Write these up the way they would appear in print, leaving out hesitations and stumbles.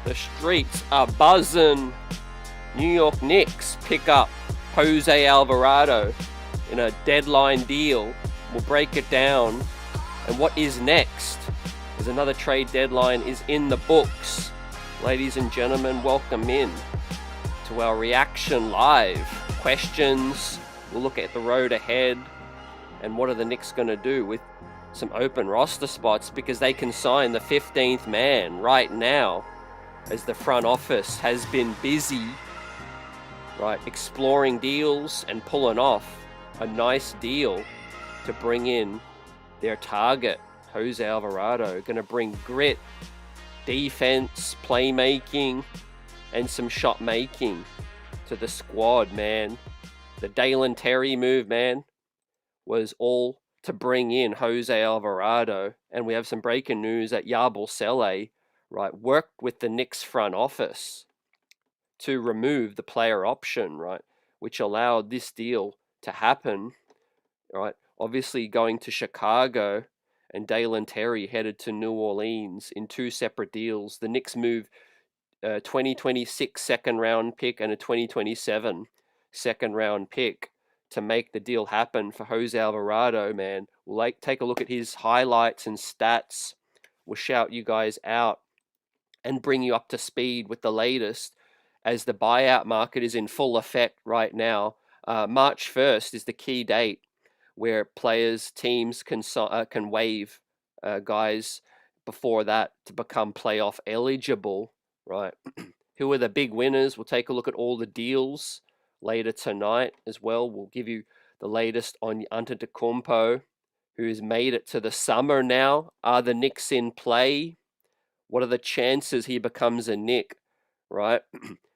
The streets are buzzing. New York Knicks pick up Jose Alvarado in a deadline deal. We'll break it down. And what is next? As another trade deadline is in the books. Ladies and gentlemen, welcome in to our reaction live. Questions. We'll look at the road ahead and what are the Knicks going to do with some open roster spots, because they can sign the 15th man right now, as the front office has been busy, right, exploring deals and pulling off a nice deal to bring in their target, Jose Alvarado. Going to bring grit, defense, playmaking, and some shot making to the squad, man. The Dalen Terry move, man, was all to bring in Jose Alvarado. And we have some breaking news that Yabusele, right, worked with the Knicks front office to remove the player option, right, which allowed this deal to happen, right? Obviously going to Chicago, and Dalen Terry headed to New Orleans in two separate deals. The Knicks move a 2026 second round pick and a 2027 second round pick to make the deal happen for Jose Alvarado, man. We'll take a look at his highlights and stats. We'll shout you guys out and bring you up to speed with the latest, as the buyout market is in full effect right now. March 1st is the key date where players, teams can waive guys before that to become playoff eligible, right? Who are the big winners? We'll take a look at all the deals later tonight as well. We'll give you the latest on Antetokounmpo, who's made it to the summer now. Are the Knicks in play? What are the chances he becomes a Knick, right?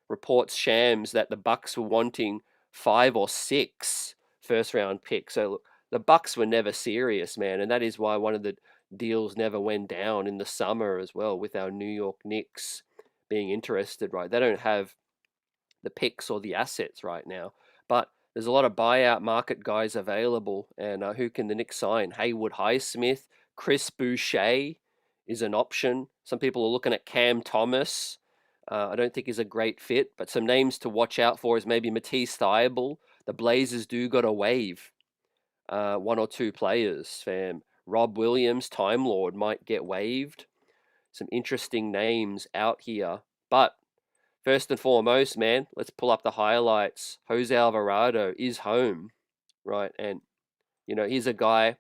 Reports Shams that the Bucks were wanting 5 or 6 first-round picks. So look, the Bucks were never serious, man, and that is why one of the deals never went down in the summer as well, with our New York Knicks being interested, right? They don't have the picks or the assets right now, but there's a lot of buyout market guys available. And who can the Knicks sign? Haywood Highsmith, Chris Boucher is an option. Some people are looking at Cam Thomas. I don't think he's a great fit, but some names to watch out for is maybe Matisse Thybulle. The Blazers do got to waive 1 or 2 players, fam. Rob Williams, Time Lord, might get waived. Some interesting names out here. But first and foremost, man, let's pull up the highlights. Jose Alvarado is home, right? And, you know, he's a guy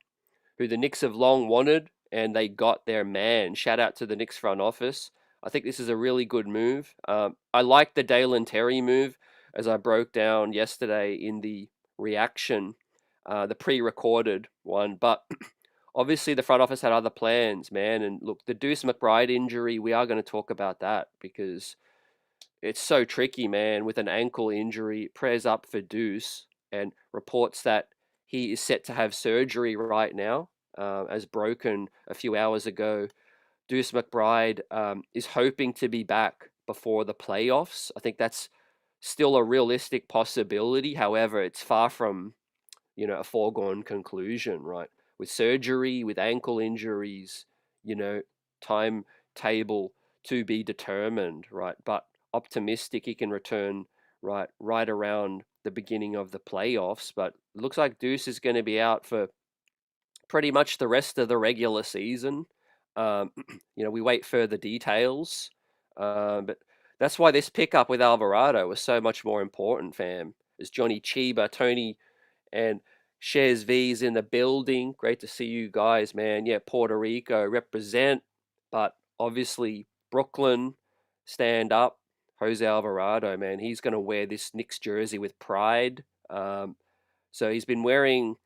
who the Knicks have long wanted, and they got their man. Shout out to the Knicks front office. I think this is a really good move. I like the Dalen Terry move, as I broke down yesterday in the reaction, the pre-recorded one. But obviously the front office had other plans, man. And look, the Deuce McBride injury, we are going to talk about that, because it's so tricky, man, with an ankle injury. Prayers up for Deuce, and reports that he is set to have surgery right now, as broken a few hours ago. Deuce McBride is hoping to be back before the playoffs. I think that's still a realistic possibility. However, it's far from, you know, a foregone conclusion, right? With surgery, with ankle injuries, you know, timetable to be determined, right? But optimistic he can return right around the beginning of the playoffs. But it looks like Deuce is going to be out for pretty much the rest of the regular season. You know, we wait further details, but that's why this pickup with Alvarado was so much more important, fam. As Johnny Chiba, Tony, and Shez V's in the building. Great to see you guys, man. Yeah, Puerto Rico represent, but obviously Brooklyn, stand up. Jose Alvarado, man, he's going to wear this Knicks jersey with pride. So he's been wearing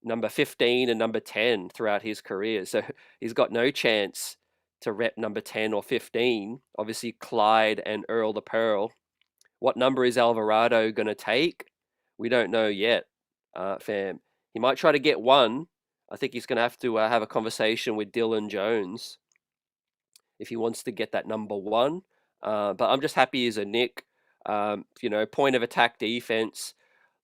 number 15 and number 10 throughout his career. So he's got no chance to rep number 10 or 15. Obviously, Clyde and Earl the Pearl. What number is Alvarado going to take? We don't know yet, fam. He might try to get 1. I think he's going to have to have a conversation with Dylan Jones if he wants to get that number 1. But I'm just happy he's a Knick. You know, point of attack defense.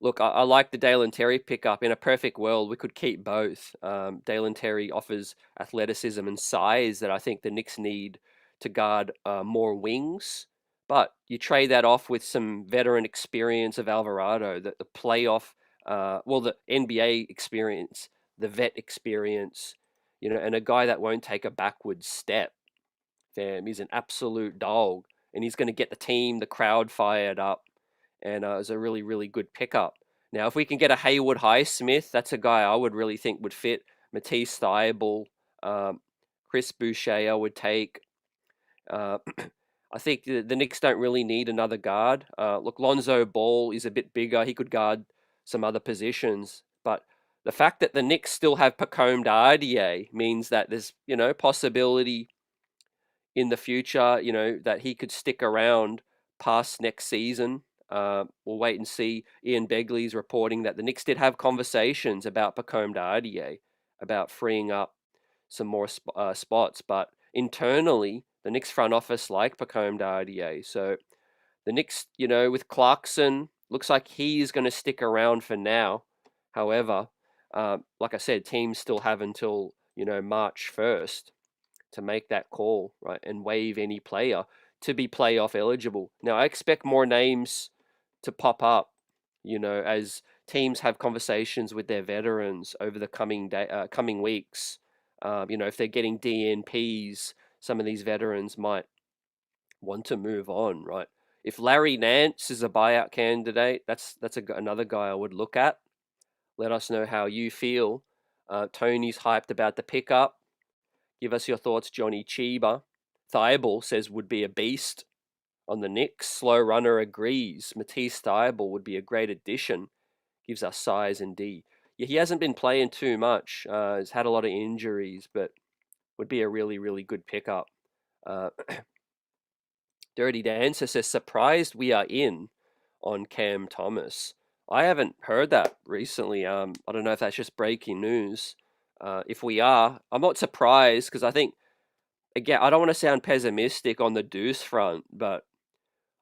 Look, I like the Dalen Terry pickup. In a perfect world, we could keep both. Dalen Terry offers athleticism and size that I think the Knicks need to guard more wings. But you trade that off with some veteran experience of Alvarado, the playoff, the NBA experience, the vet experience, and a guy that won't take a backward step. Fam, he's an absolute dog, and he's going to get the team, the crowd fired up, and it's a really, really good pickup. Now, if we can get a Haywood Highsmith, that's a guy I would really think would fit. Matisse Thybulle, Chris Boucher, I would take. Uh, I think the Knicks don't really need another guard. Look, Lonzo Ball is a bit bigger. He could guard some other positions. But the fact that the Knicks still have Pacome Dardier means that there's, possibility in the future, that he could stick around past next season. We'll wait and see. Ian Begley's reporting that the Knicks did have conversations about Pacome Dardier, about freeing up some more spots. But internally, the Knicks front office like Pacome Dardier. So the Knicks, with Clarkson, looks like he's going to stick around for now. However, like I said, teams still have until, March 1st to make that call, right, and waive any player to be playoff eligible. Now, I expect more names to pop up, as teams have conversations with their veterans over the coming weeks. If they're getting DNPs, some of these veterans might want to move on, right? If Larry Nance is a buyout candidate, that's another guy I would look at. Let us know how you feel. Tony's hyped about the pickup. Give us your thoughts, Johnny Chiba. Thybulle says would be a beast on the Knicks. Slow Runner agrees. Matisse Thybulle would be a great addition. Gives us size and D. Yeah, he hasn't been playing too much. He's had a lot of injuries, but would be a really, really good pickup. Dirty Dancer says, surprised we are in on Cam Thomas. I haven't heard that recently. I don't know if that's just breaking news. If we are, I'm not surprised because I think, again, I don't want to sound pessimistic on the Deuce front, but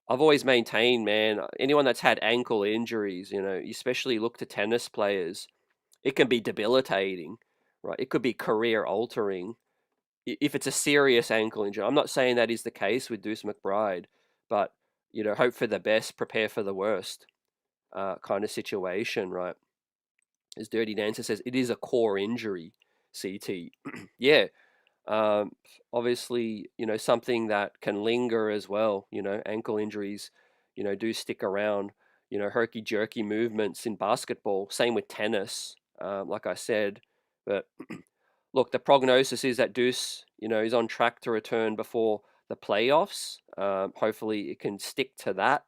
I've always maintained, man, anyone that's had ankle injuries, especially look to tennis players, it can be debilitating, right? It could be career altering if it's a serious ankle injury. I'm not saying that is the case with Deuce McBride, but, hope for the best, prepare for the worst kind of situation, right? As Dirty Dancer says, it is a core injury, CT. Yeah. Obviously, something that can linger as well. Ankle injuries, do stick around. Herky-jerky movements in basketball. Same with tennis, like I said. But look, the prognosis is that Deuce, is on track to return before the playoffs. Hopefully it can stick to that.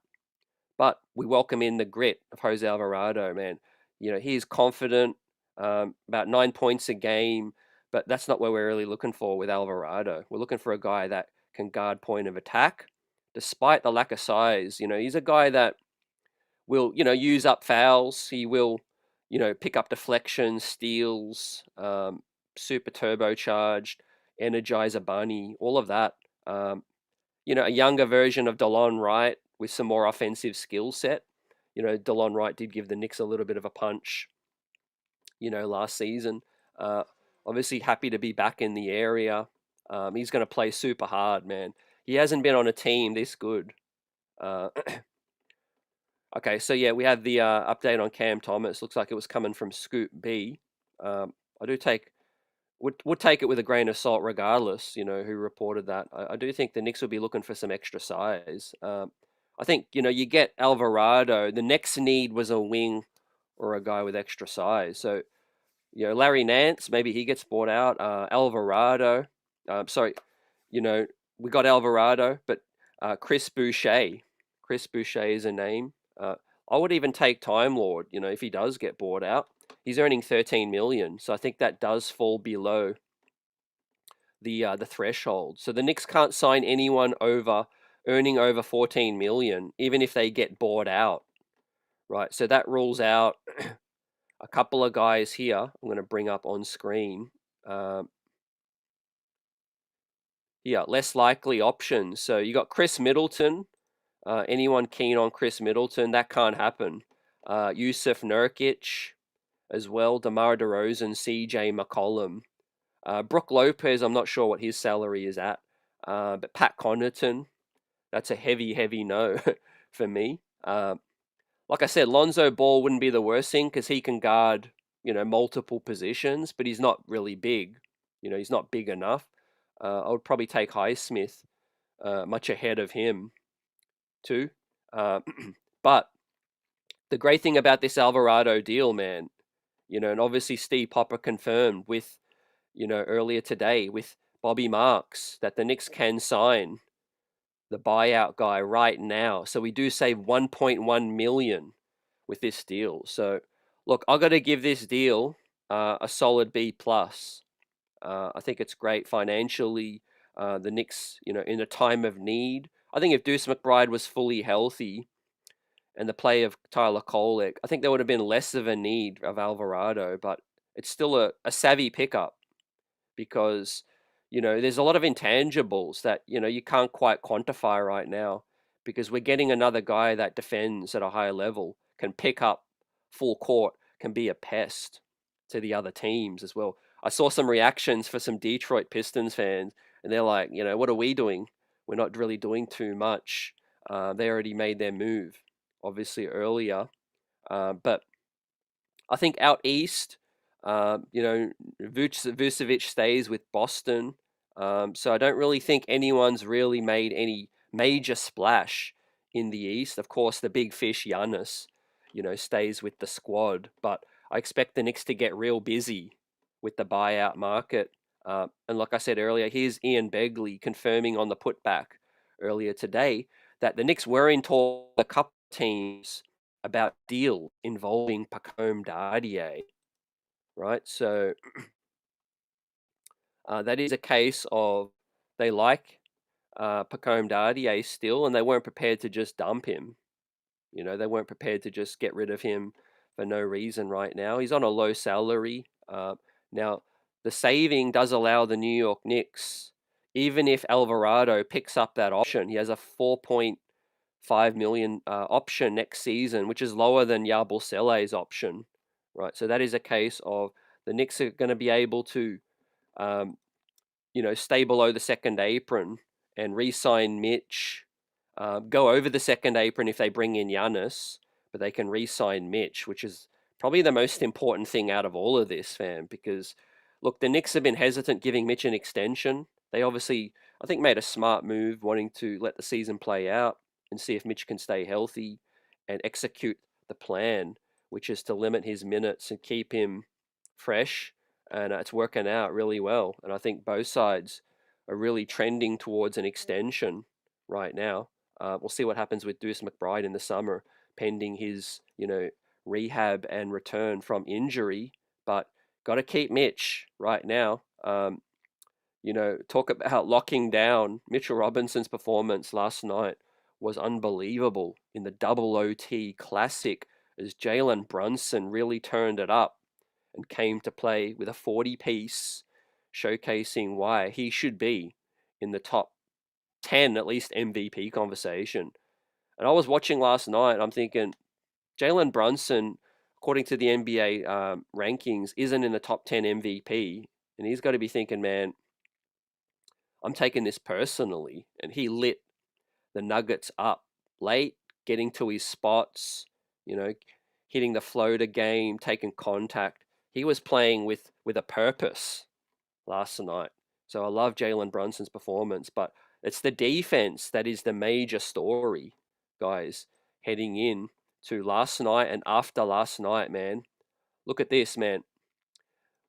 But we welcome in the grit of Jose Alvarado, man. He's confident, about 9 points a game, but that's not what we're really looking for with Alvarado. We're looking for a guy that can guard point of attack, despite the lack of size. He's a guy that will, use up fouls. He will, pick up deflections, steals, super turbocharged, energizer bunny, all of that. A younger version of DeLon Wright with some more offensive skill set. DeLon Wright did give the Knicks a little bit of a punch, last season. Obviously happy to be back in the area. He's going to play super hard, man. He hasn't been on a team this good. Okay, so yeah, we have the update on Cam Thomas. Looks like it was coming from Scoop B. Would take it with a grain of salt regardless, who reported that. I do think the Knicks will be looking for some extra size. I think, you get Alvarado. The next need was a wing or a guy with extra size. So, Larry Nance, maybe he gets bought out. Alvarado. We got Alvarado, but Chris Boucher. Chris Boucher is a name. I would even take Time Lord, if he does get bought out. He's earning 13 million, so I think that does fall below the threshold. So the Knicks can't sign anyone earning over 14 million, even if they get bought out, right? So that rules out a couple of guys here. I'm going to bring up on screen. Less likely options. So you got Chris Middleton. Anyone keen on Chris Middleton? That can't happen. Yusuf Nurkic as well. DeMar DeRozan, CJ McCollum. Brook Lopez, I'm not sure what his salary is at. But Pat Connaughton, that's a heavy no for me. Like I said, Lonzo Ball wouldn't be the worst thing because he can guard, multiple positions, but he's not really big. He's not big enough. I would probably take Highsmith much ahead of him too. Uh, but the great thing about this Alvarado deal, man, and obviously Steve Popper confirmed with, earlier today with Bobby Marks that the Knicks can sign the buyout guy right now. So we do save 1.1 million with this deal. So look, I got to give this deal a solid B plus. I think it's great financially. The Knicks, in a time of need. I think if Deuce McBride was fully healthy and the play of Tyler Kolek, I think there would have been less of a need of Alvarado, but it's still a savvy pickup because, there's a lot of intangibles that, you can't quite quantify right now because we're getting another guy that defends at a higher level, can pick up full court, can be a pest to the other teams as well. I saw some reactions for some Detroit Pistons fans, and they're like, what are we doing? We're not really doing too much. They already made their move, obviously, earlier. But I think out east, Vucevic stays with Boston. So I don't really think anyone's really made any major splash in the East. Of course, the big fish, Giannis, stays with the squad. But I expect the Knicks to get real busy with the buyout market. And like I said earlier, here's Ian Begley confirming on the putback earlier today that the Knicks were in talk with a couple teams about deal involving Pacome Dardier, right? So that is a case of they like Pacome Dardier still, and they weren't prepared to just dump him. They weren't prepared to just get rid of him for no reason right now. He's on a low salary. Now, the saving does allow the New York Knicks, even if Alvarado picks up that option, he has a 4.5 million option next season, which is lower than Yabusele's option, right? So that is a case of the Knicks are going to be able to, stay below the second apron and re-sign Mitch, go over the second apron if they bring in Giannis, but they can re-sign Mitch, which is probably the most important thing out of all of this, fam, because look, the Knicks have been hesitant giving Mitch an extension. They obviously, I think, made a smart move wanting to let the season play out and see if Mitch can stay healthy and execute the plan, which is to limit his minutes and keep him fresh. And it's working out really well. And I think both sides are really trending towards an extension right now. We'll see what happens with Deuce McBride in the summer, pending his, rehab and return from injury. But got to keep Mitch right now. Talk about locking down. Mitchell Robinson's performance last night was unbelievable in the double OT classic as Jalen Brunson really turned it up and came to play with a 40 piece, showcasing why he should be in the top 10, at least MVP conversation. And I was watching last night, I'm thinking, Jalen Brunson, according to the NBA rankings, isn't in the top 10 MVP. And he's got to be thinking, man, I'm taking this personally. And he lit the Nuggets up late, getting to his spots, hitting the floater game, taking contact. He was playing with a purpose last night. So I love Jalen Brunson's performance, but it's the defense that is the major story, guys, heading in to last night and after last night, man. Look at this, man.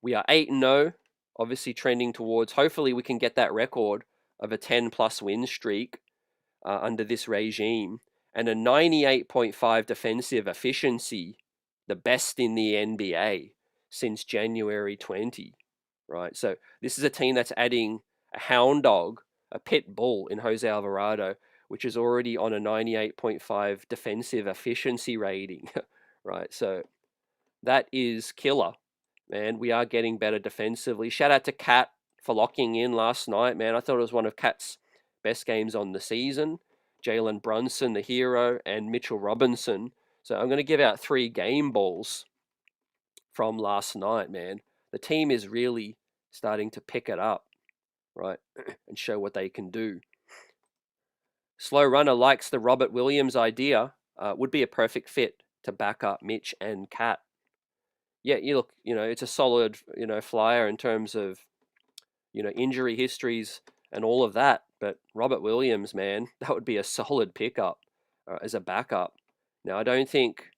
We are 8-0, obviously trending towards, hopefully we can get that record of a 10-plus win streak under this regime, and a 98.5 defensive efficiency, the best in the NBA since January 20, right? So this is a team that's adding a hound dog, a pit bull in Jose Alvarado, which is already on a 98.5 defensive efficiency rating, right? So that is killer, man. We are getting better defensively. Shout out to Cat for locking in last night, man. I thought it was one of Cat's best games on the season. Jalen Brunson, the hero, and Mitchell Robinson. So I'm going to give out 3 game balls from last night, man. The team is really starting to pick it up. right, and show what they can do. Slow Runner likes the Robert Williams idea. Would be a perfect fit to back up Mitch and Cat. Yeah, you look, it's a solid, flyer in terms of, injury histories and all of that. But Robert Williams, man, that would be a solid pickup as a backup. Now, I don't think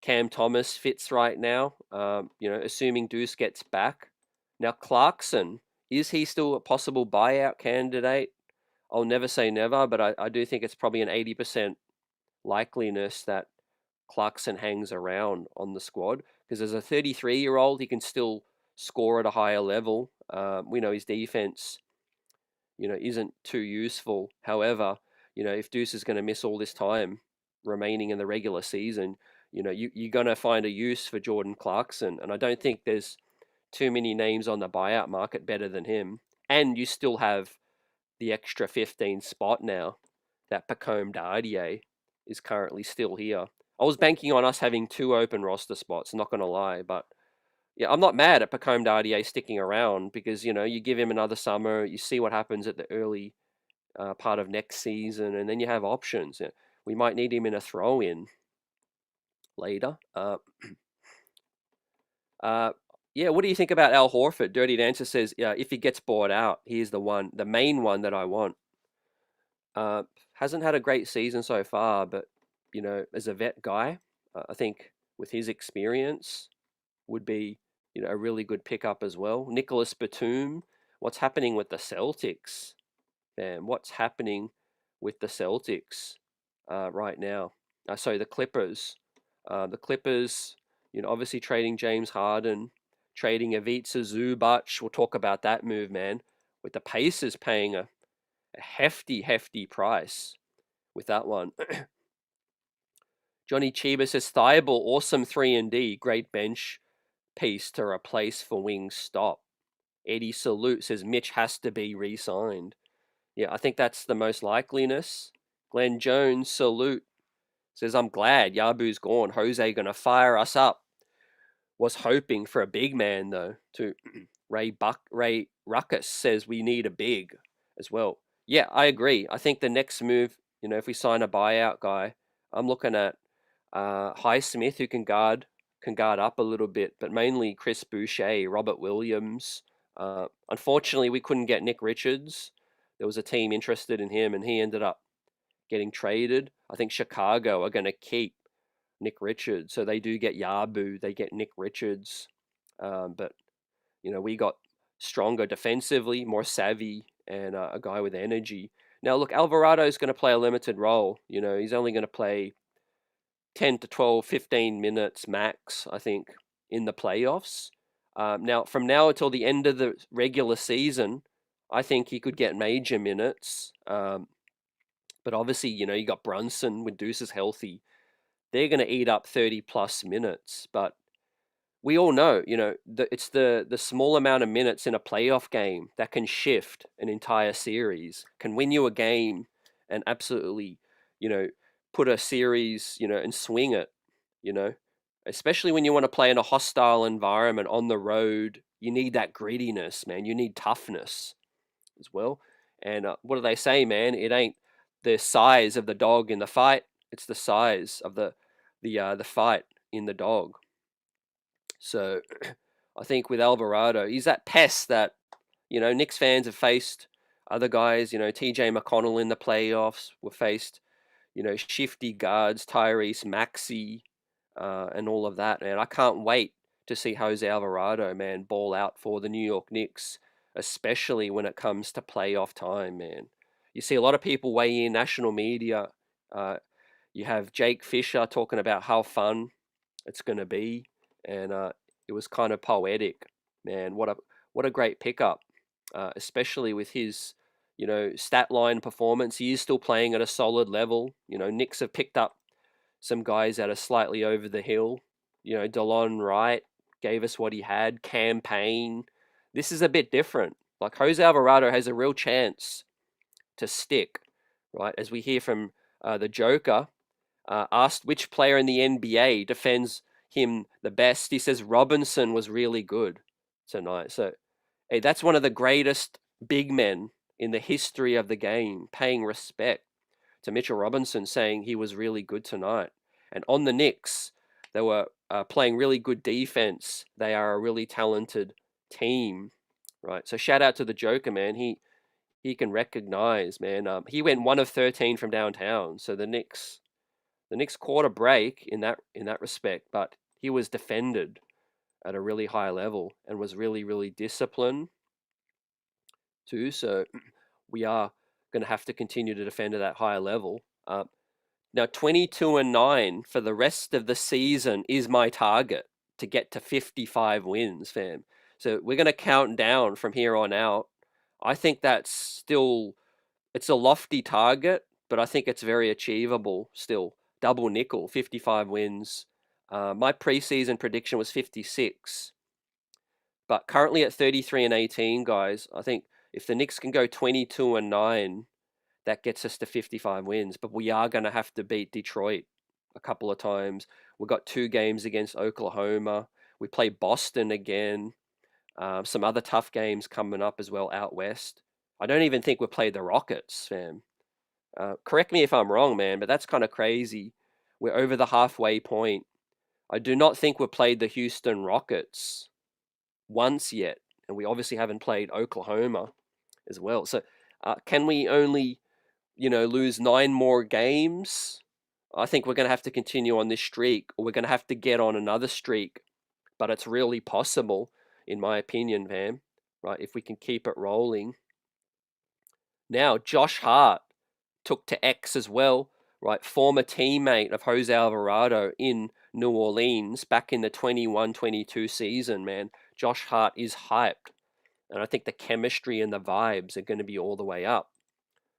Cam Thomas fits right now, assuming Deuce gets back. Now, Clarkson, is he still a possible buyout candidate? I'll never say never, but I do think it's probably an 80% likeliness that Clarkson hangs around on the squad, because as a 33-year-old, he can still score at a higher level. We know his defense, isn't too useful. However, if Deuce is going to miss all this time remaining in the regular season, you're going to find a use for Jordan Clarkson. And I don't think there's too many names on the buyout market better than him. And you still have the extra 15 spot now that Pacome Dardier is currently still here. I was banking on us having 2 open roster spots, not going to lie, but yeah, I'm not mad at Pacome Dardier sticking around, because, you give him another summer, you see what happens at the early part of next season, and then you have options. We might need him in a throw-in later. Yeah, what do you think about Al Horford? Dirty Dancer says, yeah, if he gets bought out, he's the main one that I want. Hasn't had a great season so far, but, as a vet guy, I think with his experience would be, a really good pickup as well. Nicholas Batum, what's happening with the Celtics? Man, what's happening with the Celtics right now? So the Clippers. The Clippers, obviously trading James Harden, trading Ivica Zubac. We'll talk about that move, man. With the Pacers paying a hefty, hefty price with that one. Johnny Chiba says, Thibault, awesome 3-and-D, great bench piece to replace for wing stop. Eddie Salute says, Mitch has to be re-signed. Yeah, I think that's the most likeliness. Glenn Jones, Salute, says, I'm glad Yabu's gone. Jose gonna fire us up. Was hoping for a big man, though, too. Ray Ruckus says we need a big as well. Yeah, I agree. I think the next move, if we sign a buyout guy, I'm looking at Highsmith, who can guard up a little bit, but mainly Chris Boucher, Robert Williams. Unfortunately, we couldn't get Nick Richards. There was a team interested in him, and he ended up getting traded. I think Chicago are going to keep Nick Richards, so they do get Yabu, they get Nick Richards, but we got stronger defensively, more savvy, and a guy with energy. Now, look, Alvarado is going to play a limited role. He's only going to play 10 to 12, 15 minutes max, I think, in the playoffs. Now, from now until the end of the regular season, I think he could get major minutes. But obviously, you got Brunson with Deuces healthy. They're going to eat up 30-plus minutes. But we all know, it's the small amount of minutes in a playoff game that can shift an entire series, can win you a game and absolutely, put a series, and swing it, especially when you want to play in a hostile environment on the road. You need that grittiness, man. You need toughness as well. And what do they say, man? It ain't the size of the dog in the fight. It's the size of the fight in the dog. So I think with Alvarado, he's that pest that, Knicks fans have faced other guys, TJ McConnell in the playoffs were faced, shifty guards, Tyrese Maxey, and all of that, man. I can't wait to see Jose Alvarado, man, ball out for the New York Knicks, especially when it comes to playoff time, man. You see a lot of people weigh in, national media. You have Jake Fisher talking about how fun it's going to be, and it was kind of poetic, man. What a great pickup, especially with his, stat line performance. He is still playing at a solid level. Knicks have picked up some guys that are slightly over the hill. DeLon Wright gave us what he had. Campaign. This is a bit different. Like, Jose Alvarado has a real chance to stick, right? As we hear from the Joker, asked which player in the NBA defends him the best. He says Robinson was really good tonight. So, hey, that's one of the greatest big men in the history of the game paying respect to Mitchell Robinson, saying he was really good tonight. And on the Knicks, they were playing really good defense. They are a really talented team, right? So shout out to the Joker, man. He can recognize, man. He went 1 of 13 from downtown. So the Knicks caught a break in that respect, but he was defended at a really high level and was really, really disciplined too. So we are going to have to continue to defend at that higher level. Now, 22-9 for the rest of the season is my target to get to 55 wins, fam. So we're going to count down from here on out. I think that's still, it's a lofty target, but I think it's very achievable still. Double nickel, 55 wins. My preseason prediction was 56. But currently at 33-18, guys, I think if the Knicks can go 22-9, that gets us to 55 wins. But we are going to have to beat Detroit a couple of times. We've got 2 games against Oklahoma. We play Boston again. Some other tough games coming up as well out west. I don't even think we played the Rockets, fam. Correct me if I'm wrong, man, but that's kind of crazy. We're over the halfway point. I do not think we've played the Houston Rockets once yet, and we obviously haven't played Oklahoma as well. So can we only, lose 9 more games? I think we're going to have to continue on this streak, or we're going to have to get on another streak. But it's really possible, in my opinion, Vam, right, if we can keep it rolling. Now, Josh Hart took to X as well, right? Former teammate of Jose Alvarado in New Orleans back in the 21-22 season, man. Josh Hart is hyped. And I think the chemistry and the vibes are going to be all the way up.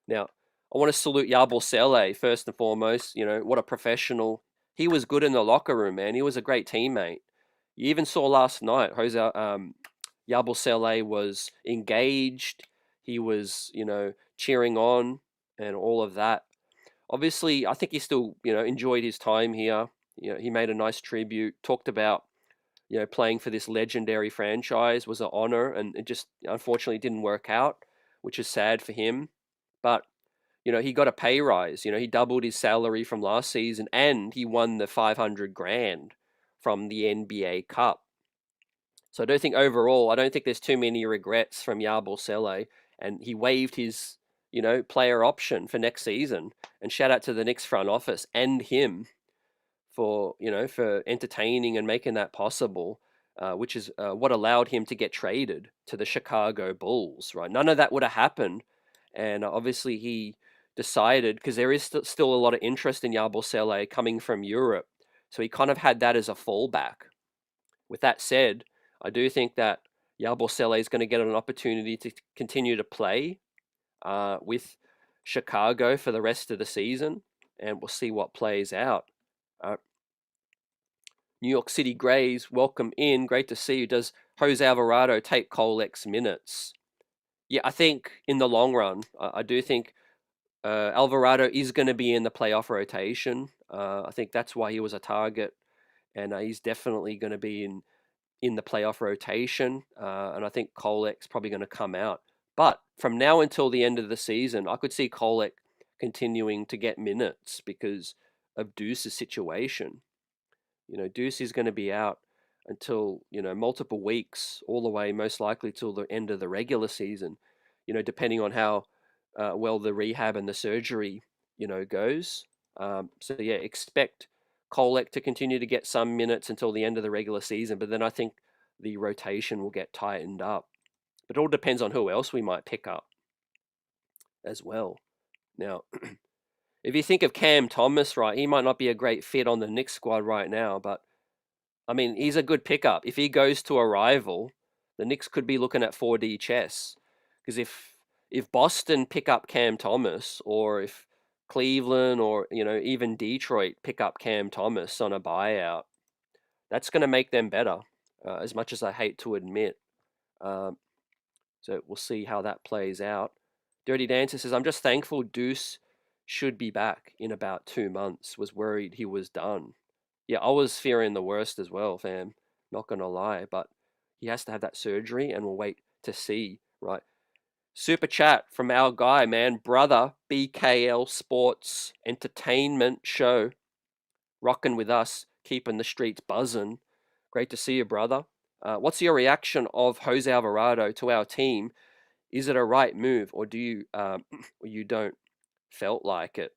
Now, I want to salute Yabusele first and foremost. What a professional. He was good in the locker room, man. He was a great teammate. You even saw last night, Yabusele was engaged. He was, cheering on and all of that. Obviously, I think he still, enjoyed his time here. He made a nice tribute, talked about, playing for this legendary franchise was an honor, and it just unfortunately didn't work out, which is sad for him. But, he got a pay rise. He doubled his salary from last season, and he won the 500 grand from the NBA Cup. So I don't think there's too many regrets from Yabusele, and he waived his, player option for next season. And shout out to the Knicks front office and him for entertaining and making that possible, which is what allowed him to get traded to the Chicago Bulls, right? None of that would have happened. And obviously he decided, because there is still a lot of interest in Yabusele coming from Europe. So he kind of had that as a fallback. With that said, I do think that Yabusele is going to get an opportunity to continue to play with Chicago for the rest of the season, and we'll see what plays out. New York City Grays, welcome in. Great to see you. Does Jose Alvarado take Colex's minutes? Yeah, I think in the long run, I do think Alvarado is going to be in the playoff rotation. I think that's why he was a target, and he's definitely going to be in the playoff rotation. And I think Colex's probably going to come out. But from now until the end of the season, I could see Colek continuing to get minutes because of Deuce's situation. Deuce is going to be out until, multiple weeks, all the way most likely till the end of the regular season, depending on how well the rehab and the surgery, goes. So yeah, expect Kolek to continue to get some minutes until the end of the regular season, but then I think the rotation will get tightened up. But it all depends on who else we might pick up as well. Now, if you think of Cam Thomas, right, he might not be a great fit on the Knicks squad right now, but I mean, he's a good pickup. If he goes to a rival, the Knicks could be looking at 4D chess. Because if Boston pick up Cam Thomas, or if Cleveland or even Detroit pick up Cam Thomas on a buyout, that's going to make them better. As much as I hate to admit. So we'll see how that plays out. Dirty Dancer says, I'm just thankful Deuce should be back in about 2 months. Was worried he was done. Yeah, I was fearing the worst as well, fam. Not going to lie. But he has to have that surgery, and we'll wait to see, right? Super chat from our guy, man, brother, BKL Sports Entertainment Show, rocking with us, keeping the streets buzzing. Great to see you, brother. What's your reaction of Jose Alvarado to our team? Is it a right move, or do you you don't felt like it?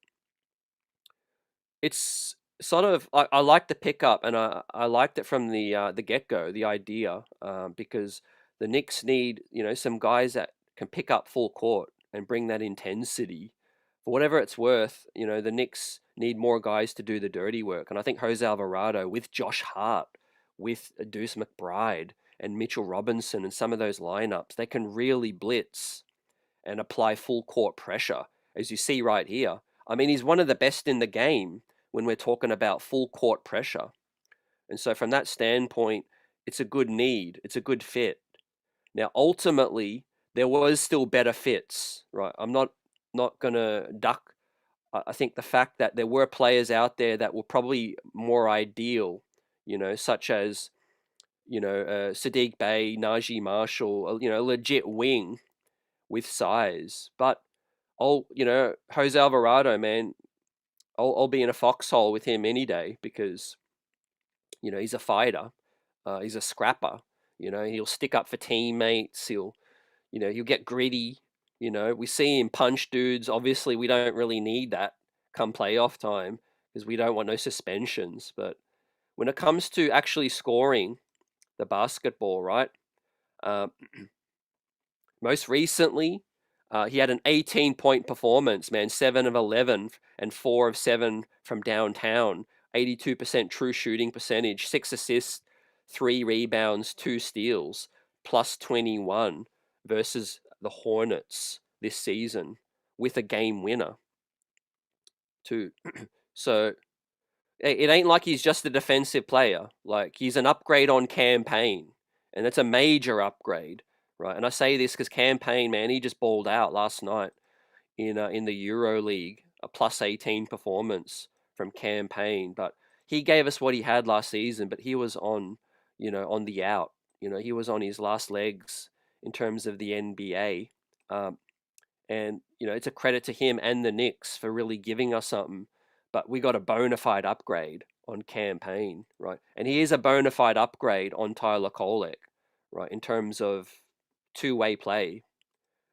It's sort of I like the pickup, and I liked it from the get go, the idea, because the Knicks need some guys that can pick up full court and bring that intensity. For whatever it's worth, the Knicks need more guys to do the dirty work, and I think Jose Alvarado with Josh Hart, with Deuce McBride and Mitchell Robinson and some of those lineups, they can really blitz and apply full court pressure, as you see right here. I mean, he's one of the best in the game when we're talking about full court pressure. And so, from that standpoint, it's a good need, it's a good fit. Now, ultimately, there was still better fits, right? I'm not gonna duck. I think the fact that there were players out there that were probably more ideal, such as Sadiq Bey, Najee Marshall, a legit wing with size. But Jose Alvarado, man, I'll be in a foxhole with him any day because he's a fighter, he's a scrapper. He'll stick up for teammates. He'll get gritty. We see him punch dudes. Obviously, we don't really need that come playoff time because we don't want no suspensions. But when it comes to actually scoring the basketball, right? Uh, Most recently, he had an 18-point performance, man, 7 of 11 and 4 of 7 from downtown, 82% true shooting percentage, 6 assists, 3 rebounds, 2 steals, plus 21 versus the Hornets this season with a game winner too. So it ain't like he's just a defensive player. Like, he's an upgrade on Campaign, and it's a major upgrade, right? And I say this because Campaign, man, he just balled out last night in the Euro League, a plus 18 performance from Campaign. But he gave us what he had last season, but he was on the out. He was on his last legs in terms of the NBA. And it's a credit to him and the Knicks for really giving us something. But we got a bona fide upgrade on Campaign, right? And he is a bona fide upgrade on Tyler Kolek, right? In terms of two-way play.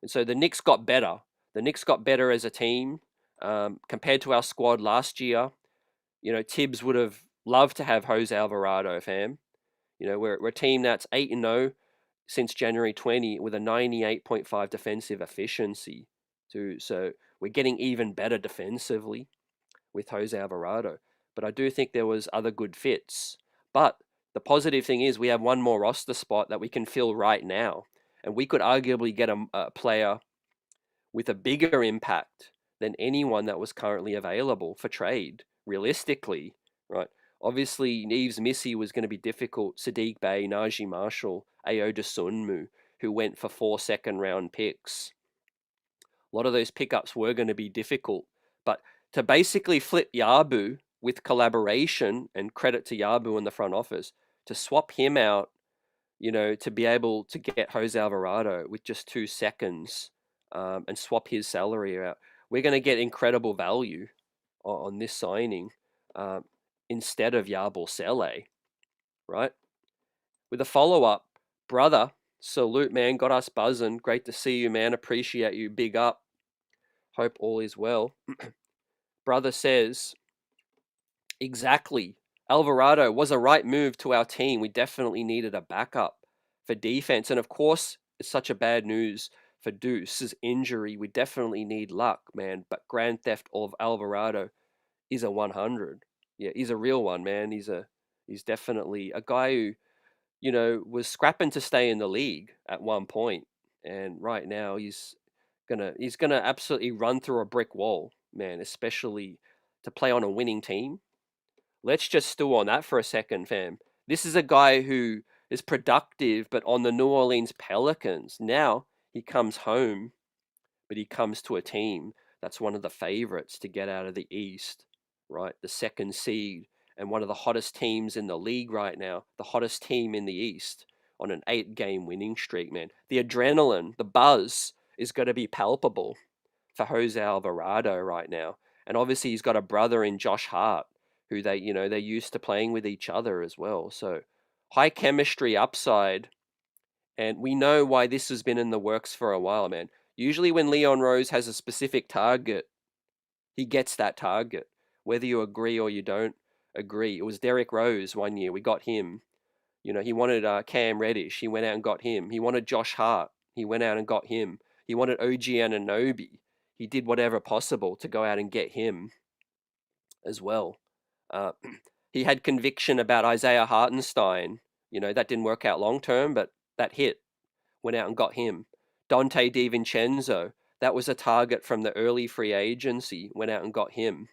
And so the Knicks got better. The Knicks got better as a team compared to our squad last year. Tibbs would have loved to have Jose Alvarado, fam. We're a team that's 8-0 since January 20 with a 98.5 defensive efficiency too. So we're getting even better defensively with Jose Alvarado. But I do think there was other good fits. But the positive thing is we have one more roster spot that we can fill right now. And we could arguably get a player with a bigger impact than anyone that was currently available for trade, realistically, right? Obviously, Neves Missy was going to be difficult. Sadiq Bey, Najee Marshall, Ayo Dosunmu, who went for 4 second-round picks. A lot of those pickups were going to be difficult. But to basically flip Yabu with collaboration, and credit to Yabu in the front office, to swap him out, to be able to get Jose Alvarado with just 2 seconds and swap his salary out, we're going to get incredible value on this signing instead of Yabor Sele, right? With a follow-up, brother, salute, man, got us buzzing. Great to see you, man. Appreciate you. Big up. Hope all is well. Brother says, exactly. Alvarado was a right move to our team. We definitely needed a backup for defense. And of course, it's such a bad news for Deuce's injury. We definitely need luck, man. But Grand Theft of Alvarado is a 100. Yeah, he's a real one, man. He's definitely a guy who, was scrapping to stay in the league at one point. And right now he's gonna absolutely run through a brick wall, man, especially to play on a winning team. Let's just stew on that for a second, fam. This is a guy who is productive, but on the New Orleans Pelicans. Now he comes home, but he comes to a team that's one of the favorites to get out of the East, right? The second seed and one of the hottest teams in the league right now, the hottest team in the East on an 8-game winning streak, man. The adrenaline, the buzz, is going to be palpable for Jose Alvarado right now. And obviously he's got a brother in Josh Hart, who they're used to playing with each other as well. So high chemistry upside. And we know why this has been in the works for a while, man. Usually when Leon Rose has a specific target, he gets that target. Whether you agree or you don't agree. It was Derrick Rose one year. We got him. He wanted Cam Reddish. He went out and got him. He wanted Josh Hart. He went out and got him. He wanted OG Anunoby. He did whatever possible to go out and get him as well. Uh, he had conviction about Isaiah Hartenstein. That didn't work out long term, but that hit. Went out and got him. Dante DiVincenzo. That was a target from the early free agency. Went out and got him.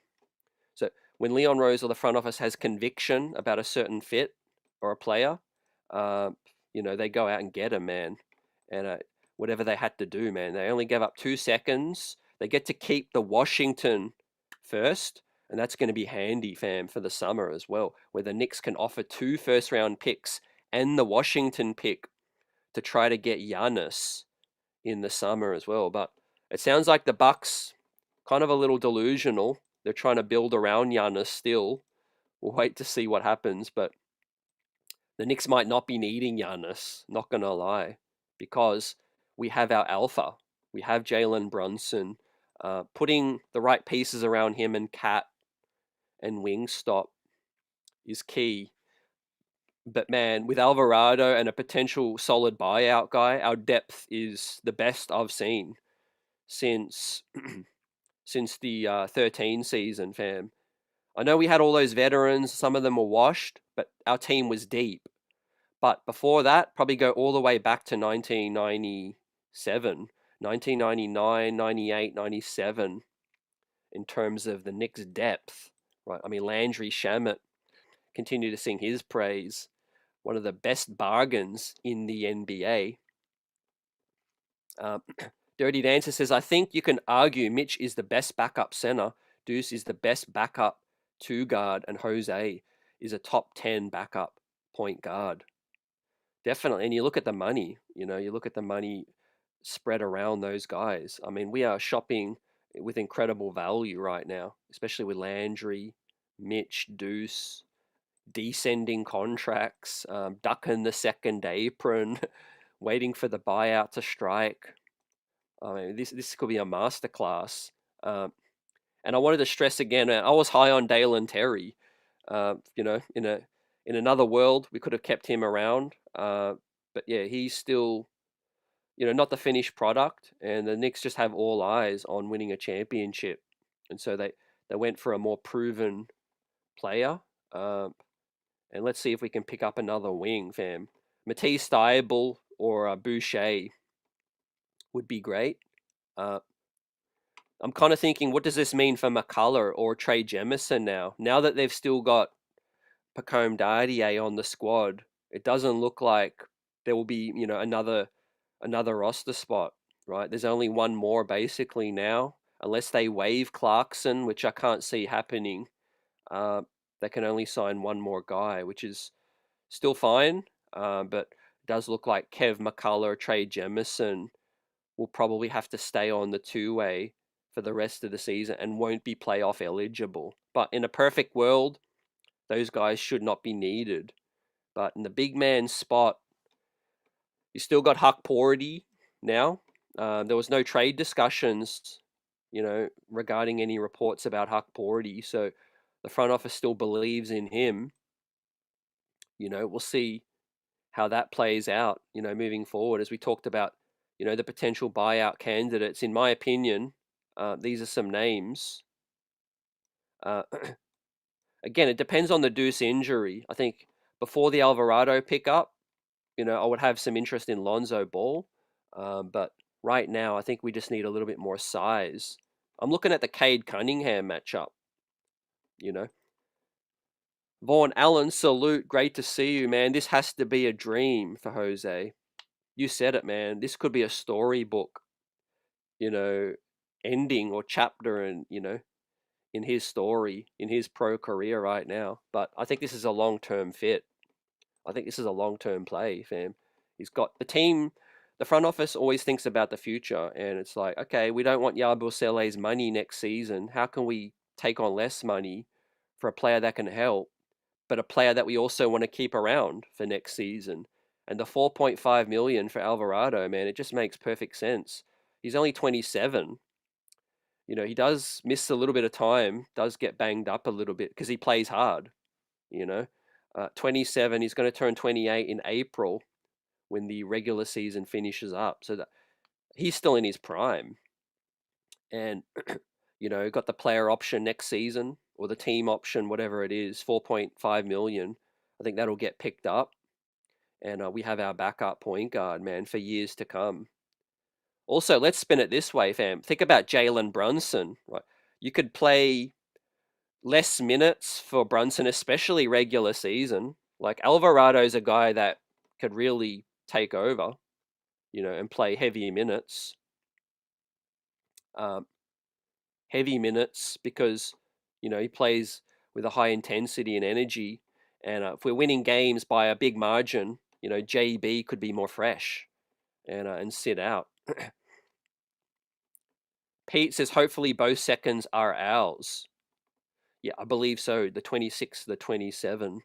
So when Leon Rose or the front office has conviction about a certain fit or a player, they go out and get him, man. And whatever they had to do, man. They only gave up 2 seconds. They get to keep the Washington first, and that's going to be handy, fam, for the summer as well, where the Knicks can offer 2 first-round picks and the Washington pick to try to get Giannis in the summer as well. But it sounds like the Bucks kind of a little delusional. They're trying to build around Giannis still. We'll wait to see what happens, but the Knicks might not be needing Giannis, not going to lie, because we have our alpha. We have Jalen Brunson. Putting the right pieces around him and Cat and Wingstop is key. But man, with Alvarado and a potential solid buyout guy, our depth is the best I've seen since the 13 season, fam. I know we had all those veterans, some of them were washed, but our team was deep. But before that, probably go all the way back to 1997, 1999, 98, 97 in terms of the Knicks' depth, right? I mean, Landry Shamet, continue to sing his praise. One of the best bargains in the NBA. Dirty Dancer says, I think you can argue Mitch is the best backup center, Deuce is the best backup 2 guard, and Jose is a top 10 backup point guard. Definitely. And you look at the money, you look at the money spread around those guys. I mean, we are shopping with incredible value right now, especially with Landry, Mitch, Deuce, descending contracts, ducking the second apron, waiting for the buyout to strike. I mean, this could be a masterclass. And I wanted to stress again, I was high on Dalen Terry. In another world, we could have kept him around. But yeah, he's still, not the finished product. And the Knicks just have all eyes on winning a championship. And so they went for a more proven player. And let's see if we can pick up another wing, fam. Matisse Thybulle or Boucher would be great. I'm kind of thinking, what does this mean for McCullough or Trey Jemison now? Now that they've still got Pacome Dardier on the squad, it doesn't look like there will be, another roster spot, right? There's only one more basically now, unless they waive Clarkson, which I can't see happening. They can only sign one more guy, which is still fine, but it does look like Kev McCullough, Trey Jemison will probably have to stay on the 2-way for the rest of the season and won't be playoff eligible. But in a perfect world, those guys should not be needed. But in the big man spot, you still got Huck Porty now. There was no trade discussions, regarding any reports about Huck Porty. So the front office still believes in him. We'll see how that plays out, moving forward. As we talked about, the potential buyout candidates. In my opinion, these are some names. Again, it depends on the Deuce injury. I think before the Alvarado pickup, I would have some interest in Lonzo Ball. But right now, I think we just need a little bit more size. I'm looking at the Cade Cunningham matchup. Vaughn Allen, salute. Great to see you, man. This has to be a dream for Jose. You said it, man. This could be a storybook, ending or chapter in his story, in his pro career right now. But I think this is a long-term fit. I think this is a long-term play, fam. He's got the team. the front office always thinks about the future, and it's like, okay, we don't want Yabusele's money next season. How can we take on less money for a player that can help, but a player that we also want to keep around for next season? And the 4.5 million for Alvarado, man, it just makes perfect sense. He's only 27. He does miss a little bit of time, does get banged up a little bit because he plays hard, you know. 27, he's going to turn 28 in April when the regular season finishes up. So that he's still in his prime. And, got the player option next season or the team option, whatever it is, 4.5 million. I think that'll get picked up. And we have our backup point guard, man, for years to come. Also, let's spin it this way, fam. Think about Jalen Brunson. Right? You could play less minutes for Brunson, especially regular season. Like Alvarado's a guy that could really take over, and play heavy minutes. Heavy minutes because, he plays with a high intensity and energy. And if we're winning games by a big margin, JB could be more fresh and sit out. Pete says, hopefully both seconds are ours. Yeah, I believe so. The 26, the 27.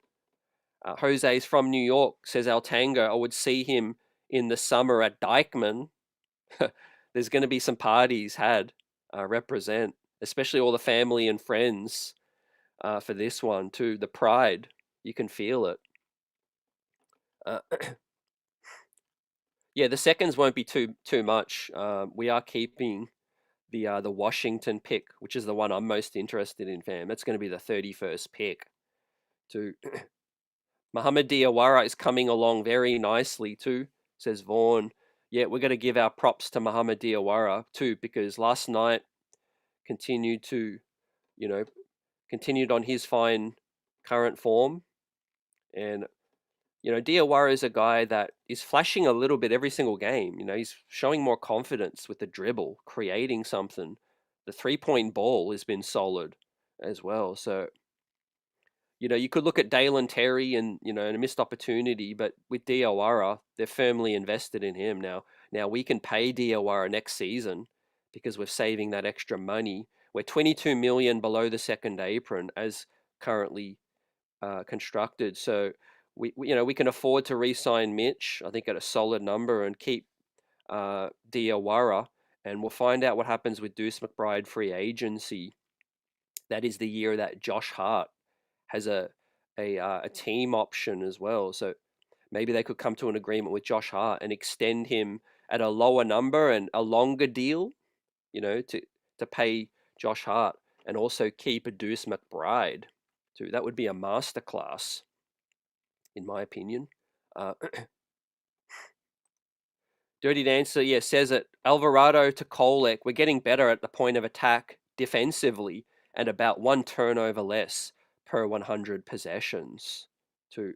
Jose's from New York, says Al Tango. I would see him in the summer at Dykeman. There's going to be some parties had. Represent, especially all the family and friends for this one too. The pride, you can feel it. Yeah, the seconds won't be too much. We are keeping the Washington pick, which is the one I'm most interested in, fam. That's going to be the 31st pick. To Muhammad Diawara is coming along very nicely too, says Vaughn. Yeah, we're going to give our props to Muhammad Diawara too, because last night continued on his fine current form. And, Diawara is a guy that is flashing a little bit every single game. He's showing more confidence with the dribble, creating something. The 3-point ball has been solid as well. So, you could look at Dalen Terry and, a missed opportunity, but with Diawara, they're firmly invested in him now. Now we can pay Diawara next season because we're saving that extra money. We're 22 million below the second apron as currently constructed. So we can afford to re-sign Mitch, I think, at a solid number and keep Diawara, and we'll find out what happens with Deuce McBride free agency. That is the year that Josh Hart has a team option as well. So maybe they could come to an agreement with Josh Hart and extend him at a lower number and a longer deal, to pay Josh Hart and also keep a Deuce McBride. So that would be a masterclass, in my opinion. Dirty Dancer, yeah, says it. Alvarado to Kolek, we're getting better at the point of attack defensively and about one turnover less per 100 possessions. Too.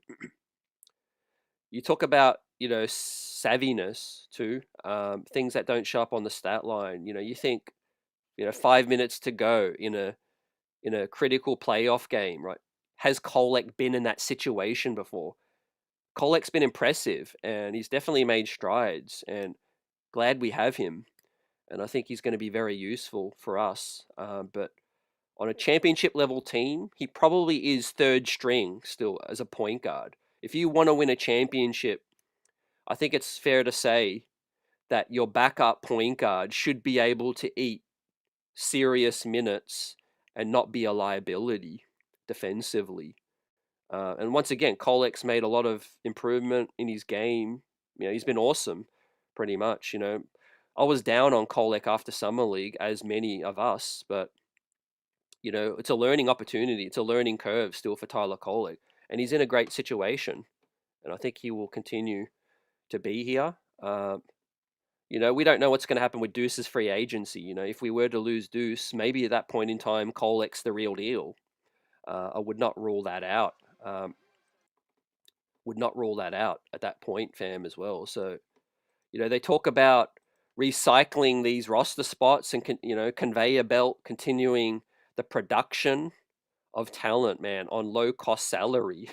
You talk about, savviness too, things that don't show up on the stat line. You think, 5 minutes to go in a critical playoff game, right? Has Kolek been in that situation before? Kolek's been impressive, and he's definitely made strides, and glad we have him. And I think he's going to be very useful for us. But on a championship level team, he probably is third string still as a point guard. If you want to win a championship, I think it's fair to say that your backup point guard should be able to eat serious minutes and not be a liability defensively. And once again, Kolek's made a lot of improvement in his game. He's been awesome, pretty much. I was down on Kolek after Summer League, as many of us, but it's a learning opportunity. It's a learning curve still for Tyler Kolek, and he's in a great situation, and I think he will continue to be here. We don't know what's going to happen with Deuce's free agency. If we were to lose Deuce, maybe at that point in time, Kolek's the real deal. I would not rule that out. Would not rule that out at that point, fam, as well. So, they talk about recycling these roster spots and, conveyor belt, continuing the production of talent, man, on low cost salary.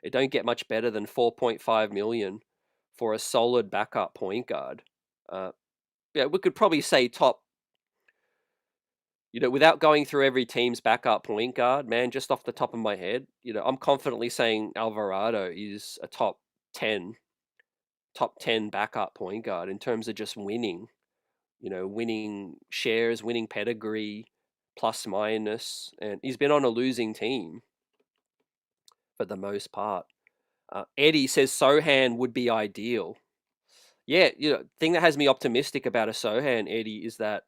It don't get much better than 4.5 million for a solid backup point guard. Yeah, we could probably say top, without going through every team's backup point guard, man, just off the top of my head, I'm confidently saying Alvarado is a top 10 backup point guard in terms of just winning, winning shares, winning pedigree, plus minus, and he's been on a losing team for the most part. Eddie says Sohan would be ideal. Yeah, thing that has me optimistic about a Sohan, Eddie, is that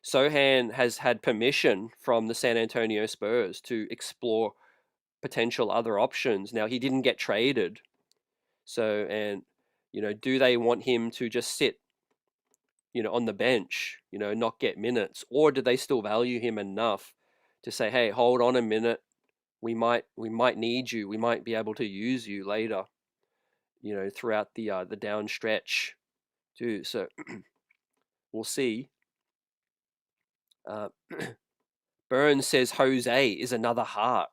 Sohan has had permission from the San Antonio Spurs to explore potential other options. Now, he didn't get traded. So, and, do they want him to just sit, on the bench, not get minutes? Or do they still value him enough to say, hey, hold on a minute. We might need you. We might be able to use you later, throughout the down stretch too. So we'll see. Burns says Jose is another heart.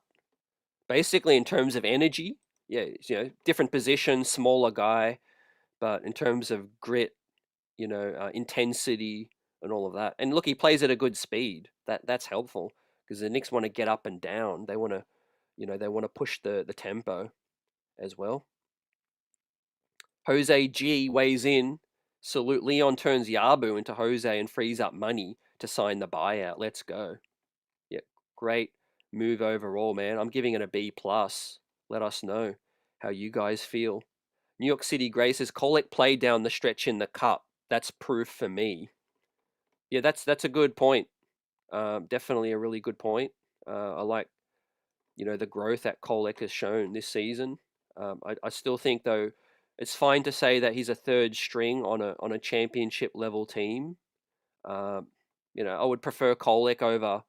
Basically, in terms of energy, yeah, different position, smaller guy, but in terms of grit, intensity and all of that. And look, he plays at a good speed. That's helpful because the Knicks want to get up and down. They want to, they want to push the tempo as well. Jose G weighs in. Salute. Leon turns Yabu into Jose and frees up money to sign the buyout. Let's go. Yeah, great move overall, man. I'm giving it a B plus. Let us know how you guys feel. New York City Gray says Kolek played down the stretch in the cup. That's proof for me. Yeah, that's a good point. Definitely a really good point. I like, the growth that Kolek has shown this season. I still think though it's fine to say that he's a third string on a championship level team. I would prefer Kolek over,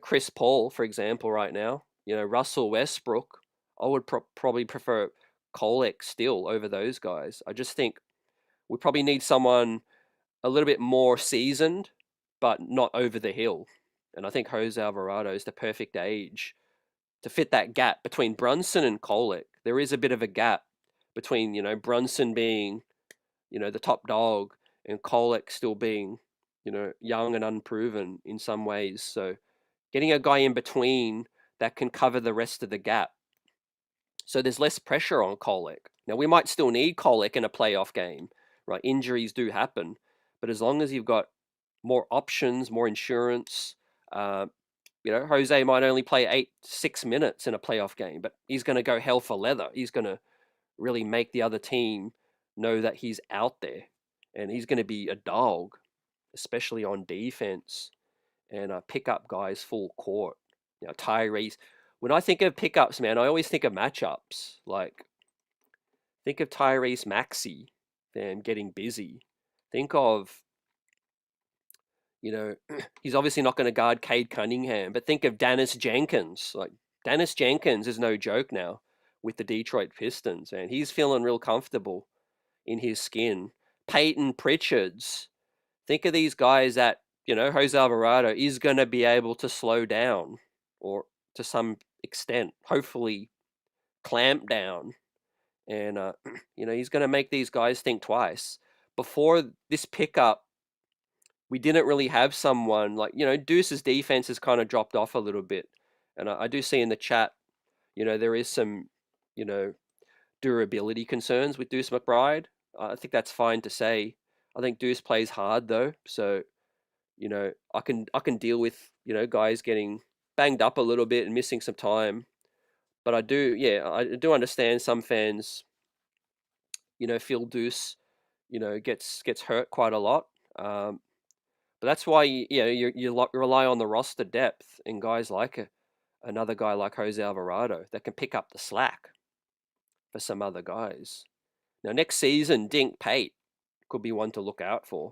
Chris Paul, for example, right now. Russell Westbrook. I would probably prefer Kolek still over those guys. I just think we probably need someone a little bit more seasoned, but not over the hill. And I think Jose Alvarado is the perfect age to fit that gap between Brunson and Kolek. There is a bit of a gap between, Brunson being, the top dog and Kolek still being, young and unproven in some ways. So getting a guy in between that can cover the rest of the gap. So there's less pressure on Kolek. Now, we might still need Kolek in a playoff game, right? Injuries do happen. But as long as you've got more options, more insurance, Jose might only play 6 minutes in a playoff game, but he's going to go hell for leather. He's going to really make the other team know that he's out there, and he's going to be a dog, especially on defense, and pick up guys full court. Tyrese. When I think of pickups, man, I always think of matchups. Like, think of Tyrese Maxey, then getting busy. Think of, he's obviously not going to guard Cade Cunningham, but think of Dennis Jenkins. Like, Dennis Jenkins is no joke now with the Detroit Pistons, and he's feeling real comfortable in his skin. Peyton Pritchards. Think of these guys that, Jose Alvarado is going to be able to slow down, or to some extent, hopefully clamp down. And, he's going to make these guys think twice. Before this pickup, we didn't really have someone like, Deuce's defense has kind of dropped off a little bit. And I do see in the chat, there is some, durability concerns with Deuce McBride. I think that's fine to say. I think Deuce plays hard though. So, I can deal with, guys getting banged up a little bit and missing some time. But I do understand some fans, feel Deuce, gets hurt quite a lot. But that's why you rely on the roster depth and guys like another guy like Jose Alvarado that can pick up the slack for some other guys. Now next season, Dink Pate could be one to look out for.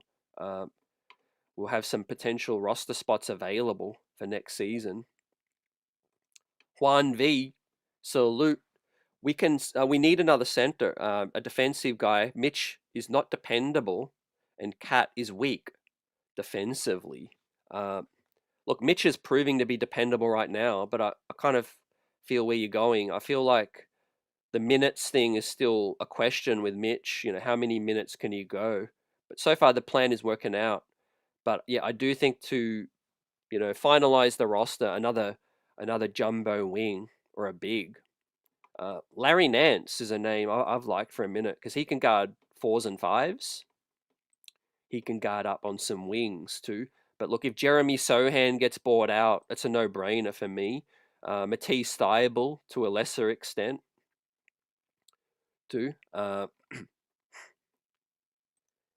We'll have some potential roster spots available for next season. Juan V, salute. We need another center, a defensive guy. Mitch is not dependable, and Cat is weak defensively. Look, Mitch is proving to be dependable right now, but I kind of feel where you're going. I feel like the minutes thing is still a question with Mitch. How many minutes can you go? But so far the plan is working out. But yeah, I do think to finalize the roster, another jumbo wing or a big. Larry Nance is a name I've liked for a minute because he can guard fours and fives. He can guard up on some wings too. But look, if Jeremy Sohan gets bought out, it's a no-brainer for me. Matisse Thybulle to a lesser extent too.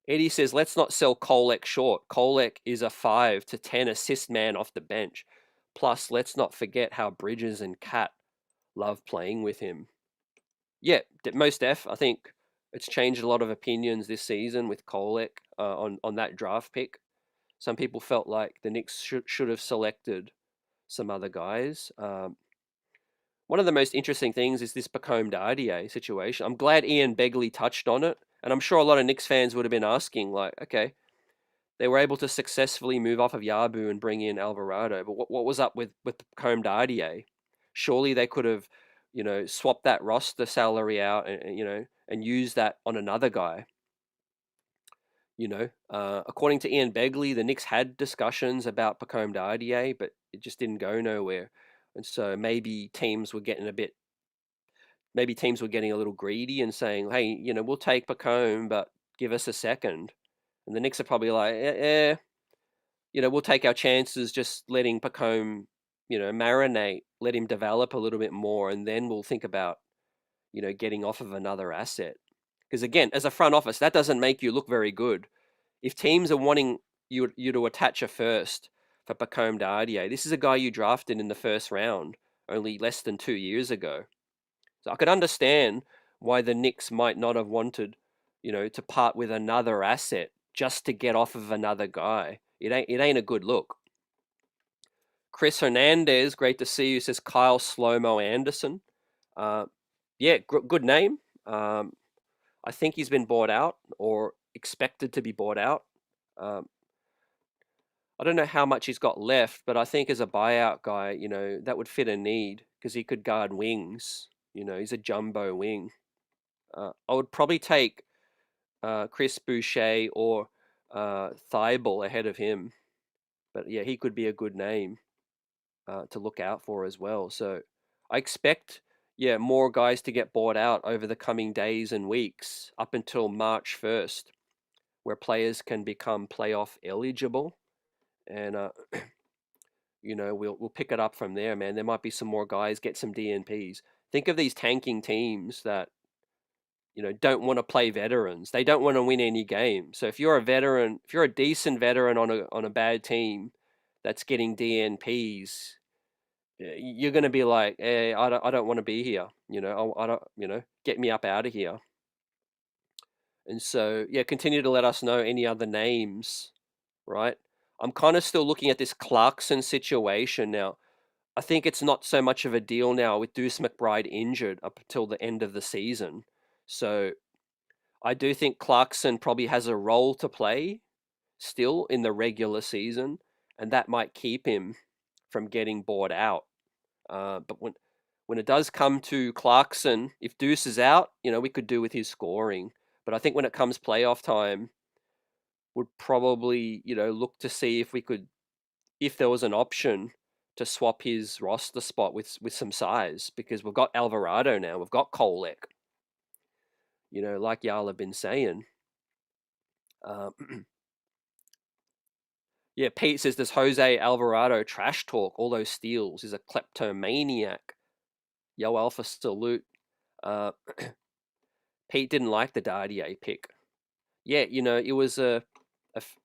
Eddie says, let's not sell Kolek short. Kolek is a 5 to 10 assist man off the bench. Plus, let's not forget how Bridges and Cat love playing with him. Yeah, most def. I think it's changed a lot of opinions this season with Kolek on that draft pick. Some people felt like the Knicks should have selected some other guys. One of the most interesting things is this Pacome Dardier situation. I'm glad Ian Begley touched on it, and I'm sure a lot of Knicks fans would have been asking, like, okay, they were able to successfully move off of Yabu and bring in Alvarado, but what was up with Pacome Dardier? Surely they could have, swapped that roster salary out and used that on another guy. According to Ian Begley, the Knicks had discussions about Pacome Dardier, but it just didn't go nowhere. And so maybe teams were getting a little greedy and saying, hey, we'll take Pacome, but give us a second. And the Knicks are probably like, we'll take our chances just letting Pacome, marinate, let him develop a little bit more, and then we'll think about, getting off of another asset. Because again, as a front office, that doesn't make you look very good. If teams are wanting you to attach a first for Pacome Dardier, this is a guy you drafted in the first round only less than 2 years ago. So I could understand why the Knicks might not have wanted, to part with another asset just to get off of another guy. It ain't a good look. Chris Hernandez, great to see you, says Kyle Slow-Mo Anderson. Yeah, good name. I think he's been bought out or expected to be bought out. I don't know how much he's got left, but I think as a buyout guy, that would fit a need because he could guard wings. He's a jumbo wing. I would probably take Chris Boucher or Thybulle ahead of him. But yeah, he could be a good name to look out for as well. So I expect, more guys to get bought out over the coming days and weeks up until March 1st, where players can become playoff eligible. And, we'll pick it up from there, man. There might be some more guys, get some DNPs. Think of these tanking teams that, don't want to play veterans. They don't want to win any game. So if you're a veteran, if you're a decent veteran on a bad team that's getting DNPs, you're going to be like, hey, I don't want to be here. I don't, get me up out of here. And so, continue to let us know any other names, right? I'm kind of still looking at this Clarkson situation now. I think it's not so much of a deal now with Deuce McBride injured up until the end of the season. So I do think Clarkson probably has a role to play still in the regular season, and that might keep him from getting bought out. But when it does come to Clarkson, if Deuce is out, we could do with his scoring. But I think when it comes playoff time, would probably, look to see if there was an option to swap his roster spot with some size, because we've got Alvarado now, we've got Kolek, like y'all have been saying. Yeah, Pete says, does Jose Alvarado trash talk all those steals? He's a kleptomaniac. Yo Alpha salute. Pete didn't like the Dardier pick. Yeah, it was a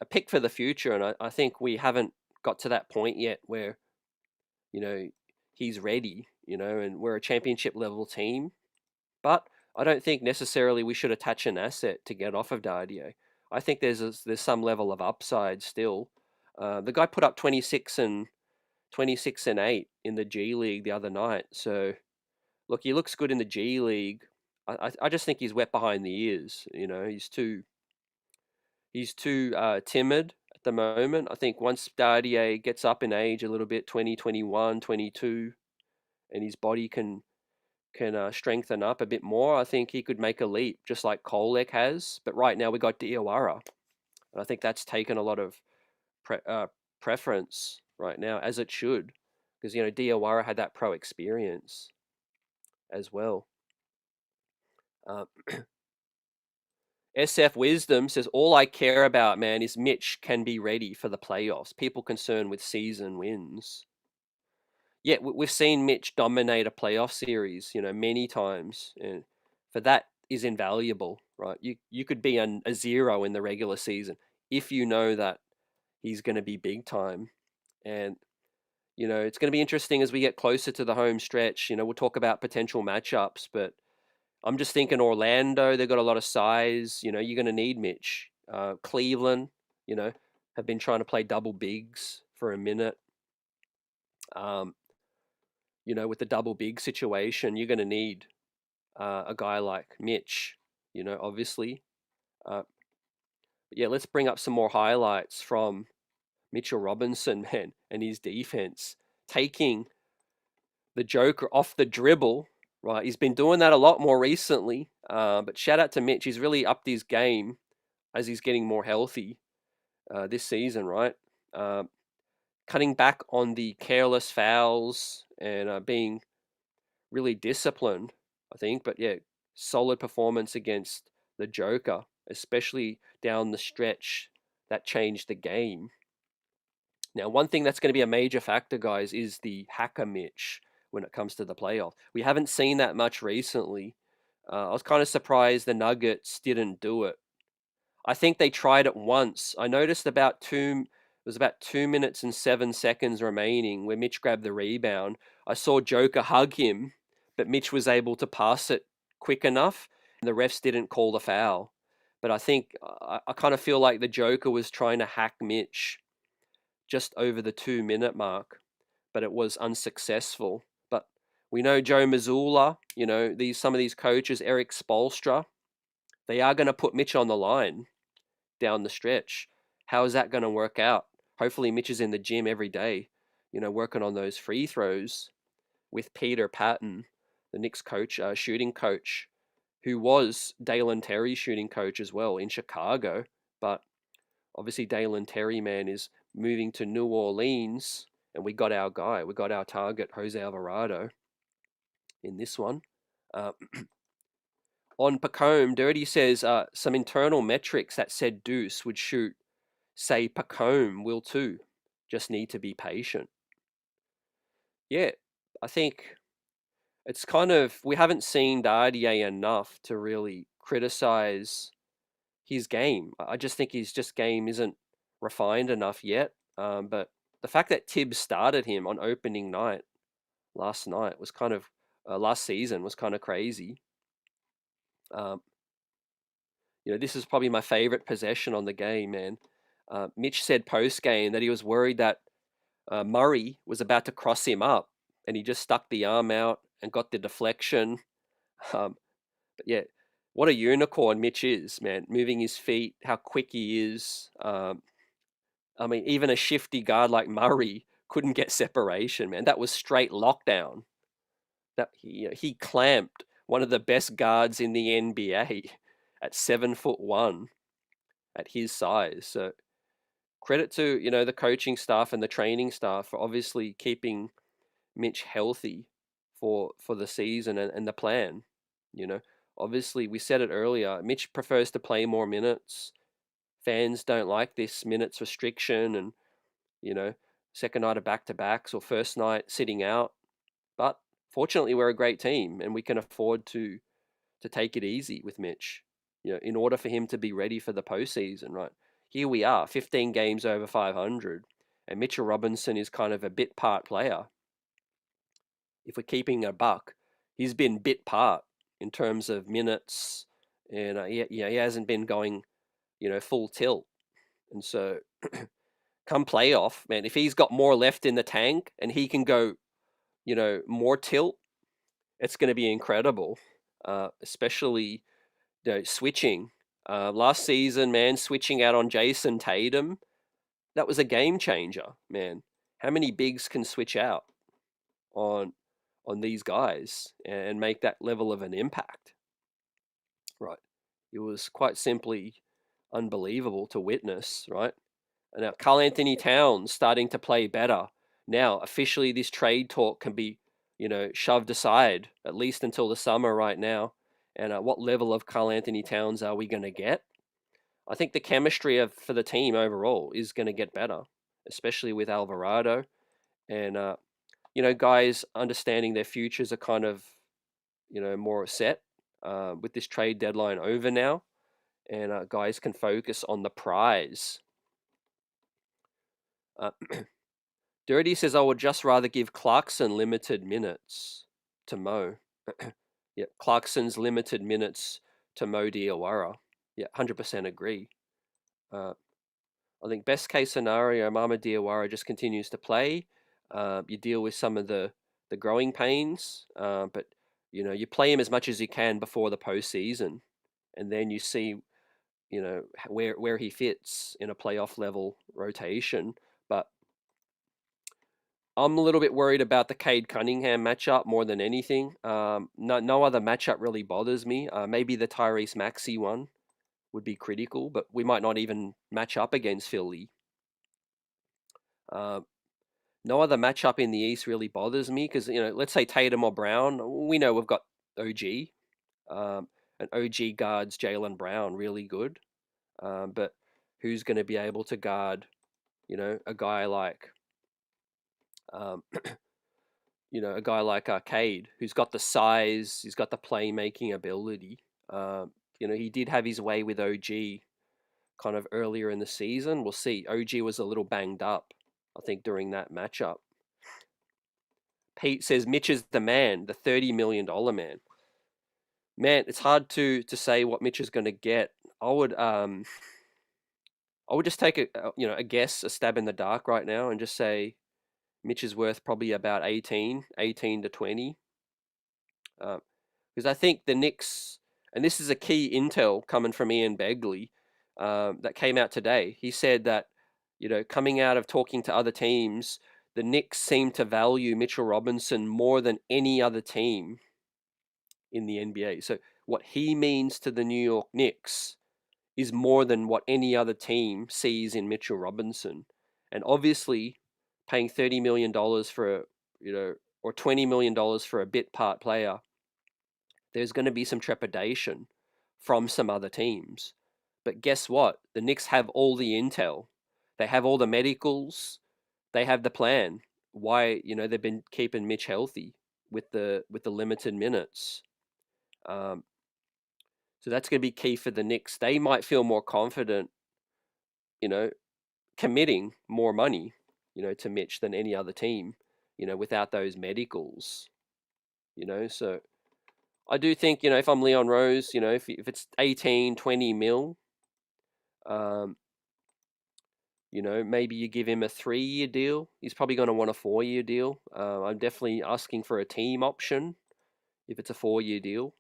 pick for the future, and I think we haven't got to that point yet where, he's ready, and we're a championship level team. But I don't think necessarily we should attach an asset to get off of Dardier. I think there's some level of upside still. The guy put up 26 and 8 in the G League the other night. So, look, he looks good in the G League. I just think he's wet behind the ears. He's too timid at the moment. I think once Dardier gets up in age a little bit, 20, 21, 22, and his body can can strengthen up a bit more, I think he could make a leap, just like Kolek has. But right now we got Diawara, and I think that's taken a lot of preference right now, as it should, because Diawara had that pro experience as well. SF Wisdom says, all I care about, man, is Mitch can be ready for the playoffs. People concerned with season wins. Yeah, we've seen Mitch dominate a playoff series, many times, and for that is invaluable, right? You could be a zero in the regular season if you know that he's going to be big time, and it's going to be interesting as we get closer to the home stretch. We'll talk about potential matchups, but I'm just thinking Orlando, they've got a lot of size. You're going to need Mitch. Cleveland, have been trying to play double bigs for a minute. With the double big situation, you're going to need a guy like Mitch, obviously. But yeah, let's bring up some more highlights from Mitchell Robinson, man, and his defense. Taking the Joker off the dribble, right? He's been doing that a lot more recently. But shout out to Mitch. He's really upped his game as he's getting more healthy this season, right? Cutting back on the careless fouls and being really disciplined, I think. But yeah, solid performance against the Joker, especially down the stretch. That changed the game. Now, one thing that's going to be a major factor, guys, is the hacker Mitch when it comes to the playoff. We haven't seen that much recently. I was kind of surprised the Nuggets didn't do it. I think they tried it once. I noticed it was about 2 minutes and 7 seconds remaining where Mitch grabbed the rebound. I saw Joker hug him, but Mitch was able to pass it quick enough, and the refs didn't call the foul. But I think I kind of feel like the Joker was trying to hack Mitch just over the 2 minute mark, but it was unsuccessful. But we know Joe Mazzulla, some of these coaches, Eric Spoelstra, they are going to put Mitch on the line down the stretch. How is that going to work out? Hopefully Mitch is in the gym every day, working on those free throws with Peter Patton, the Knicks coach, shooting coach, who was Dalen Terry's shooting coach as well in Chicago. But obviously Dalen Terry, man, is moving to New Orleans, and we got our guy. We got our target, Jose Alvarado, in this one. On Pacome, Dirty says some internal metrics that said Deuce would shoot say Pacome will too. Just need to be patient. Yeah, I think it's we haven't seen Dardier enough to really criticize his game. I just think his game isn't refined enough yet. But the fact that Tibbs started him on opening night last season was kind of crazy. This is probably my favorite possession on the game, man. Mitch said post game that he was worried that Murray was about to cross him up, and he just stuck the arm out and got the deflection. But yeah, what a unicorn Mitch is, man. Moving his feet, how quick he is. I mean, even a shifty guard like Murray couldn't get separation, man. That was straight lockdown. That he clamped one of the best guards in the NBA at 7'1" at his size. So credit to the coaching staff and the training staff for obviously keeping Mitch healthy for the season and the plan. Obviously we said it earlier. Mitch prefers to play more minutes. Fans don't like this minutes restriction, and second night of back-to-backs or first night sitting out. But fortunately, we're a great team, and we can afford to take it easy with Mitch. In order for him to be ready for the postseason, right? Here we are, 15 games over 500, and Mitchell Robinson is kind of a bit part player. If we're keeping a buck, he's been bit part in terms of minutes, and he hasn't been going, full tilt. And so, come playoff, man, if he's got more left in the tank and he can go, more tilt, it's going to be incredible. Especially, switching. Last season, man, switching out on Jason Tatum, that was a game changer, man. How many bigs can switch out on on these guys and make that level of an impact. Right. It was quite simply unbelievable to witness, right? And now Karl Anthony Towns starting to play better. Now, officially, this trade talk can be, shoved aside, at least until the summer right now. And what level of Karl Anthony Towns are we going to get? I think the chemistry for the team overall is going to get better, especially with Alvarado. And, guys understanding their futures are kind of, more set with this trade deadline over now. And guys can focus on the prize. Dirty says, I would just rather give Clarkson limited minutes to Mo. Yeah, Clarkson's limited minutes to Mo Diawara. Yeah, 100% agree. I think best case scenario, Mama Diawara just continues to play. You deal with some of the growing pains, but you play him as much as you can before the postseason, and then you see where he fits in a playoff level rotation. But I'm a little bit worried about the Cade Cunningham matchup more than anything. No other matchup really bothers me. Maybe the Tyrese Maxey one would be critical, but we might not even match up against Philly. No other matchup in the East really bothers me because, let's say Tatum or Brown, we know we've got OG. And OG guards Jaylen Brown really good. But who's going to be able to guard, a guy like, a guy like Arcade, who's got the size, he's got the playmaking ability. He did have his way with OG kind of earlier in the season. We'll see. OG was a little banged up, I think, during that matchup. Pete says Mitch is the man, the $30 million man. Man, it's hard to say what Mitch is going to get. I would just take a guess, a stab in the dark right now, and just say Mitch is worth probably about 18 to 20. Because I think the Knicks, and this is a key intel coming from Ian Begley that came out today. He said that, coming out of talking to other teams, the Knicks seem to value Mitchell Robinson more than any other team in the NBA. So what he means to the New York Knicks is more than what any other team sees in Mitchell Robinson. And obviously, paying $30 million for, or $20 million for a bit part player, there's going to be some trepidation from some other teams. But guess what? The Knicks have all the intel. They have all the medicals. They have the plan. Why, they've been keeping Mitch healthy with the limited minutes. So that's going to be key for the Knicks. They might feel more confident, committing more money, to Mitch than any other team, without those medicals, So I do think, if I'm Leon Rose, if it's 18, 20 mil, maybe you give him a 3-year deal. He's probably going to want a 4-year deal. I'm definitely asking for a team option if it's a 4-year deal.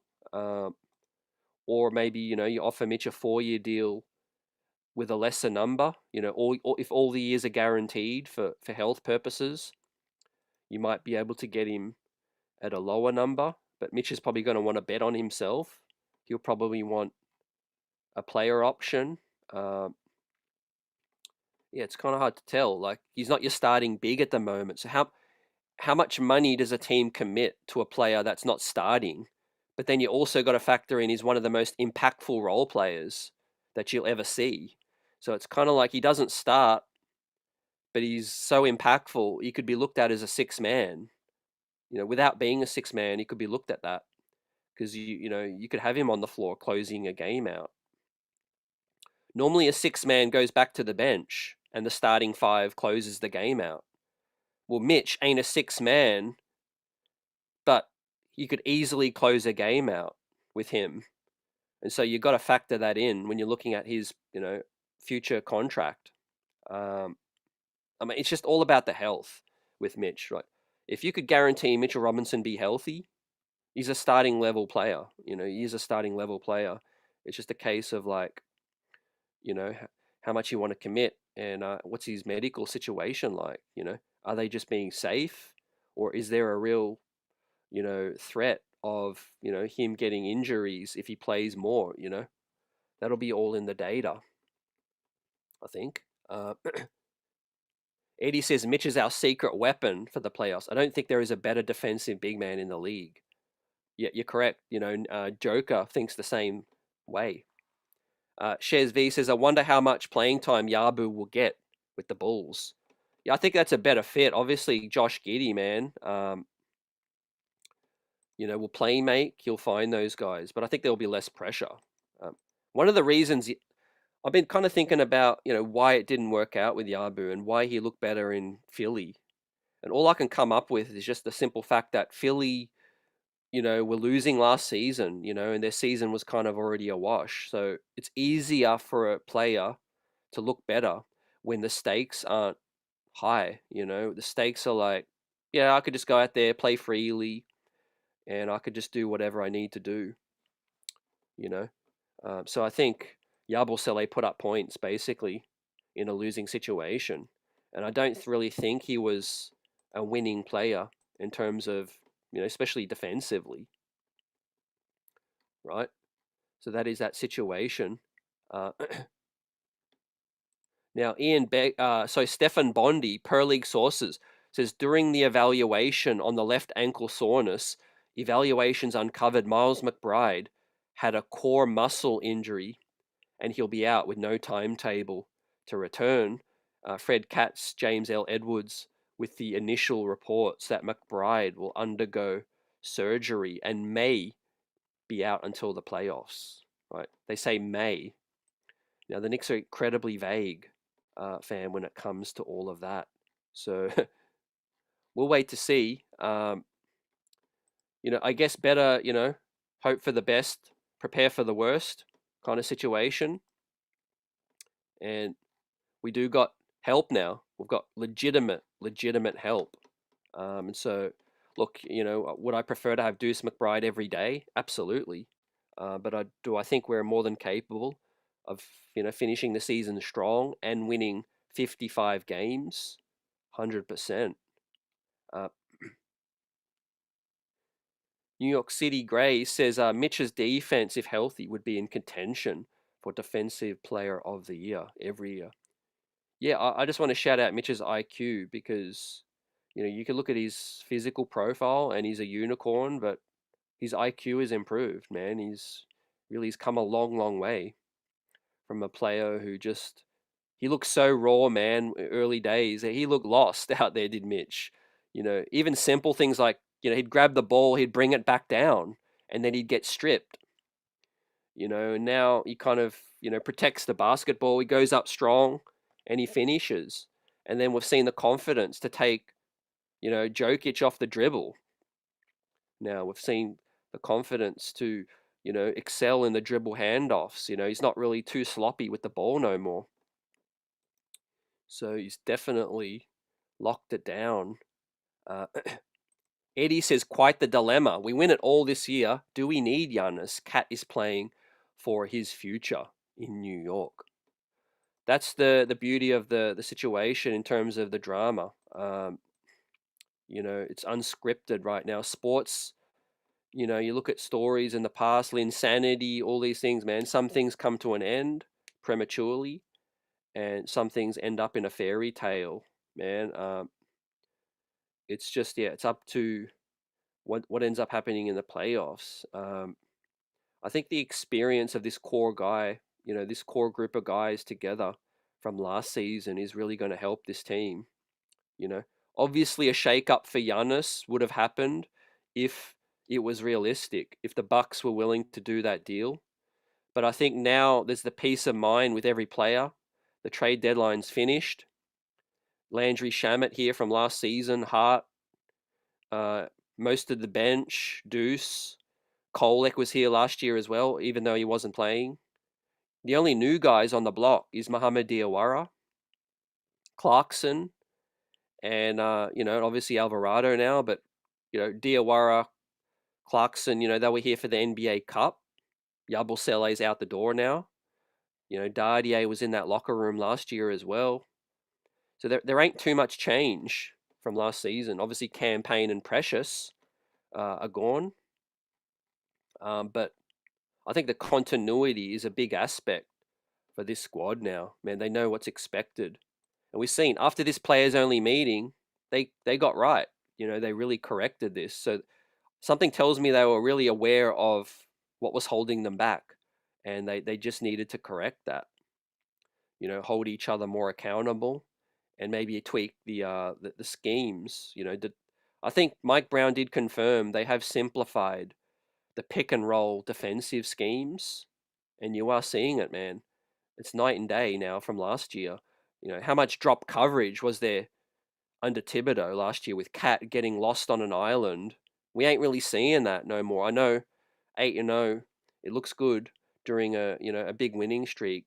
Or maybe, you offer Mitch a 4-year deal with a lesser number, or if all the years are guaranteed for health purposes, you might be able to get him at a lower number. But Mitch is probably going to want to bet on himself. He'll probably want a player option. Yeah, it's kind of hard to tell. Like, he's not your starting big at the moment. So how much money does a team commit to a player that's not starting? But then you also got to factor in he's one of the most impactful role players that you'll ever see. So it's kind of like he doesn't start, but he's so impactful, he could be looked at as a 6-man. Without being a 6-man, he could be looked at that because you could have him on the floor closing a game out. Normally, a 6-man goes back to the bench and the starting 5 closes the game out. Well, Mitch ain't a 6-man, but you could easily close a game out with him. And so you've got to factor that in when you're looking at his, future contract. It's just all about the health with Mitch, right? If you could guarantee Mitchell Robinson be healthy, he's a starting level player. He's a starting level player. It's just a case of like, how much you want to commit and what's his medical situation like. Are they just being safe, or is there a real threat of, him getting injuries if he plays more, That'll be all in the data, I think. Eddie says Mitch is our secret weapon for the playoffs. I don't think there is a better defensive big man in the league. Yeah, you're correct. Joker thinks the same way. Shez V says, I wonder how much playing time Yabu will get with the Bulls. Yeah, I think that's a better fit. Obviously, Josh Giddey, man, will play make. He'll find those guys, but I think there'll be less pressure. One of the reasons I've been kind of thinking about, why it didn't work out with Yabu and why he looked better in Philly. And all I can come up with is just the simple fact that Philly, were losing last season, and their season was kind of already a wash. So it's easier for a player to look better when the stakes aren't high. The stakes are like, yeah, I could just go out there, play freely, and I could just do whatever I need to do. So I think Yabusele put up points basically in a losing situation, and I don't really think he was a winning player in terms of, especially defensively, right? So that is that situation. Now, so Stefan Bondi, per league sources, says during the evaluation on the left ankle soreness, evaluations uncovered Miles McBride had a core muscle injury and he'll be out with no timetable to return. Fred Katz, James L. Edwards, with the initial reports that McBride will undergo surgery and may be out until the playoffs. Right? They say may. Now the Knicks are incredibly vague, fan, when it comes to all of that. So we'll wait to see. I guess better, hope for the best, prepare for the worst kind of situation. And we do got help now. We've got legitimate help. And so, look, would I prefer to have Deuce McBride every day? Absolutely. But I think we're more than capable of, finishing the season strong and winning 55 games, 100%. New York City Gray says Mitch's defense, if healthy, would be in contention for Defensive Player of the Year every year. Yeah, I just want to shout out Mitch's IQ because, you can look at his physical profile and he's a unicorn, but his IQ is improved, man. He's come a long, long way from a player who he looked so raw, man, early days. He looked lost out there, did Mitch. Even simple things like, he'd grab the ball, he'd bring it back down, and then he'd get stripped. And now he kind of, protects the basketball. He goes up strong and he finishes. And then we've seen the confidence to take, Jokic off the dribble. Now we've seen the confidence to, excel in the dribble handoffs. He's not really too sloppy with the ball no more. So he's definitely locked it down. Eddie says, quite the dilemma. We win it all this year. Do we need Giannis? Cat is playing for his future in New York. That's the beauty of the situation in terms of the drama. It's unscripted right now. Sports, you look at stories in the past, Linsanity, all these things, man. Some things come to an end prematurely, and some things end up in a fairy tale, man. It's just, it's up to what ends up happening in the playoffs. I think the experience of this core guy, this core group of guys together from last season is really going to help this team. Obviously a shake-up for Giannis would have happened if it was realistic, if the Bucks were willing to do that deal. But I think now there's the peace of mind with every player. The trade deadline's finished. Landry Shamet here from last season, Hart, most of the bench, Deuce, Kolek was here last year as well, even though he wasn't playing. The only new guys on the block is Mohamed Diawara, Clarkson, and obviously Alvarado now. But Diawara, Clarkson, they were here for the NBA Cup. Yabusele's out the door now. Dardier was in that locker room last year as well. So there ain't too much change from last season. Obviously, Campaign and Precious are gone. But I think the continuity is a big aspect for this squad now. Man, they know what's expected. And we've seen after this players only meeting, they got right. They really corrected this. So something tells me they were really aware of what was holding them back. And they just needed to correct that. Hold each other more accountable and maybe tweak the schemes. I think Mike Brown did confirm they have simplified the pick and roll defensive schemes, and you are seeing it, man. It's night and day now from last year. How much drop coverage was there under Thibodeau last year with Cat getting lost on an island? We ain't really seeing that no more. I know 8-0, it looks good during a big winning streak.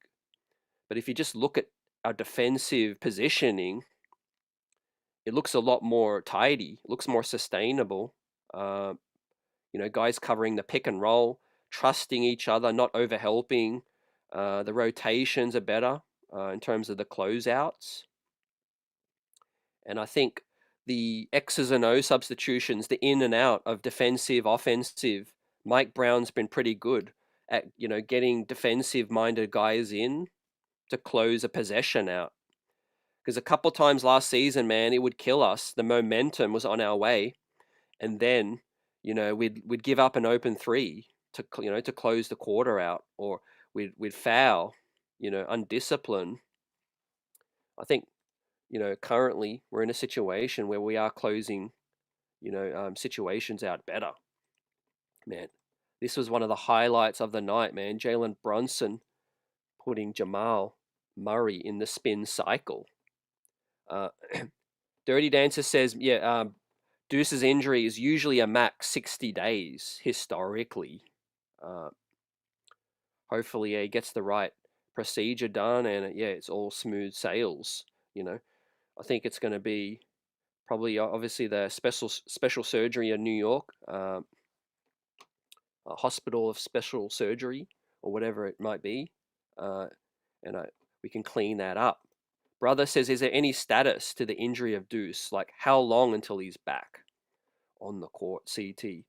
But if you just look at our defensive positioning, it looks a lot more tidy. It looks more sustainable. Guys covering the pick and roll, trusting each other, not overhelping. The rotations are better in terms of the closeouts. And I think the X's and O substitutions, the in and out of defensive, offensive, Mike Brown's been pretty good at, getting defensive-minded guys in to close a possession out. Because a couple times last season, man, it would kill us. The momentum was on our way. And then, we'd give up an open three to close the quarter out, or we'd foul, undisciplined. I think, currently we're in a situation where we are closing, situations out better. Man, this was one of the highlights of the night, man. Jalen Brunson putting Jamal Murray in the spin cycle. Dirty Dancer says, yeah, Deuce's injury is usually a max 60 days historically. Hopefully, he gets the right procedure done, and it's all smooth sails. I think it's going to be probably obviously the special surgery in New York, a hospital of special surgery or whatever it might be, and we can clean that up. Brother says, is there any status to the injury of Deuce? Like, how long until he's back on the court? CT.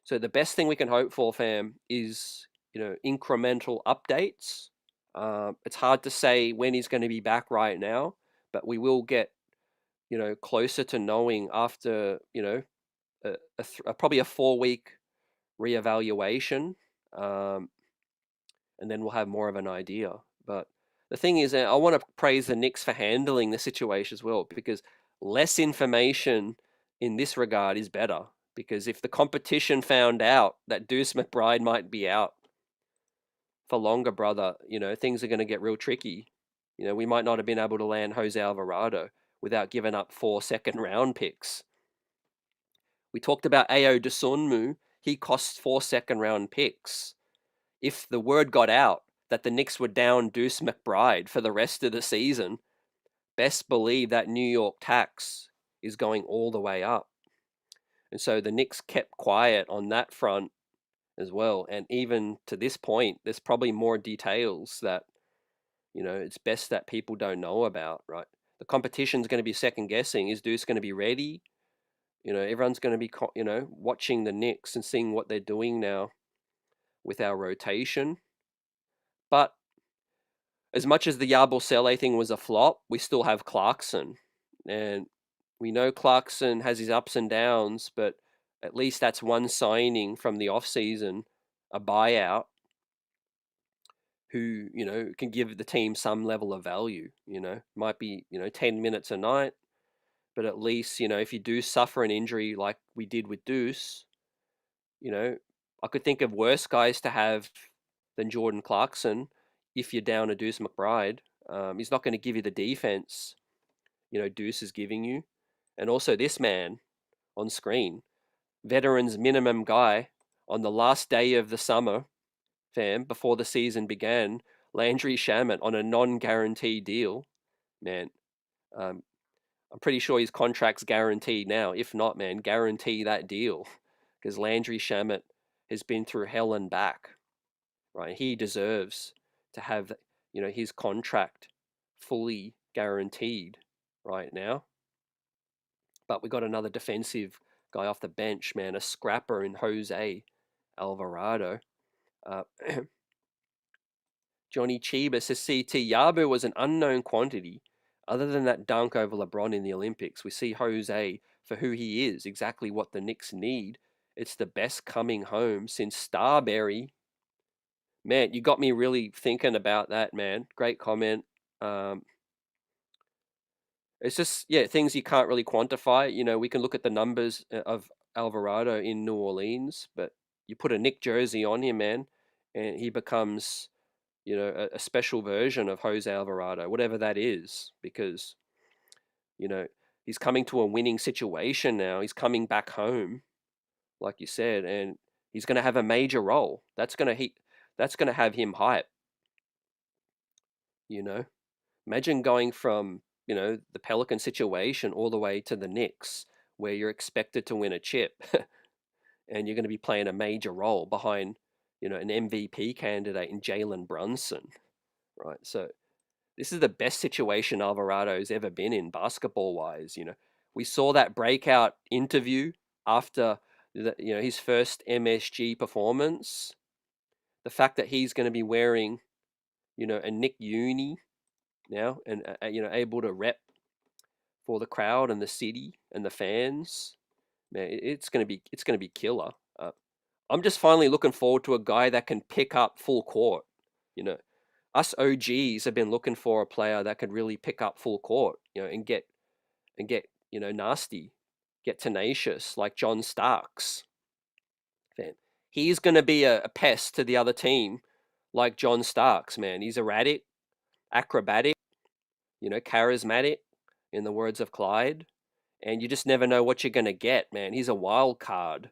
So the best thing we can hope for, fam, is incremental updates. It's hard to say when he's going to be back right now, but we will get closer to knowing after probably a 4-week reevaluation, and then we'll have more of an idea. But the thing is, I want to praise the Knicks for handling the situation as well, because less information in this regard is better. Because if the competition found out that Deuce McBride might be out for longer, brother, things are going to get real tricky. We might not have been able to land Jose Alvarado without giving up 4 second-round picks. We talked about Ayo Dosunmu. He costs 4 second-round picks. If the word got out that the Knicks were down Deuce McBride for the rest of the season, best believe that New York tax is going all the way up. And so the Knicks kept quiet on that front as well. And even to this point, there's probably more details that, it's best that people don't know about, right? The competition's going to be second guessing. Is Deuce going to be ready? Everyone's going to be, watching the Knicks and seeing what they're doing now with our rotation. But as much as the Yabusele thing was a flop, we still have Clarkson. And we know Clarkson has his ups and downs, but at least that's one signing from the offseason, a buyout, who, can give the team some level of value. Might be, 10 minutes a night, but at least, if you do suffer an injury like we did with Deuce, I could think of worse guys to have than Jordan Clarkson if you're down a Deuce McBride. He's not going to give you the defense, Deuce is giving you. And also this man on screen, veterans minimum guy on the last day of the summer, fam, before the season began, Landry Shamet on a non-guaranteed deal. Man, I'm pretty sure his contract's guaranteed now. If not, man, guarantee that deal, because Landry Shamet has been through hell and back, right? He deserves to have, his contract fully guaranteed right now. But we got another defensive guy off the bench, man, a scrapper in Jose Alvarado. Uh, Johnny Chiba says CT Yabu was an unknown quantity. Other than that dunk over LeBron in the Olympics, we see Jose for who he is, exactly what the Knicks need. It's the best coming home since Starberry. Man, you got me really thinking about that, man. Great comment. Um, it's just, yeah, things you can't really quantify. You know, we can look at the numbers of Alvarado in New Orleans, but you put a Nick jersey on him, man, and he becomes, you know, a special version of Jose Alvarado, whatever that is, because, you know, he's coming to a winning situation now. He's coming back home, like you said, and he's going to have a major role. That's going to have him hype, you know. Imagine going from, you know, the Pelican situation all the way to the Knicks, where you're expected to win a chip and you're going to be playing a major role behind, you know, an MVP candidate in Jalen Brunson, right? So this is the best situation Alvarado's ever been in basketball wise. You know, we saw that breakout interview after you know, his first MSG performance. The fact that he's going to be wearing, you know, a Nick uni now, and you know, able to rep for the crowd and the city and the fans, man, it's gonna be killer. I'm just finally looking forward to a guy that can pick up full court. You know, us OGs have been looking for a player that could really pick up full court, you know, and get you know, nasty, get tenacious like John Starks. Man, he's gonna be a pest to the other team, like John Starks. Man, he's erratic, acrobatic, you know, charismatic, in the words of Clyde, and you just never know what you're gonna get, man. He's a wild card,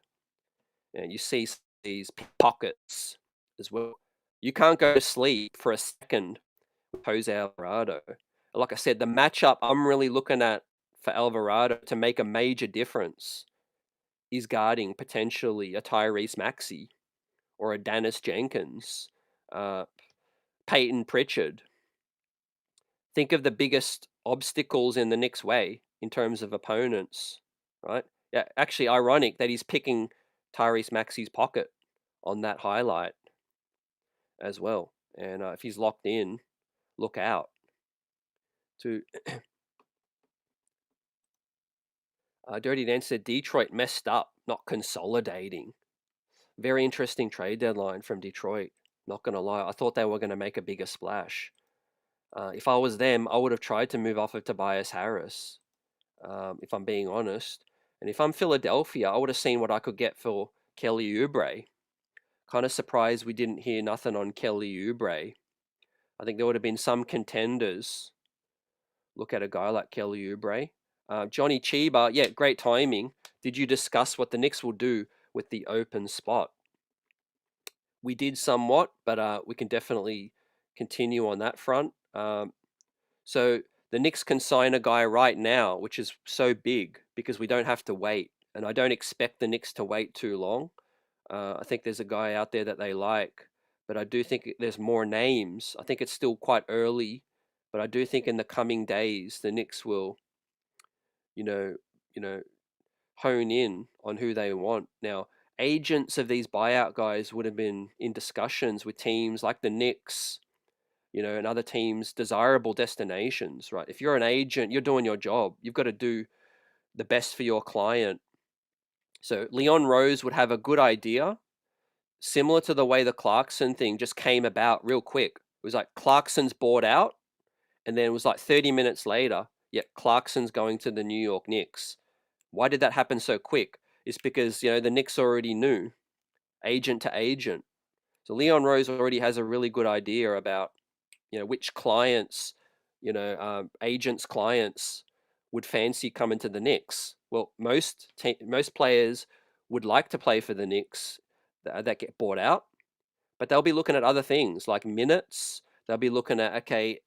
and you see these pockets as well. You can't go to sleep for a second with Jose Alvarado. Like I said, the matchup I'm really looking at for Alvarado to make a major difference is guarding potentially a Tyrese Maxey or a Dennis Jenkins, uh, Peyton Pritchard. Think of the biggest obstacles in the Knicks' way in terms of opponents, right? Yeah, actually, ironic that he's picking Tyrese Maxey's pocket on that highlight as well. And if he's locked in, look out. To Dirty Dan said Detroit messed up, not consolidating. Very interesting trade deadline from Detroit. Not gonna lie, I thought they were gonna make a bigger splash. If I was them, I would have tried to move off of Tobias Harris, if I'm being honest. And if I'm Philadelphia, I would have seen what I could get for Kelly Oubre. Kind of surprised we didn't hear nothing on Kelly Oubre. I think there would have been some contenders. Look at a guy like Kelly Oubre. Johnny Chiba, yeah, great timing. Did you discuss what the Knicks will do with the open spot? We did somewhat, but we can definitely continue on that front. So the Knicks can sign a guy right now, which is so big because we don't have to wait. And I don't expect the Knicks to wait too long. I think there's a guy out there that they like, but I do think there's more names. I think it's still quite early, but I do think in the coming days the Knicks will, you know, you know, hone in on who they want. Now, agents of these buyout guys would have been in discussions with teams like the Knicks, you know, and other teams' desirable destinations, right? If you're an agent, you're doing your job. You've got to do the best for your client. So Leon Rose would have a good idea, similar to the way the Clarkson thing just came about real quick. It was like Clarkson's bought out, and then it was like 30 minutes later, yet Clarkson's going to the New York Knicks. Why did that happen so quick? It's because, you know, the Knicks already knew, agent to agent. So Leon Rose already has a really good idea about, you know, which clients, you know, agents' clients would fancy coming to the Knicks. Well, most players would like to play for the Knicks that get bought out, but they'll be looking at other things like minutes. They'll be looking at, okay,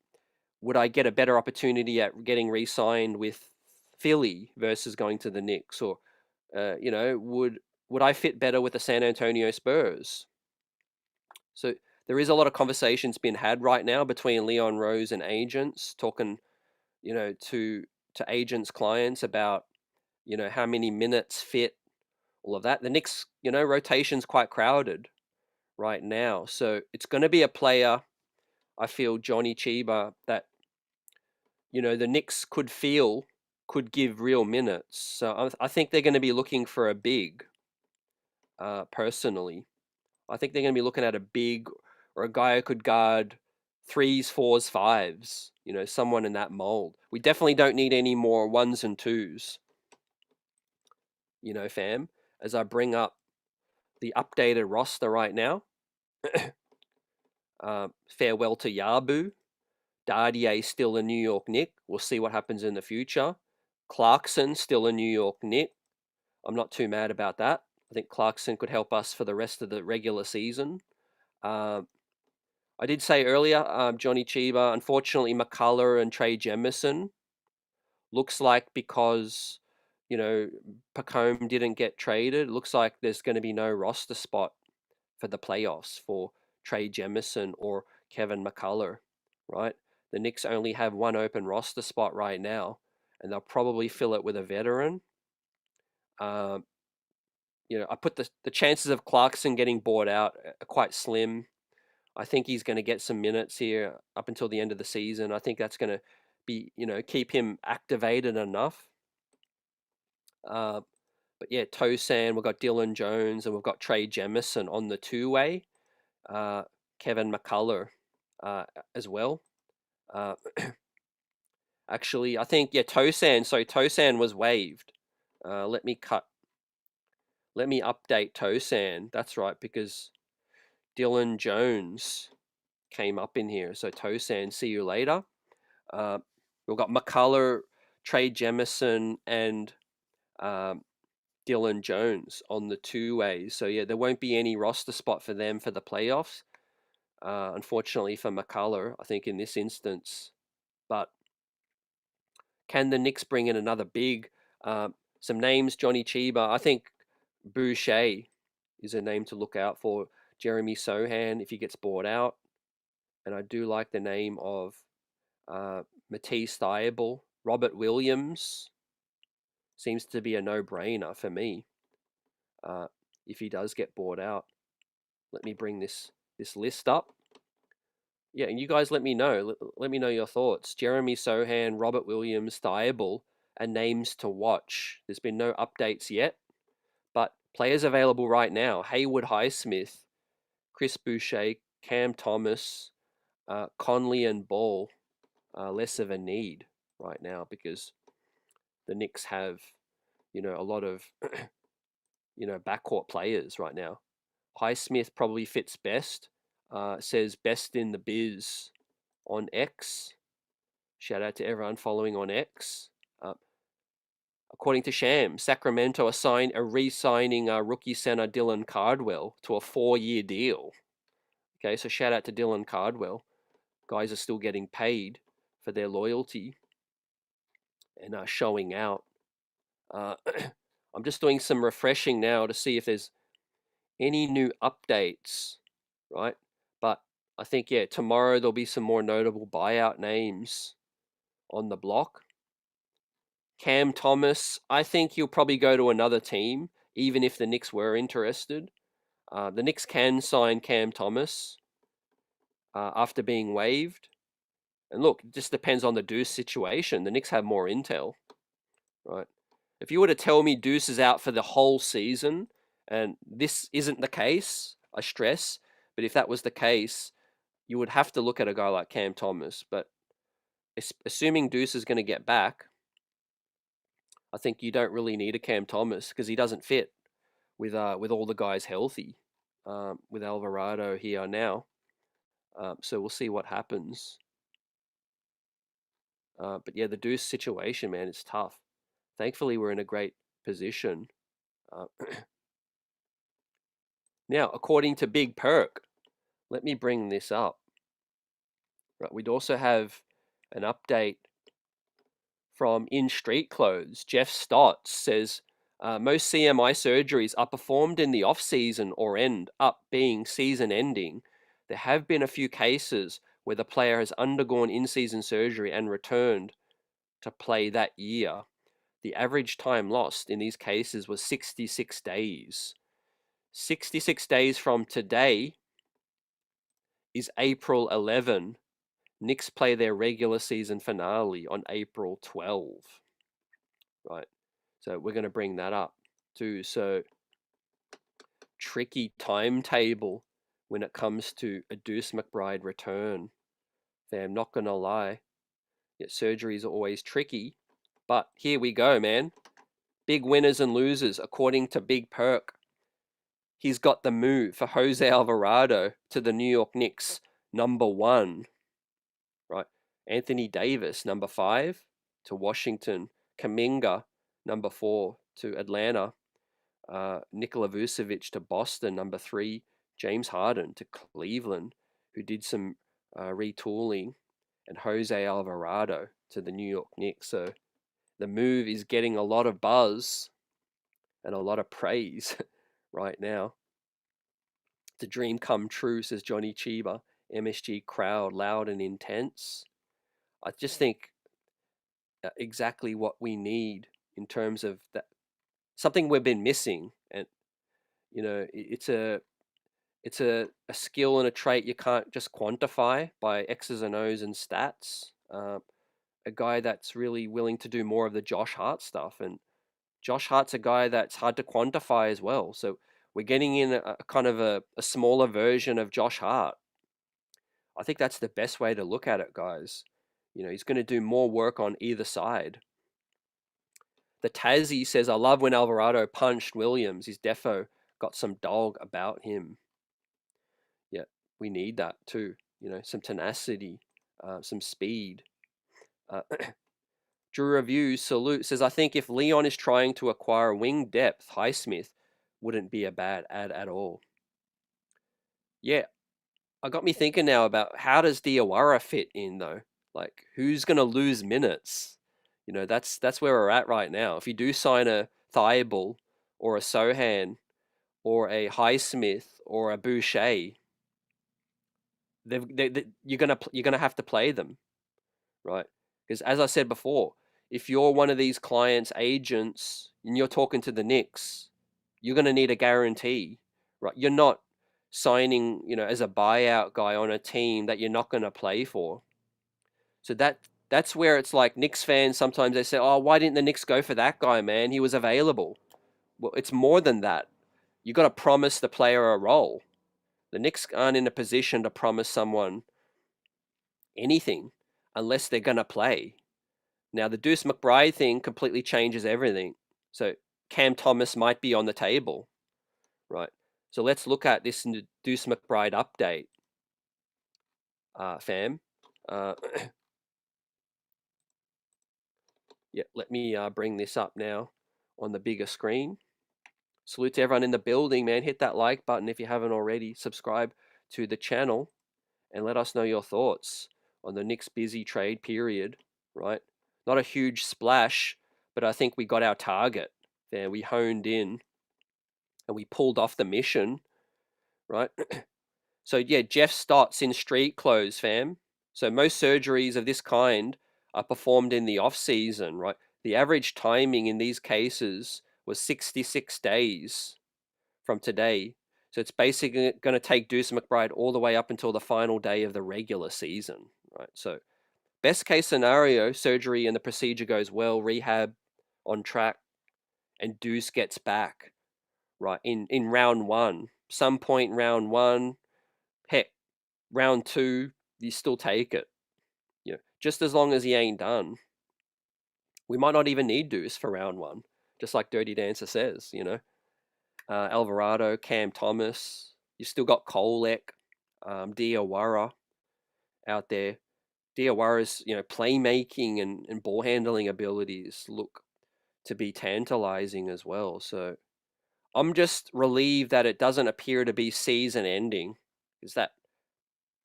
would I get a better opportunity at getting re-signed with Philly versus going to the Knicks, or you know, would I fit better with the San Antonio Spurs? So there is a lot of conversations being had right now between Leon Rose and agents, talking, you know, to agents' clients about, how many minutes fit, all of that. The Knicks, rotation's quite crowded right now. So it's going to be a player, I feel, Johnny Chiba, that, the Knicks could give real minutes. So I think they're going to be looking for a big, personally. I think they're going to be looking at a big or a guy who could guard threes, fours, fives, someone in that mold. We definitely don't need any more ones and twos, fam. As I bring up the updated roster right now, farewell to Yabu. Dardier still a New York Knick. We'll see what happens in the future. Clarkson still a New York Knick. I'm not too mad about that. I think Clarkson could help us for the rest of the regular season. I did say earlier, Johnny Chiba, unfortunately, McCullough and Trey Jemison. Looks like because, Pacome didn't get traded, looks like there's going to be no roster spot for the playoffs for Trey Jemison or Kevin McCullough, right? The Knicks only have one open roster spot right now, and they'll probably fill it with a veteran. I put the chances of Clarkson getting bought out are quite slim. I think he's going to get some minutes here up until the end of the season. I think that's going to be, keep him activated enough. But yeah, Tosan, we've got Dylan Jones, and we've got Trey Jemison on the two-way. Kevin McCullough as well. Actually, I think, Tosan. So Tosan was waived. Let me update Tosan. That's right, because Dylan Jones came up in here. So Tosan, see you later. We've got McCullough, Trey Jemison, and Dylan Jones on the two-ways. So yeah, there won't be any roster spot for them for the playoffs. Unfortunately for McCullough, I think in this instance. But can the Knicks bring in another big? Some names, Johnny Chiba. I think Boucher is a name to look out for. Jeremy Sohan, if he gets bought out. And I do like the name of Matisse Thybulle. Robert Williams seems to be a no-brainer for me if he does get bought out. Let me bring this list up. Yeah, and you guys let me know. Let me know your thoughts. Jeremy Sohan, Robert Williams, Thybulle, and names to watch. There's been no updates yet, but players available right now. Haywood Highsmith, Chris Boucher, Cam Thomas, Conley and Ball. Less of a need right now because the Knicks have, a lot of, backcourt players right now. Highsmith probably fits best. Says best in the biz on X. Shout out to everyone following on X. According to Sham, Sacramento re-signing rookie center Dylan Cardwell to a 4-year deal. Okay, so shout out to Dylan Cardwell. Guys are still getting paid for their loyalty and showing out. I'm just doing some refreshing now to see if there's any new updates, right? But I think, tomorrow there'll be some more notable buyout names on the block. Cam Thomas, I think he'll probably go to another team, even if the Knicks were interested. The Knicks can sign Cam Thomas after being waived. And look, it just depends on the Deuce situation. The Knicks have more intel, right? If you were to tell me Deuce is out for the whole season, and this isn't the case, I stress, but if that was the case, you would have to look at a guy like Cam Thomas. But assuming Deuce is going to get back, I think you don't really need a Cam Thomas because he doesn't fit with all the guys healthy, with Alvarado here now. So we'll see what happens. But yeah, the Deuce situation, man, it's tough. Thankfully, we're in a great position. Now, according to Big Perk, let me bring this up. Right, we'd also have an update from In Street Clothes. Jeff Stotts says most CMI surgeries are performed in the off season or end up being season ending. There have been a few cases where the player has undergone in-season surgery and returned to play that year. The average time lost in these cases was 66 days. 66 days from today is April 11. Knicks play their regular season finale on April 12. Right. So we're going to bring that up too. So tricky timetable when it comes to a Deuce McBride return. I'm not going to lie. Yeah, surgeries are always tricky. But here we go, man. Big winners and losers, according to Big Perk. He's got the move for Jose Alvarado to the New York Knicks, #1. Right. Anthony Davis, #5, to Washington. Kuminga, #4, to Atlanta. Nikola Vucevic to Boston, #3. James Harden to Cleveland, who did some retooling. And Jose Alvarado to the New York Knicks. So the move is getting a lot of buzz and a lot of praise right now. The dream come true, says Johnny Chiba. MSG crowd, loud and intense. I just think exactly what we need in terms of that, something we've been missing. And it's a skill and a trait you can't just quantify by X's and O's and stats. A guy that's really willing to do more of the Josh Hart stuff, and Josh Hart's a guy that's hard to quantify as well. So we're getting in a kind of a smaller version of Josh Hart. I think that's the best way to look at it, guys. He's going to do more work on either side. The Tassie says, I love when Alvarado punched Williams. His defo got some dog about him. Yeah, we need that too. Some tenacity, some speed. Drew Review Salute says, I think if Leon is trying to acquire wing depth, Highsmith wouldn't be a bad ad at all. Yeah, I got me thinking now about how does Diawara fit in though? Like, who's going to lose minutes? That's where we're at right now. If you do sign a Thibault or a Sohan or a Highsmith or a Boucher, you're gonna have to play them, right? Because as I said before, if you're one of these clients' agents and you're talking to the Knicks, you're gonna need a guarantee, right? You're not signing, as a buyout guy on a team that you're not gonna play for. So that's where it's like Knicks fans sometimes they say, "Oh, why didn't the Knicks go for that guy, man? He was available." Well, it's more than that. You got to promise the player a role. The Knicks aren't in a position to promise someone anything unless they're going to play. Now, the Deuce McBride thing completely changes everything. So Cam Thomas might be on the table, right? So let's look at this Deuce McBride update, fam. Yeah, let me bring this up now on the bigger screen. Salute to everyone in the building, man. Hit that like button if you haven't already. Subscribe to the channel and let us know your thoughts on the Knicks' busy trade period, right? Not a huge splash, but I think we got our target there. We honed in and we pulled off the mission, right? So, yeah, Jeff Stott's in street clothes, fam. So most surgeries of this kind are performed in the off season, right? The average timing in these cases was 66 days from today. So it's basically going to take Deuce McBride all the way up until the final day of the regular season, right? So best case scenario, surgery and the procedure goes well, rehab on track, and Deuce gets back, right, in round 1. Some point in round 1, heck, round 2, you still take it. Just as long as he ain't done. We might not even need Deuce for round 1, just like Dirty Dancer says, Alvarado, Cam Thomas. You still got Kolek, Diawara out there. Diawara's, playmaking and ball handling abilities look to be tantalizing as well. So I'm just relieved that it doesn't appear to be season ending. Is that,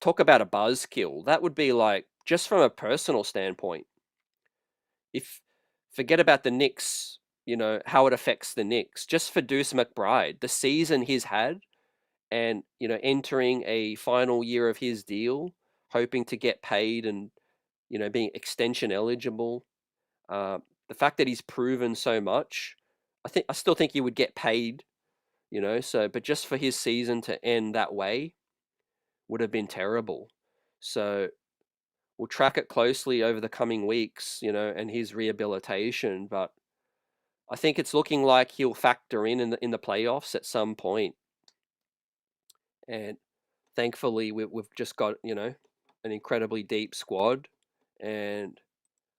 talk about a buzzkill. That would be like, just from a personal standpoint, if forget about the Knicks, how it affects the Knicks, just for Deuce McBride, the season he's had, and entering a final year of his deal, hoping to get paid and being extension eligible. The the fact that he's proven so much, I still think he would get paid, so, but just for his season to end that way would have been terrible. So we'll track it closely over the coming weeks, and his rehabilitation, but I think it's looking like he'll factor in the playoffs at some point. And thankfully we've just got, an incredibly deep squad, and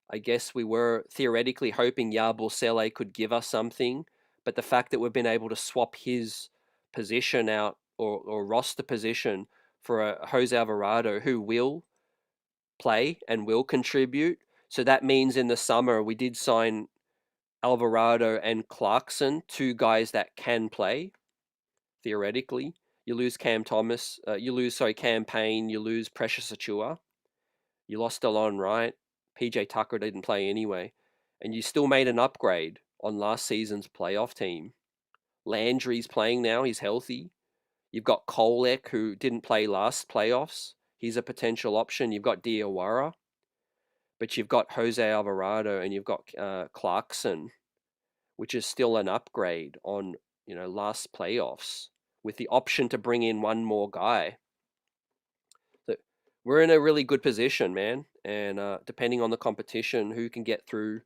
I guess we were theoretically hoping Yabusele could give us something, but the fact that we've been able to swap his position out, or roster position, for a Jose Alvarado who will play and will contribute. So that means in the summer we did sign Alvarado and Clarkson, two guys that can play theoretically. You lose Cam Payne, you lose Precious Achua, you lost Delon Wright, PJ Tucker didn't play anyway, and you still made an upgrade on last season's playoff team. Landry's playing now, he's healthy. You've got Kolek, who didn't play last playoffs. He's a potential option. You've got Diawara, but you've got Jose Alvarado, and you've got Clarkson, which is still an upgrade on, last playoffs, with the option to bring in one more guy. So we're in a really good position, man. And depending on the competition, who can get through,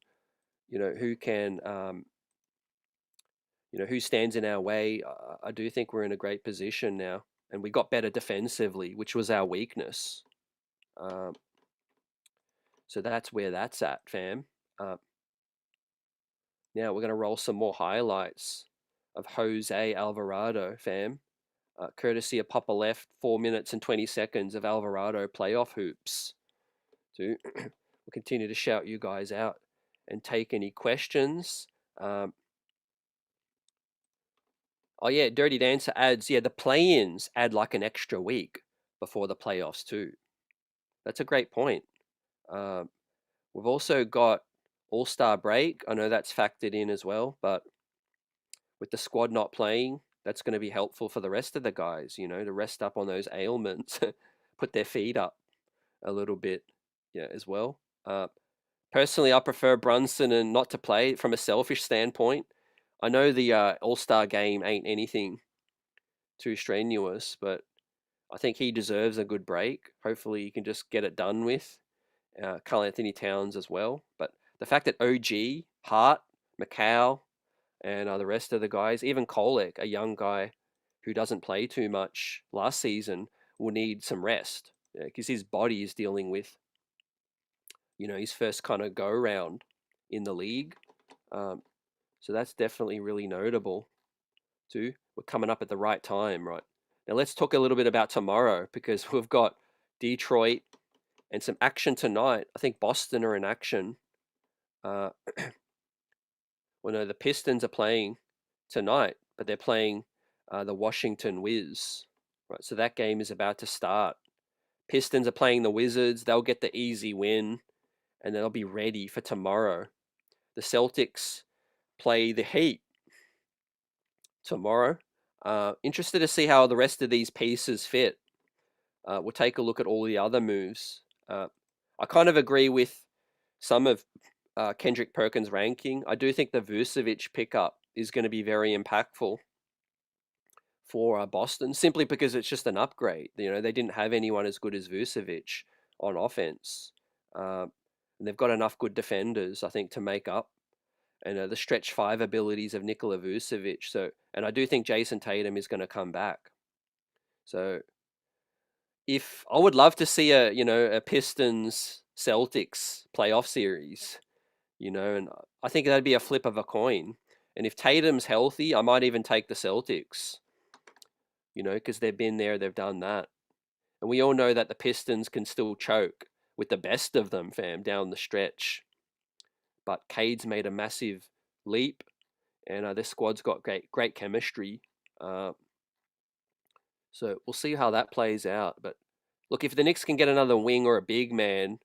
who can, who stands in our way, I do think we're in a great position now. And we got better defensively, which was our weakness. So that's where that's at, fam. Now we're going to roll some more highlights of Jose Alvarado, fam. Courtesy of Papa Left, 4 minutes and 20 seconds of Alvarado playoff hoops. So we'll continue to shout you guys out and take any questions. Oh yeah, Dirty Dancer adds, the play-ins add like an extra week before the playoffs too. That's a great point. We've also got All-Star break. I know that's factored in as well, but with the squad not playing, that's going to be helpful for the rest of the guys, to rest up on those ailments, put their feet up a little bit, as well. Personally, I prefer Brunson and not to play from a selfish standpoint. I know the All-Star game ain't anything too strenuous, but I think he deserves a good break. Hopefully he can just get it done with. Karl Anthony Towns as well. But the fact that OG, Hart, Macau, and the rest of the guys, even Kolek, a young guy who doesn't play too much last season, will need some rest, because his body is dealing with, his first kind of go round in the league. So that's definitely really notable too. We're coming up at the right time, right? Now let's talk a little bit about tomorrow, because we've got Detroit and some action tonight. I think Boston are in action. Well, no, the Pistons are playing tonight, but they're playing the Washington Wiz. Right, so that game is about to start. Pistons are playing the Wizards. They'll get the easy win, and they'll be ready for tomorrow. The Celtics play the Heat tomorrow. Interested to see how the rest of these pieces fit. We'll take a look at all the other moves. I kind of agree with some of Kendrick Perkins' ranking. I do think the Vucevic pickup is going to be very impactful for Boston, simply because it's just an upgrade. They didn't have anyone as good as Vucevic on offense. And they've got enough good defenders, I think, to make up. And the stretch five abilities of Nikola Vucevic. So, and I do think Jason Tatum is going to come back. So, if I would love to see a Pistons Celtics playoff series, and I think that'd be a flip of a coin. And if Tatum's healthy, I might even take the Celtics, because they've been there, they've done that. And we all know that the Pistons can still choke with the best of them, fam, down the stretch. But Cade's made a massive leap, and this squad's got great chemistry. So we'll see how that plays out. But look, if the Knicks can get another wing or a big man,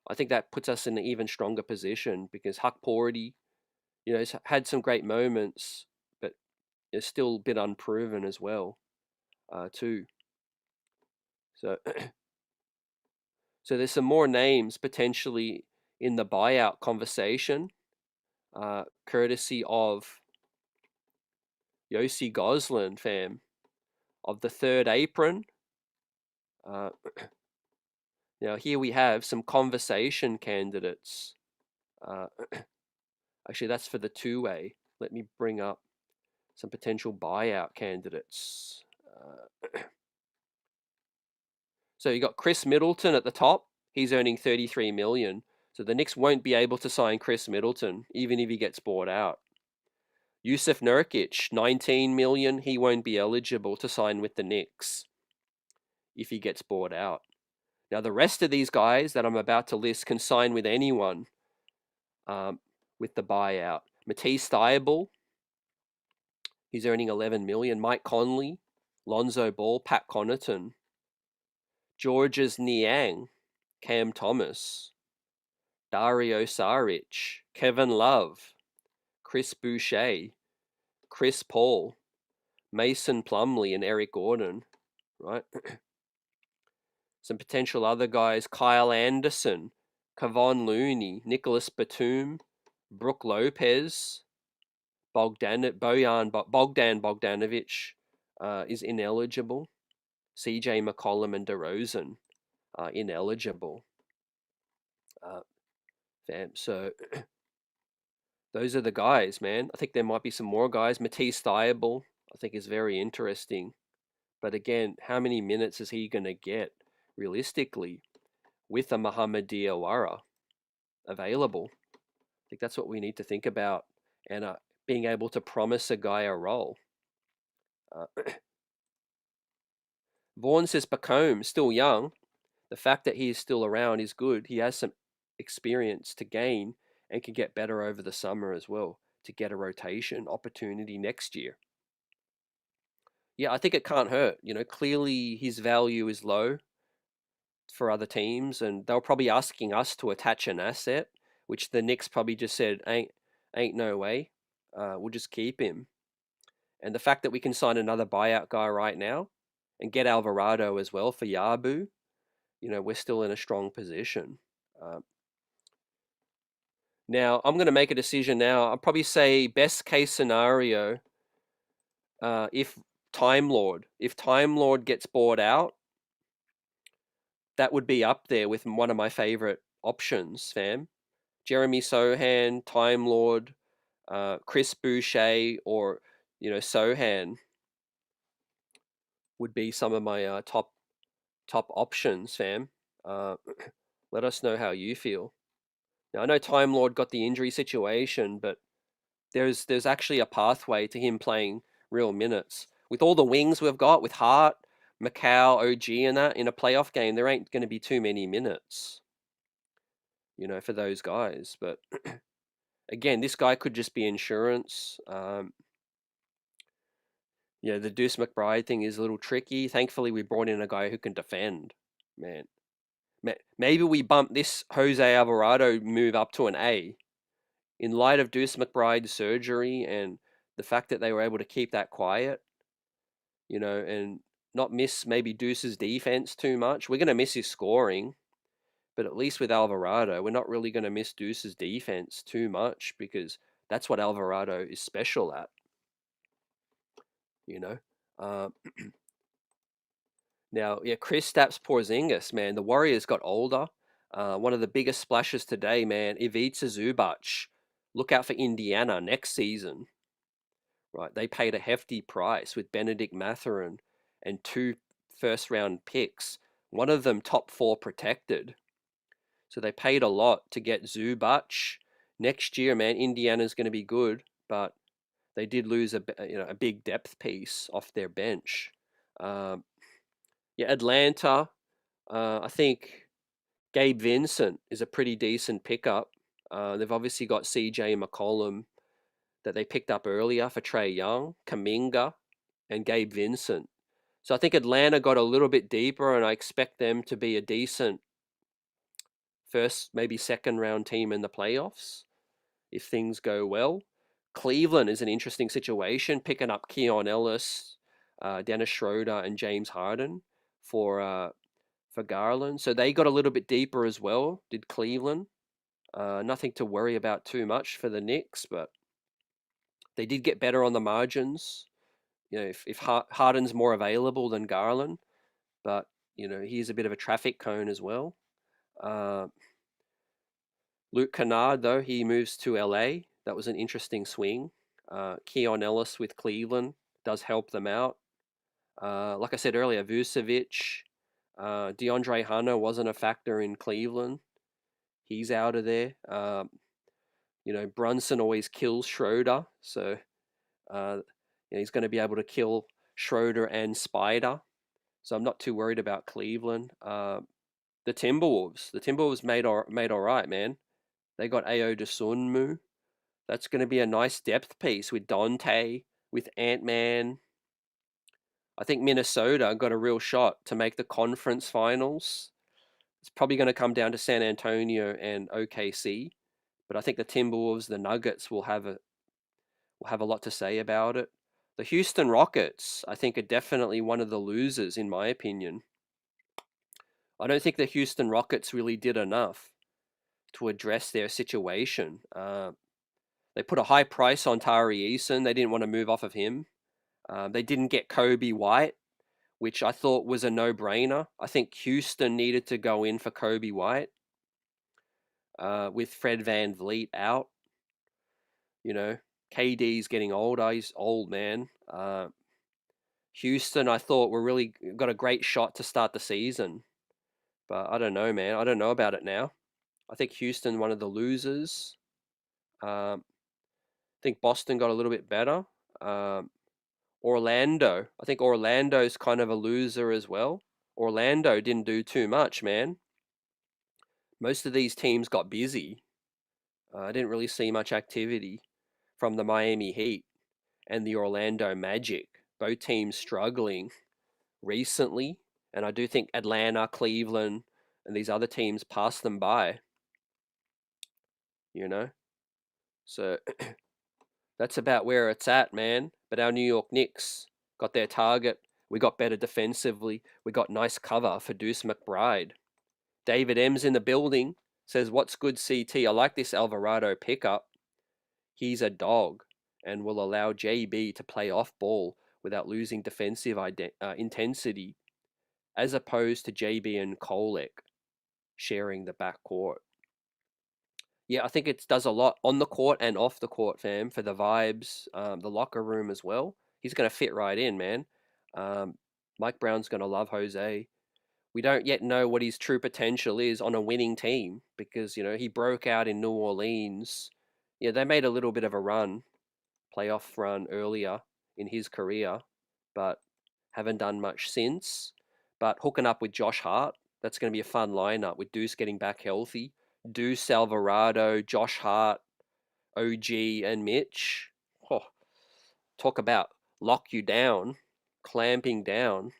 I think that puts us in an even stronger position, because Huck Porty, has had some great moments, but is still a bit unproven as well, too. So, so there's some more names potentially in the buyout conversation. courtesy of Yossi Goslin, fam, of the Third Apron. Now here we have some conversation candidates. Actually, that's for the two-way. Let me bring up some potential buyout candidates. So you got Chris Middleton at the top. He's earning $33 million. So the Knicks won't be able to sign Chris Middleton, even if he gets bought out. Yusuf Nurkic, $19 million. He won't be eligible to sign with the Knicks if he gets bought out. Now, the rest of these guys that I'm about to list can sign with anyone with the buyout. Matisse Thybulle, he's earning $11 million. Mike Conley, Lonzo Ball, Pat Connaughton, Georges Niang, Cam Thomas, Dario Saric, Kevin Love, Chris Boucher, Chris Paul, Mason Plumlee, and Eric Gordon, right? Some potential other guys: Kyle Anderson, Kevon Looney, Nicholas Batum, Brook Lopez, Bogdan Bogdanovic is ineligible. CJ McCollum and DeRozan are ineligible. So those are the guys, man. I think there might be some more guys. Matisse Thybulle, I think, is very interesting. But again, how many minutes is he going to get realistically with a Muhammad Diawara available? I think that's what we need to think about, and being able to promise a guy a role. Vaughn says Bacombe, still young. The fact that he is still around is good. He has some experience to gain and can get better over the summer as well to get a rotation opportunity next year. Yeah, I think it can't hurt. Clearly his value is low for other teams, and they're probably asking us to attach an asset, which the Knicks probably just said, ain't no way. We'll just keep him. And the fact that we can sign another buyout guy right now and get Alvarado as well for Yabu, we're still in a strong position. Now, I'm going to make a decision now. I'll probably say best case scenario, if Time Lord gets bought out, that would be up there with one of my favorite options, fam. Jeremy Sohan, Time Lord, Chris Boucher, or Sohan would be some of my top options, fam. Let us know how you feel. Now, I know Time Lord got the injury situation, but there's actually a pathway to him playing real minutes. With all the wings we've got, with Hart, Macau, OG, and that, in a playoff game, there ain't going to be too many minutes, for those guys. But again, this guy could just be insurance. The Deuce McBride thing is a little tricky. Thankfully, we brought in a guy who can defend, man. Maybe we bump this Jose Alvarado move up to an A. In light of Deuce McBride's surgery and the fact that they were able to keep that quiet, and not miss maybe Deuce's defense too much. We're going to miss his scoring, but at least with Alvarado, we're not really going to miss Deuce's defense too much, because that's what Alvarado is special at. Now, Kristaps Porzingis, man, the Warriors got older. One of the biggest splashes today, man, Ivica Zubac. Look out for Indiana next season. Right, they paid a hefty price with Benedict Mathurin and 2 first-round picks. One of them top 4 protected. So they paid a lot to get Zubac. Next year, man, Indiana's going to be good, but they did lose a big depth piece off their bench. Atlanta, I think Gabe Vincent is a pretty decent pickup. They've obviously got CJ McCollum that they picked up earlier for Trae Young, Kuminga, and Gabe Vincent. So I think Atlanta got a little bit deeper, and I expect them to be a decent first, maybe second round team in the playoffs if things go well. Cleveland is an interesting situation, picking up Keon Ellis, Dennis Schroeder, and James Harden for Garland. So they got a little bit deeper as well, did Cleveland. Nothing to worry about too much for the Knicks, but they did get better on the margins. If Harden's more available than Garland, but he's a bit of a traffic cone as well. Uh, Luke Kennard, though, he moves to LA. That was an interesting swing. Keon Ellis with Cleveland does help them out. Like I said earlier, Vucevic, DeAndre Hunter wasn't a factor in Cleveland. He's out of there. Brunson always kills Schroeder, so he's going to be able to kill Schroeder and Spider. So I'm not too worried about Cleveland. The Timberwolves made all right, man. They got Ao Dosunmu. That's going to be a nice depth piece with Dante, with Ant-Man. I think Minnesota got a real shot to make the conference finals. It's probably going to come down to San Antonio and OKC, but I think the Timberwolves, the Nuggets will have a lot to say about it. The Houston Rockets, I think, are definitely one of the losers, in my opinion. I don't think the Houston Rockets really did enough to address their situation. They put a high price on Tari Eason. They didn't want to move off of him. They didn't get Kobe White, which I thought was a no-brainer. I think Houston needed to go in for Kobe White with Fred VanVleet out. KD's getting older. He's old, man. Houston, I thought, were really got a great shot to start the season. But I don't know, man. I don't know about it now. I think Houston, one of the losers. I think Boston got a little bit better. Orlando. I think Orlando's kind of a loser as well. Orlando didn't do too much, man. Most of these teams got busy. I didn't really see much activity from the Miami Heat and the Orlando Magic. Both teams struggling recently. And I do think Atlanta, Cleveland, and these other teams passed them by. So that's about where it's at, man. But our New York Knicks got their target. We got better defensively. We got nice cover for Deuce McBride. David M's in the building. Says, what's good, CT? I like this Alvarado pickup. He's a dog and will allow JB to play off ball without losing defensive intensity, as opposed to JB and Kolek sharing the backcourt. Yeah, I think it does a lot on the court and off the court, fam, for the vibes, the locker room as well. He's going to fit right in, man. Mike Brown's going to love Jose. We don't yet know what his true potential is on a winning team because, he broke out in New Orleans. Yeah, they made a little bit of a playoff run earlier in his career, but haven't done much since. But hooking up with Josh Hart, that's going to be a fun lineup with Deuce getting back healthy. Deuce, Alvarado, Josh Hart, OG, and Mitch. Oh, talk about lock you down, clamping down.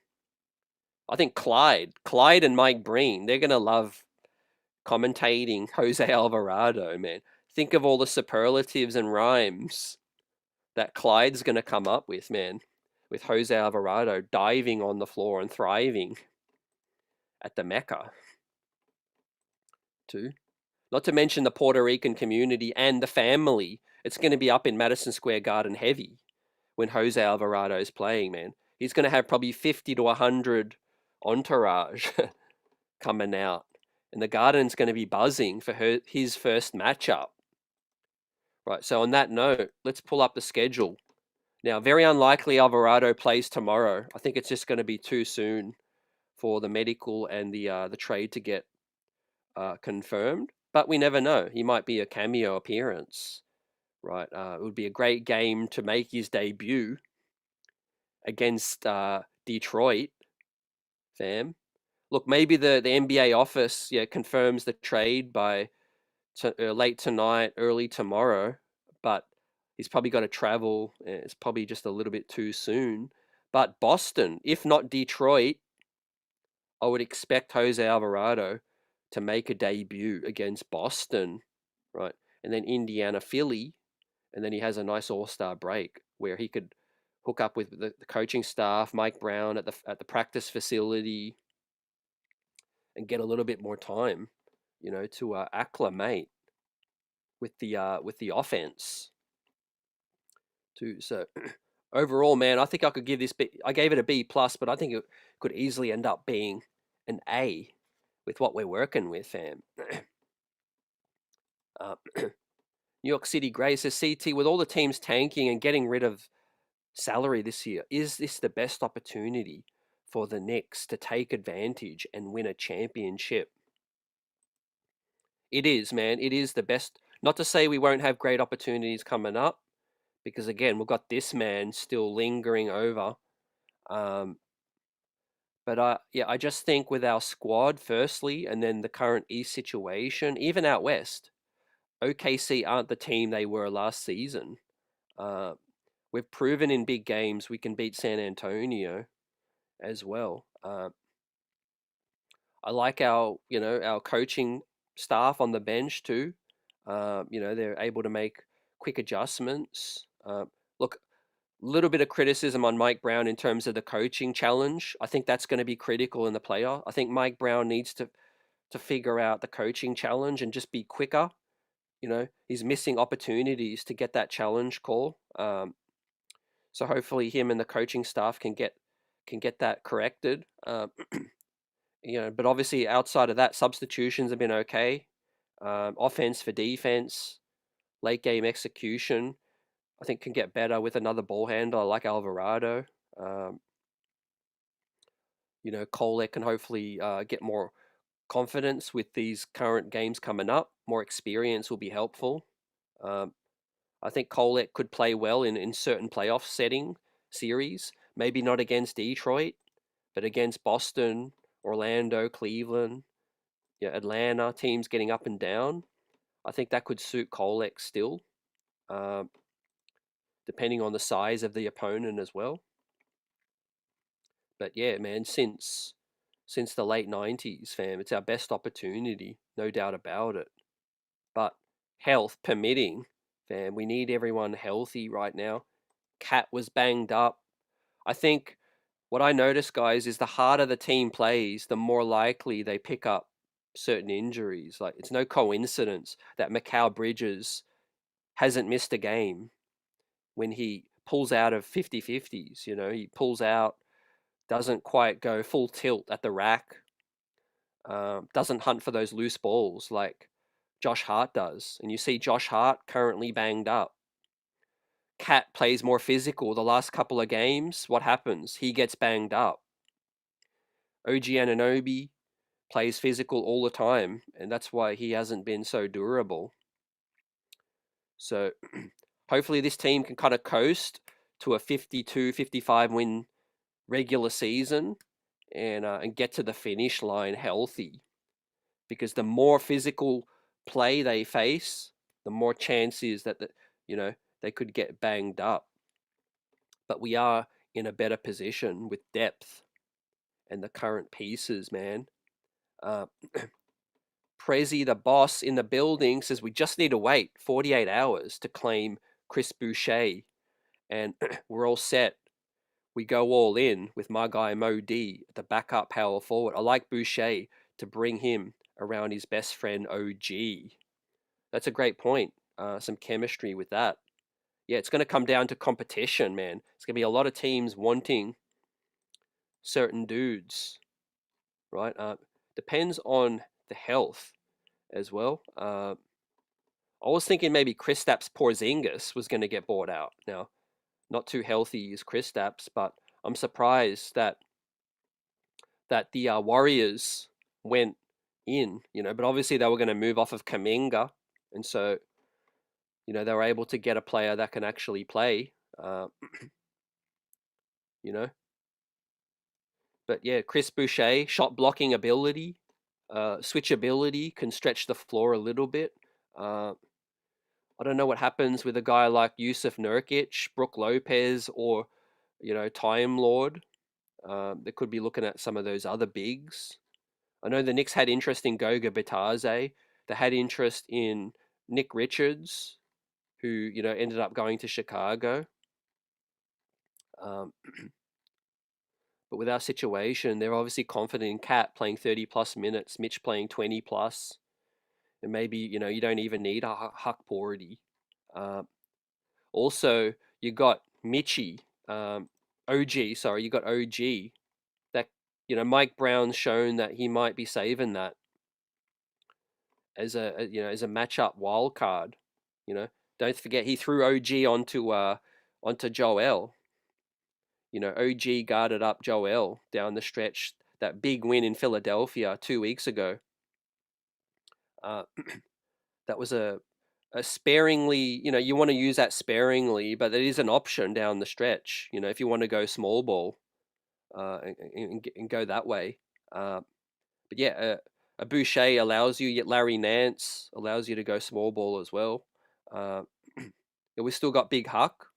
I think Clyde and Mike Breen, they're going to love commentating Jose Alvarado, man. Think of all the superlatives and rhymes that Clyde's going to come up with, man, with Jose Alvarado diving on the floor and thriving at the Mecca, too. Not to mention the Puerto Rican community and the family. It's going to be up in Madison Square Garden heavy when Jose Alvarado is playing, man. He's going to have probably 50 to 100 entourage coming out. And the Garden's going to be buzzing for his first matchup. Right, so on that note, let's pull up the schedule. Now, very unlikely Alvarado plays tomorrow. I think it's just going to be too soon for the medical and the trade to get confirmed. But we never know. He might be a cameo appearance, right? It would be a great game to make his debut against Detroit, fam. Look, maybe the NBA office confirms the trade by late tonight, early tomorrow, but he's probably got to travel. It's probably just a little bit too soon. But Boston, if not Detroit, I would expect Jose Alvarado to make a debut against Boston, right? And then Indiana, Philly, and then he has a nice all-star break where he could hook up with the coaching staff, Mike Brown at the practice facility, and get a little bit more time, to acclimate. with the offense too. So overall, man, I think I could give this I gave it a B plus, but I think it could easily end up being an A with what we're working with, fam. New York City Gray says, CT, with all the teams tanking and getting rid of salary this year, is this the best opportunity for the Knicks to take advantage and win a championship? It is, man. It is the best. Not to say we won't have great opportunities coming up, because again, we've got this man still lingering over. But I just think with our squad, firstly, and then the current East situation, even out West, OKC aren't the team they were last season. We've proven in big games we can beat San Antonio as well. I like our coaching staff on the bench too. They're able to make quick adjustments. Look, a little bit of criticism on Mike Brown in terms of the coaching challenge. I think that's going to be critical in the playoff. I think Mike Brown needs to figure out the coaching challenge and just be quicker. He's missing opportunities to get that challenge call. So hopefully him and the coaching staff can get that corrected. But obviously outside of that, substitutions have been okay. Offense for defense, late game execution, I think can get better with another ball handler like Alvarado. Kolek can hopefully get more confidence with these current games coming up. More experience will be helpful. I think Kolek could play well in certain playoff series. Maybe not against Detroit, but against Boston, Orlando, Cleveland, Atlanta, teams getting up and down. I think that could suit Kolek still, depending on the size of the opponent as well. But yeah, man, since the late 90s, fam, it's our best opportunity, no doubt about it. But health permitting, fam, we need everyone healthy right now. Cat was banged up. I think what I noticed, guys, is the harder the team plays, the more likely they pick up certain injuries. Like, it's no coincidence that Mikal Bridges hasn't missed a game when he pulls out of 50-50s. He pulls out, doesn't quite go full tilt at the rack, doesn't hunt for those loose balls like Josh Hart does. And you see Josh Hart currently banged up. Cat plays more physical the last couple of games. What happens? He gets banged up. OG Anunoby plays physical all the time, and that's why he hasn't been so durable. So hopefully this team can kind of coast to a 52-55 win regular season and get to the finish line healthy. Because the more physical play they face, the more chances that they could get banged up. But we are in a better position with depth and the current pieces, man. Prezi, the boss in the building, says we just need to wait 48 hours to claim Chris Boucher, and we're all set. We go all in with my guy Mo D, the backup power forward. I like Boucher to bring him around his best friend OG. That's a great point. Some chemistry with that. Yeah, it's going to come down to competition, man. It's going to be a lot of teams wanting certain dudes, right? Depends on the health as well. I was thinking maybe Kristaps Porzingis was going to get bought out. Now, not too healthy is Kristaps, but I'm surprised that the Warriors went in, but obviously they were going to move off of Kuminga, and so they were able to get a player that can actually play, But yeah, Chris Boucher, shot blocking ability, switchability, can stretch the floor a little bit. I don't know what happens with a guy like Yusuf Nurkic, Brook Lopez, or Time Lord. They could be looking at some of those other bigs. I know the Knicks had interest in Goga Bitadze. They had interest in Nick Richards, who ended up going to Chicago. But with our situation, they're obviously confident in Cat playing 30 plus minutes, Mitch playing 20 plus, And maybe, you don't even need a Huck Porty. Also, you got Mitchie, OG, sorry, you got OG. That, Mike Brown's shown that he might be saving that as as a matchup wild card. Don't forget he threw OG onto Joel. OG guarded up Joel down the stretch. That big win in Philadelphia 2 weeks ago. That was a sparingly, you want to use that sparingly, but it is an option down the stretch. If you want to go small ball, and go that way. But yeah, a Boucher allows you. Yet Larry Nance allows you to go small ball as well. We still got Big Huck.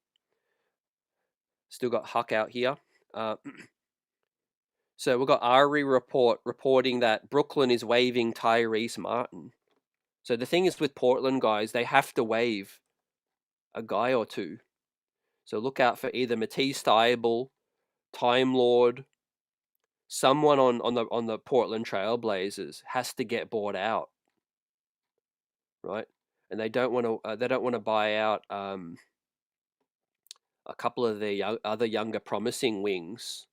Still got Huck out here. So we've got Ari reporting that Brooklyn is waiving Tyrese Martin. So the thing is with Portland guys, they have to waive a guy or two. So look out for either Matisse Thybulle, Time Lord, someone on the Portland Trailblazers has to get bought out, right? And they don't want to buy out a couple of the other younger promising wings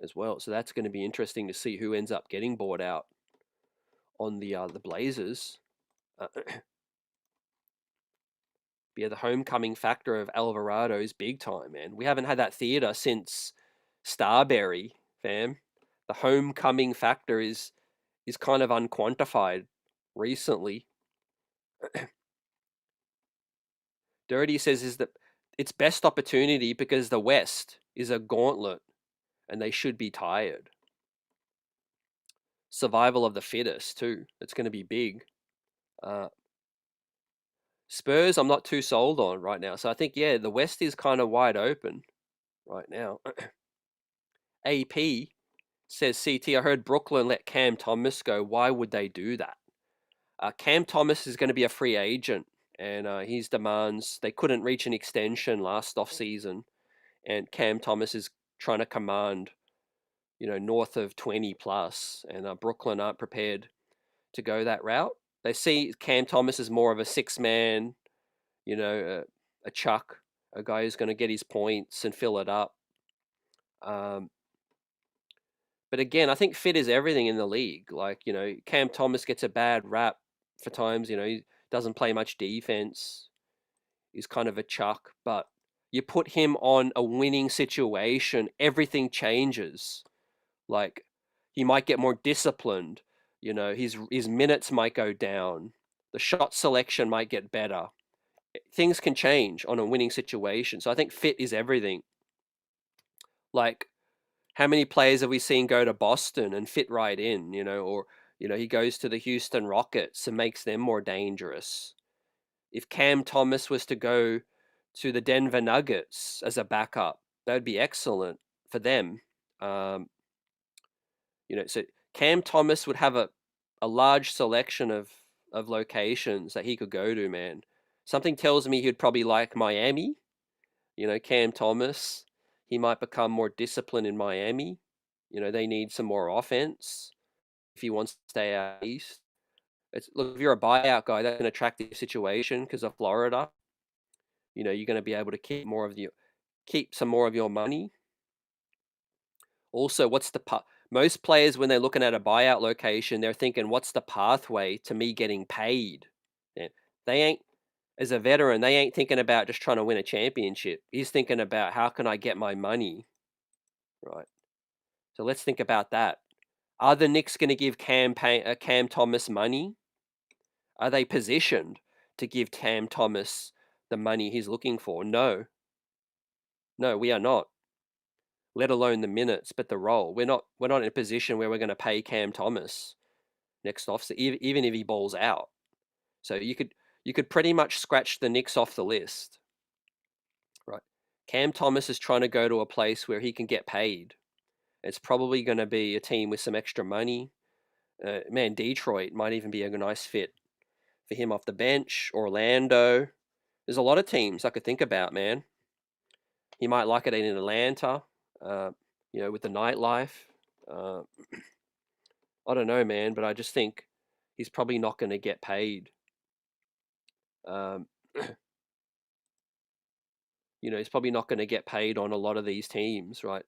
as well. So that's going to be interesting to see who ends up getting bought out on the Blazers. Yeah, the homecoming factor of Alvarado is big time, man. We haven't had that theater since Starberry, fam. The homecoming factor is kind of unquantified recently. Dirty says is that it's best opportunity because the West is a gauntlet and they should be tired. Survival of the fittest too. It's going to be big. Spurs, I'm not too sold on right now. So I think, yeah, the West is kind of wide open right now. AP says, CT, I heard Brooklyn let Cam Thomas go. Why would they do that? Cam Thomas is going to be a free agent, and his demands, they couldn't reach an extension last offseason, and Cam Thomas is trying to command, north of 20 plus, and Brooklyn aren't prepared to go that route. They see Cam Thomas as more of a six-man, a chuck, a guy who's going to get his points and fill it up. But again, I think fit is everything in the league. Like, Cam Thomas gets a bad rap for times, he doesn't play much defense. He's kind of a chuck, but you put him on a winning situation, everything changes. Like, he might get more disciplined, his minutes might go down, the shot selection might get better. Things can change on a winning situation. So I think fit is everything. Like, how many players have we seen go to Boston and fit right in, or, he goes to the Houston Rockets and makes them more dangerous. If Cam Thomas was to go to the Denver Nuggets as a backup, that would be excellent for them. So Cam Thomas would have a large selection of locations that he could go to, man. Something tells me he'd probably like Miami. Cam Thomas, he might become more disciplined in Miami. They need some more offense if he wants to stay out east. Look, if you're a buyout guy, that's an attractive situation because of Florida. You're going to be able to keep some more of your money. Also, most players, when they're looking at a buyout location, they're thinking, what's the pathway to me getting paid? Yeah. They ain't, as a veteran, they ain't thinking about just trying to win a championship. He's thinking about how can I get my money, right? So let's think about that. Are the Knicks going to give Cam Thomas money? Are they positioned to give Cam Thomas the money he's looking for? No, we are not. Let alone the minutes, but the role. We're not in a position where we're going to pay Cam Thomas next off, even if he balls out. So you could pretty much scratch the Knicks off the list, right? Cam Thomas is trying to go to a place where he can get paid. It's probably going to be a team with some extra money. Man, Detroit might even be a nice fit for him off the bench. Orlando. There's a lot of teams I could think about, man. He might like it in Atlanta, with the nightlife. I don't know, man, but I just think, he's probably not going to get paid. He's probably not going to get paid on a lot of these teams, right?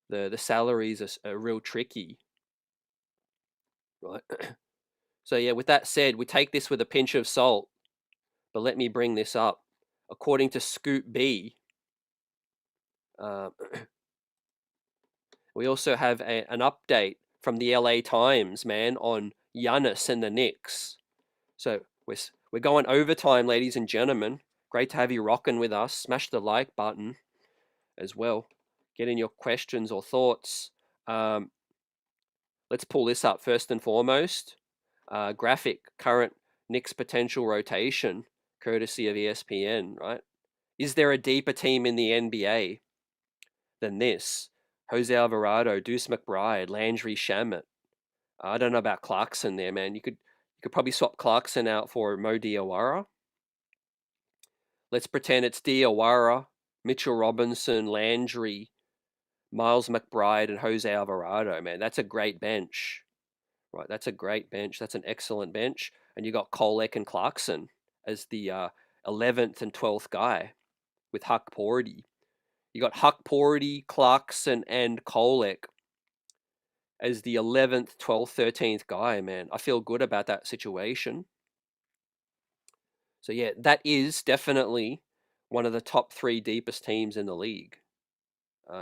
The salaries are real tricky, right? So yeah, with that said, we take this with a pinch of salt, but let me bring this up. According to Scoop B, we also have an update from the LA Times, man, on Giannis and the Knicks. So we're going overtime, ladies and gentlemen. Great to have you rocking with us. Smash the like button as well. Get in your questions or thoughts. Let's pull this up first and foremost. Graphic, current Knicks potential rotation, courtesy of ESPN, right? Is there a deeper team in the NBA than this? Jose Alvarado, Deuce McBride, Landry Shamet. I don't know about Clarkson there, man. You could probably swap Clarkson out for Mo Diawara. Let's pretend it's Diawara, Mitchell Robinson, Landry, Miles McBride, and Jose Alvarado, man. That's a great bench. Right, that's a great bench. That's an excellent bench. And you got Kolek and Clarkson as the 11th and 12th guy with Huck Porty. You got Huck Porty, Clarkson, and Kolek as the 11th, 12th, 13th guy, man. I feel good about that situation. So yeah, that is definitely one of the top 3 deepest teams in the league,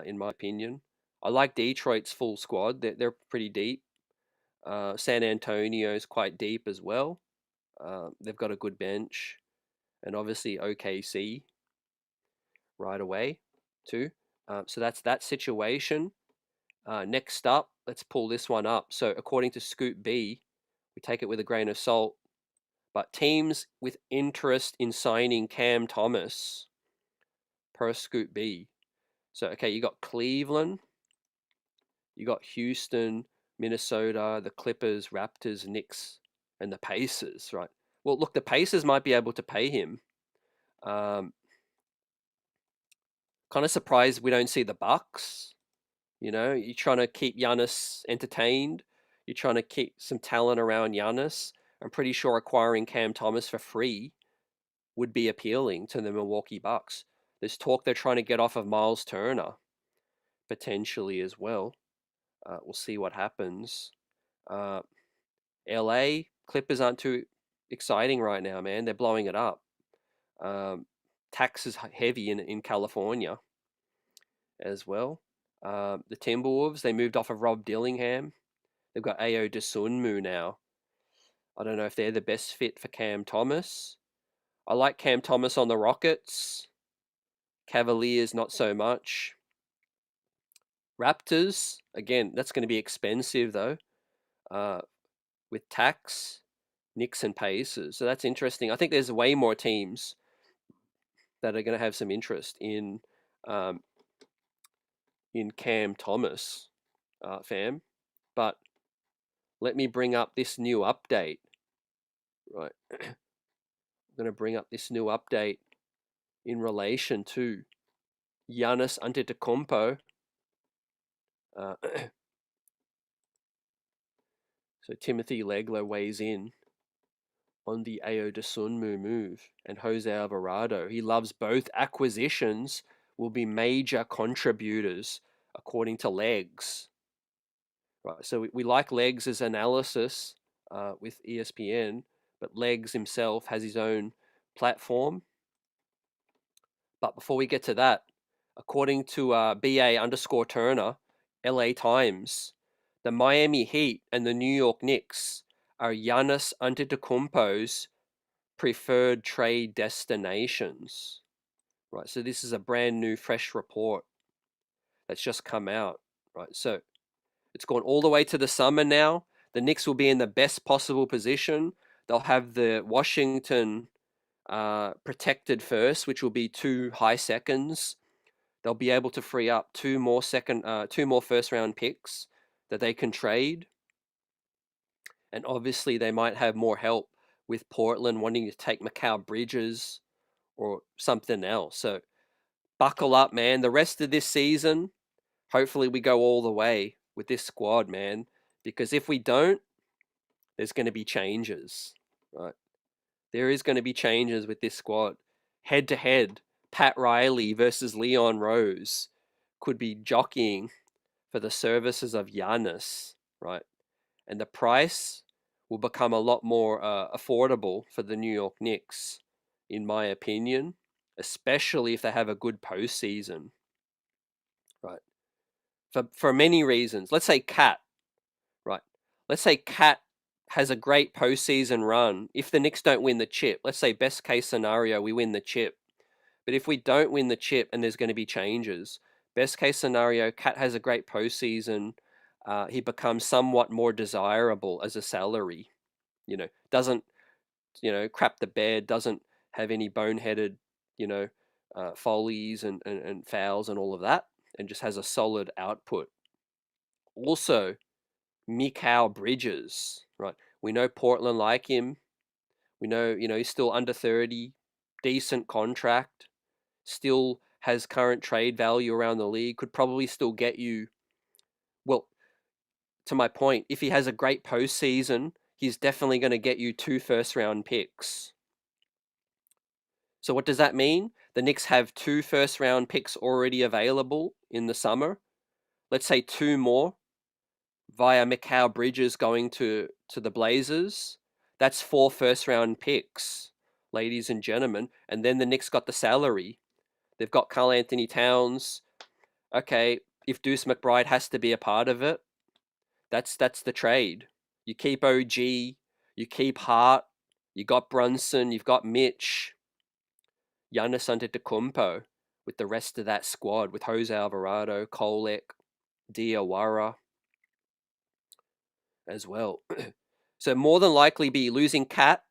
in my opinion. I like Detroit's full squad. They're pretty deep. San Antonio's quite deep as well. They've got a good bench. And obviously OKC right away too. So that's that situation. Next up, let's pull this one up. So according to Scoop B, we take it with a grain of salt, but teams with interest in signing Cam Thomas per Scoop B. So, okay, you got Cleveland, you got Houston, Minnesota, the Clippers, Raptors, Knicks, and the Pacers, right? Well, look, the Pacers might be able to pay him. Kind of surprised we don't see the Bucks. You're trying to keep Giannis entertained. You're trying to keep some talent around Giannis. I'm pretty sure acquiring Cam Thomas for free would be appealing to the Milwaukee Bucks. There's talk they're trying to get off of Miles Turner, potentially as well. We'll see what happens. LA Clippers aren't too exciting right now, man. They're blowing it up. Taxes heavy in California as well. The Timberwolves, they moved off of Rob Dillingham. They've got Ao Dosunmu now. I don't know if they're the best fit for Cam Thomas. I like Cam Thomas on the Rockets. Cavaliers, not so much. Raptors, again, that's going to be expensive though. With tax, Knicks and Pacers. So that's interesting. I think there's way more teams that are going to have some interest in Cam Thomas, fam. But let me bring up this new update. Right. I'm going to bring up this new update in relation to Giannis Antetokounmpo. So Timothy Legler weighs in on the Ao Dosunmu move, and Jose Alvarado. He loves both acquisitions will be major contributors according to Legs. Right, so we like Legs' analysis with ESPN, but Legs himself has his own platform. But before we get to that, according to BA_Turner, LA Times, the Miami Heat and the New York Knicks are Giannis Antetokounmpo's preferred trade destinations. Right, so this is a brand new, fresh report that's just come out. Right, so it's gone all the way to the summer now. The Knicks will be in the best possible position. They'll have the Washington protected first, which will be 2 high seconds. They'll be able to free up 2 more first round picks that they can trade. And obviously they might have more help with Portland wanting to take Mikal Bridges or something else. So buckle up, man. The rest of this season, hopefully we go all the way with this squad, man. Because if we don't, there's going to be changes, right? There is going to be changes with this squad. Head to head, Pat Riley versus Leon Rose could be jockeying for the services of Giannis, right? And the price will become a lot more affordable for the New York Knicks, in my opinion, especially if they have a good postseason, right? For many reasons. Let's say Cat, right? Let's say Cat has a great postseason run. If the Knicks don't win the chip, let's say best case scenario, we win the chip. But if we don't win the chip and there's going to be changes, best case scenario, Cat has a great postseason. He becomes somewhat more desirable as a salary. Doesn't crap the bed, doesn't have any boneheaded, follies and fouls and all of that, and just has a solid output. Also, Mikal Bridges, right? We know Portland like him. We know, he's still under 30, decent contract, still has current trade value around the league, could probably still get you, well, to my point, if he has a great postseason, he's definitely going to get you 2 first-round picks. So what does that mean? The Knicks have 2 first-round picks already available in the summer. Let's say 2 more via Mikal Bridges going to the Blazers. That's 4 first-round picks, ladies and gentlemen. And then the Knicks got the salary. They've got Karl Anthony Towns. Okay, if Deuce McBride has to be a part of it, that's the trade. You keep OG, you keep Hart, you got Brunson, you've got Mitch, Giannis Antetokounmpo with the rest of that squad, with Jose Alvarado, Kolek, Diawara as well. So more than likely be losing Cat,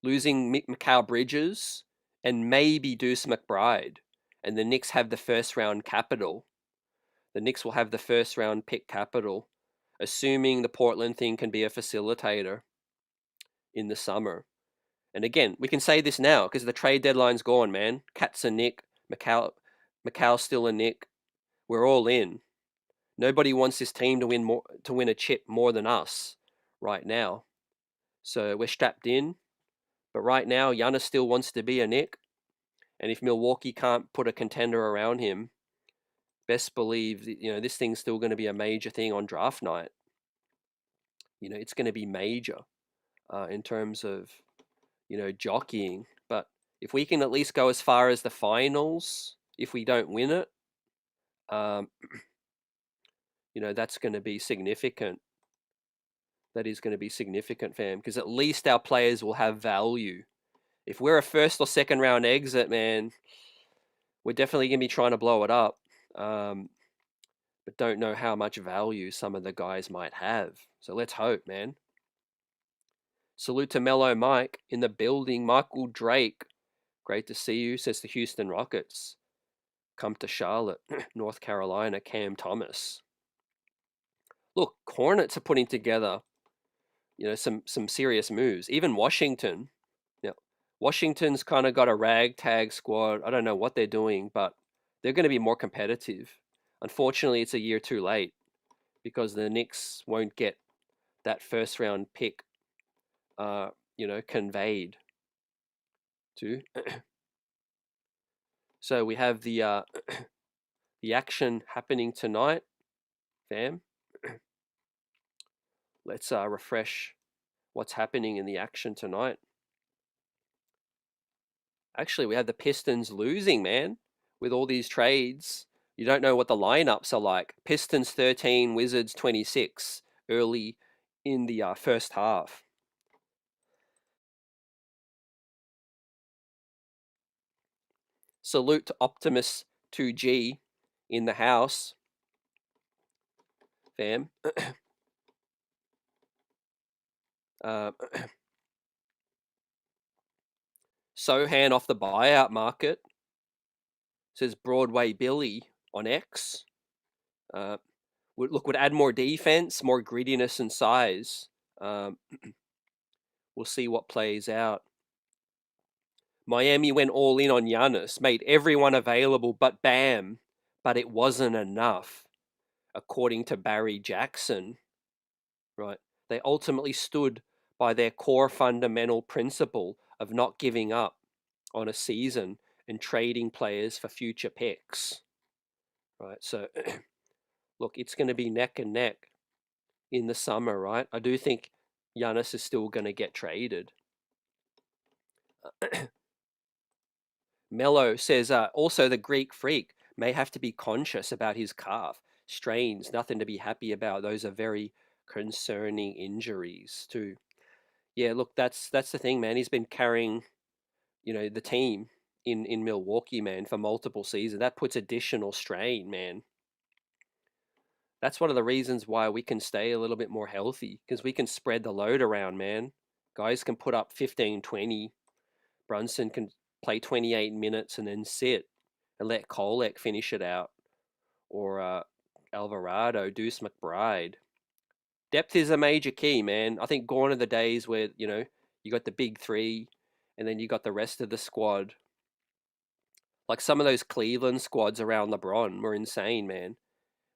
losing Mikal Bridges, and maybe Deuce McBride. And the Knicks have the first round capital. The Knicks will have the first round pick capital, assuming the Portland thing can be a facilitator in the summer. And again, we can say this now because the trade deadline's gone, man. Cat's a Nick, Macau's still a Nick. We're all in. Nobody wants this team to win a chip more than us right now. So we're strapped in. But right now, Giannis still wants to be a Nick. And if Milwaukee can't put a contender around him, best believe this thing's still going to be a major thing on draft night. It's going to be major in terms of jockeying. But if we can at least go as far as the finals, if we don't win it, that's going to be significant. That is going to be significant, fam, because at least our players will have value. If we're a first or second round exit, man, we're definitely going to be trying to blow it up. But don't know how much value some of the guys might have. So let's hope, man. Salute to Mellow Mike in the building. Michael Drake, great to see you, says the Houston Rockets. Come to Charlotte, North Carolina, Cam Thomas. Look, Hornets are putting together, some serious moves. Even Washington. Washington's kind of got a ragtag squad. I don't know what they're doing, but they're going to be more competitive. Unfortunately, it's a year too late because the Knicks won't get that first round pick, conveyed to. So we have the action happening tonight, fam. Let's refresh what's happening in the action tonight. Actually, we have the Pistons losing, man, with all these trades. You don't know what the lineups are like. Pistons 13, Wizards 26 early in the first half. Salute to Optimus 2G in the house, fam. Sohan off the buyout market, says Broadway Billy on X. Would add more defense, more grittiness and size. We'll see what plays out. Miami went all in on Giannis, made everyone available but Bam, but it wasn't enough, according to Barry Jackson. Right? They ultimately stood by their core fundamental principle of not giving up on a season and trading players for future picks, right? So, look, it's going to be neck and neck in the summer, right? I do think Giannis is still going to get traded. Mello says, also the Greek freak may have to be conscious about his calf. Strains, nothing to be happy about. Those are very concerning injuries too. Yeah, look, that's the thing, man. He's been carrying, the team in Milwaukee, man, for multiple seasons. That puts additional strain, man. That's one of the reasons why we can stay a little bit more healthy, because we can spread the load around, man. Guys can put up 15, 20. Brunson can play 28 minutes and then sit and let Kolek finish it out. Or Alvarado, Deuce McBride. Depth is a major key, man. I think gone are the days where, you got the big three and then you got the rest of the squad. Like some of those Cleveland squads around LeBron were insane, man.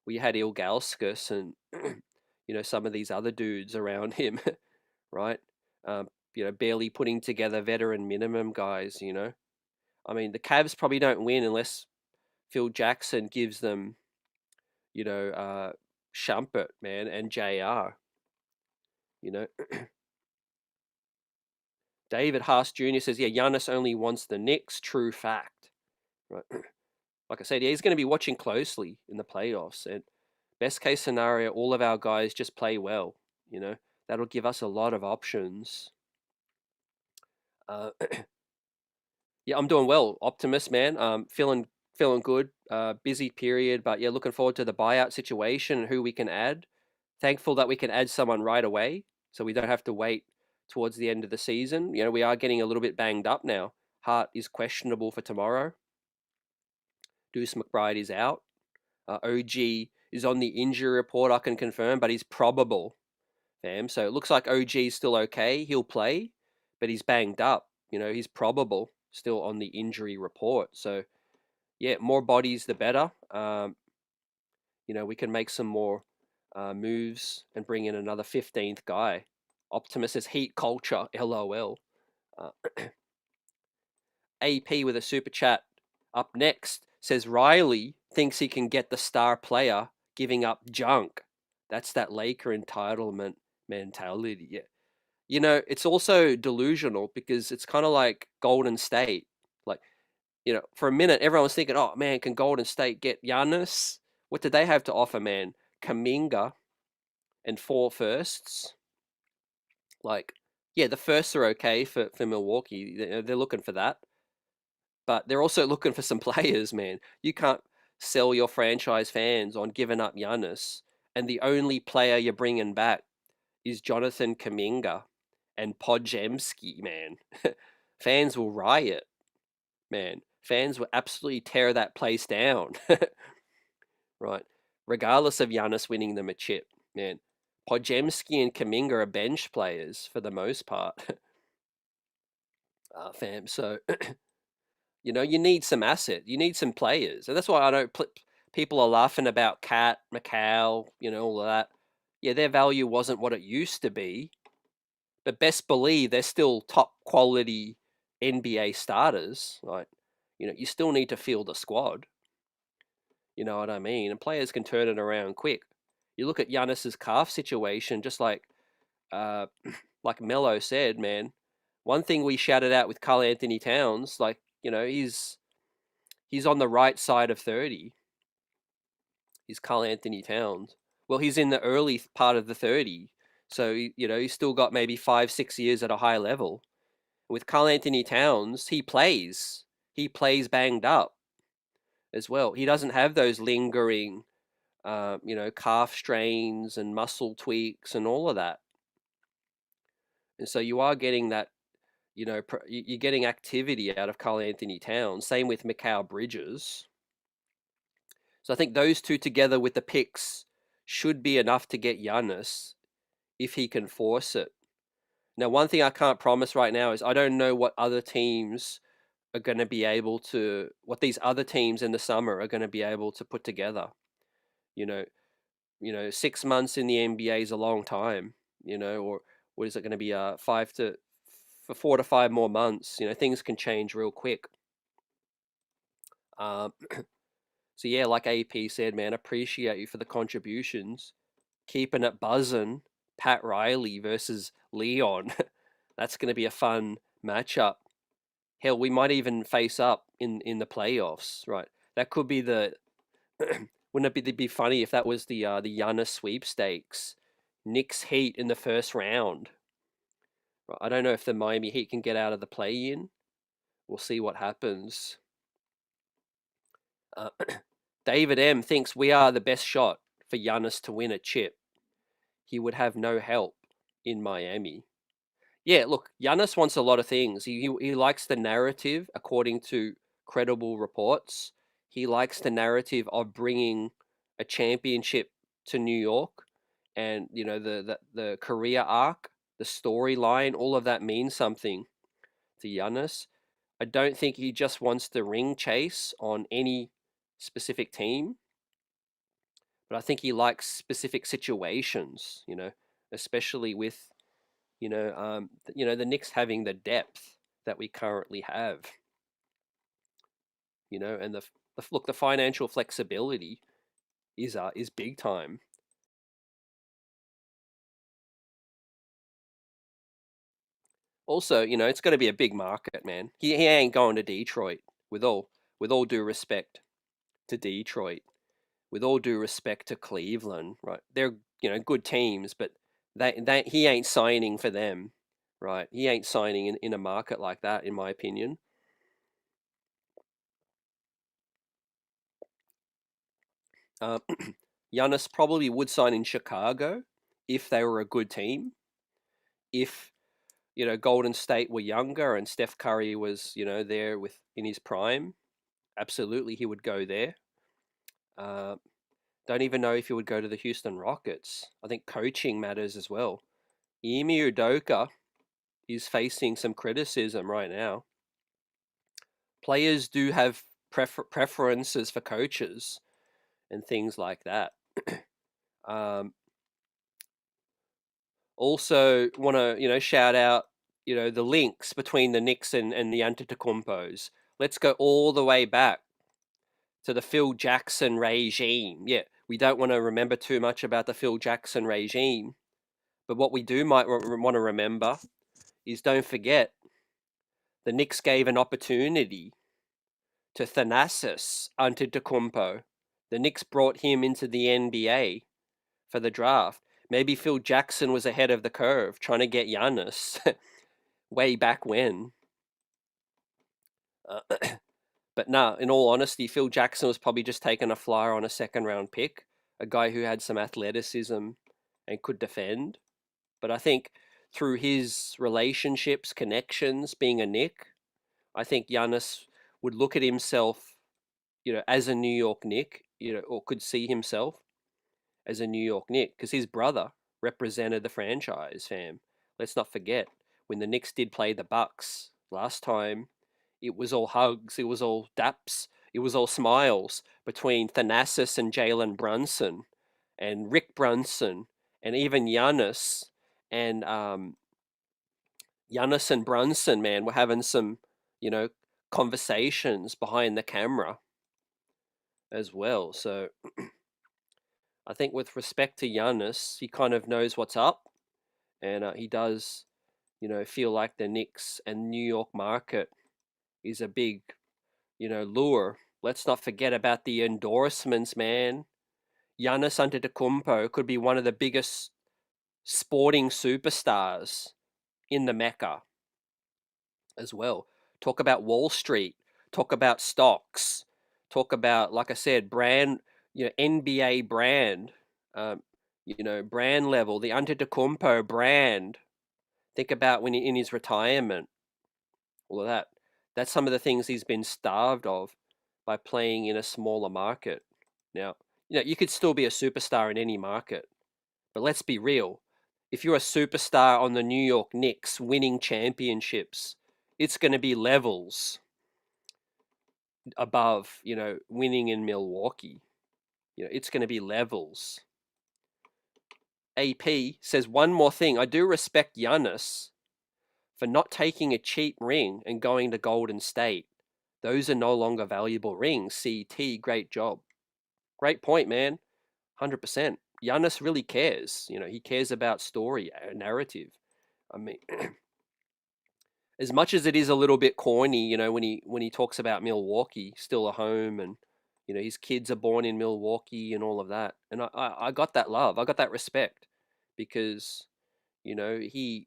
We had Ilgauskas and, some of these other dudes around him, right? Barely putting together veteran minimum guys, I mean, the Cavs probably don't win unless Phil Jackson gives them, Shumpert, man, and JR, David Haas Jr. says, yeah, Giannis only wants the Knicks. True fact. Right. Like I said, yeah, he's going to be watching closely in the playoffs. And best case scenario, all of our guys just play well. That'll give us a lot of options. Yeah, I'm doing well. Optimist, man. Feeling good. Busy period, but yeah, looking forward to the buyout situation and who we can add. Thankful that we can add someone right away, so we don't have to wait towards the end of the season. We are getting a little bit banged up now. Hart is questionable for tomorrow. Deuce McBride is out. OG is on the injury report, I can confirm, but he's probable, fam. So it looks like OG is still okay. He'll play, but he's banged up. He's probable, still on the injury report. So, yeah, more bodies, the better. We can make some more moves and bring in another 15th guy. Optimus says heat culture, LOL. AP with a super chat up next says Riley thinks he can get the star player giving up junk. That's that Laker entitlement mentality. Yeah. It's also delusional because it's kind of like Golden State. Like, for a minute, everyone was thinking, oh, man, can Golden State get Giannis? What did they have to offer, man? Kaminga and 4 firsts. Like, yeah, the firsts are okay for Milwaukee. They're looking for that. But they're also looking for some players, man. You can't sell your franchise fans on giving up Giannis, and the only player you're bringing back is Jonathan Kaminga and Podziemski, man. Fans will riot, man. Fans will absolutely tear that place down, right? Regardless of Giannis winning them a chip, man. Podziemski and Kaminga are bench players for the most part, fam. So, you need some asset. You need some players. And that's why I know people are laughing about Cat, Macau, all of that. Yeah, their value wasn't what it used to be. But best believe they're still top quality NBA starters. Like, you still need to field a squad. You know what I mean? And players can turn it around quick. You look at Giannis's calf situation, just like like Melo said, man. One thing we shouted out with Karl Anthony Towns, like, he's on the right side of 30. He's Karl Anthony Towns. Well, he's in the early part of the 30. So, he's still got maybe 5-6 years at a high level. With Karl Anthony Towns, he plays banged up as well. He doesn't have those lingering, calf strains and muscle tweaks and all of that. And so you are getting that, you're getting activity out of Karl Anthony Towns. Same with Mikal Bridges. So I think those two together with the picks should be enough to get Giannis if he can force it. Now, one thing I can't promise right now is I don't know what other teams are going to be able to, what these other teams in the summer are going to be able to put together. 6 months in the NBA is a long time, or what is it going to be? For 4 to 5 more months. Things can change real quick. Um, so yeah, like AP said, man, appreciate you for the contributions. Keeping it buzzing. Pat Riley versus Leon. That's going to be a fun matchup. Hell, we might even face up in the playoffs, right? That could be the. Wouldn't it be funny if that was the Giannis sweepstakes, Knicks Heat in the first round? Right, I don't know if the Miami Heat can get out of the play-in. We'll see what happens. David M thinks we are the best shot for Giannis to win a chip. He would have no help in Miami. Yeah, look, Giannis wants a lot of things. He likes the narrative, according to credible reports. He likes the narrative of bringing a championship to New York, and the career arc, the storyline, all of that means something to Giannis. I don't think he just wants the ring chase on any specific team, but I think he likes specific situations. Especially with the Knicks having the depth that we currently have, and the financial flexibility is big time. Also, it's going to be a big market, man. He ain't going to Detroit. With all due respect to Detroit, with all due respect to Cleveland, right? They're good teams, but he ain't signing for them, right? He ain't signing in a market like that, in my opinion. Giannis probably would sign in Chicago if they were a good team. If Golden State were younger and Steph Curry was there in his prime, absolutely he would go there. Don't even know if he would go to the Houston Rockets. I think coaching matters as well. Ime Udoka is facing some criticism right now. Players do have preferences for coaches and things like that. Also, want to shout out the links between the Knicks and the Antetokounmpos. Let's go all the way back to the Phil Jackson regime. Yeah, we don't want to remember too much about the Phil Jackson regime, but what we do might want to remember is, don't forget, the Knicks gave an opportunity to Thanasis Antetokounmpo. The Knicks brought him into the NBA for the draft. Maybe Phil Jackson was ahead of the curve trying to get Giannis way back when. But nah, in all honesty, Phil Jackson was probably just taking a flyer on a second round pick, a guy who had some athleticism and could defend. But I think through his relationships, connections, being a Knick, I think Giannis would look at himself, as a New York Knick, or could see himself as a New York Knick, because his brother represented the franchise, fam. Let's not forget, when the Knicks did play the Bucks last time, it was all hugs, it was all daps, it was all smiles between Thanasis and Jalen Brunson and Rick Brunson and even Giannis. And Giannis and Brunson, man, were having some, conversations behind the camera as well. So I think with respect to Giannis, he kind of knows what's up, and he does, feel like the Knicks and New York market is a big, lure. Let's not forget about the endorsements, man. Giannis Antetokounmpo could be one of the biggest sporting superstars in the Mecca as well. Talk about Wall Street. Talk about stocks. Talk about, like I said, brand, NBA brand. Brand level, the Antetokounmpo brand. Think about when in his retirement, all of that. That's some of the things he's been starved of by playing in a smaller market. Now, you could still be a superstar in any market, but let's be real. If you're a superstar on the New York Knicks winning championships, it's going to be levels above, winning in Milwaukee. It's going to be levels. AP says one more thing. I do respect Giannis for not taking a cheap ring and going to Golden State. Those are no longer valuable rings. CT, great job. Great point, man. 100%. Giannis really cares. He cares about story, narrative. I mean, as much as it is a little bit corny, when he talks about Milwaukee, still a home, and his kids are born in Milwaukee and all of that, and I got that love, I got that respect, because he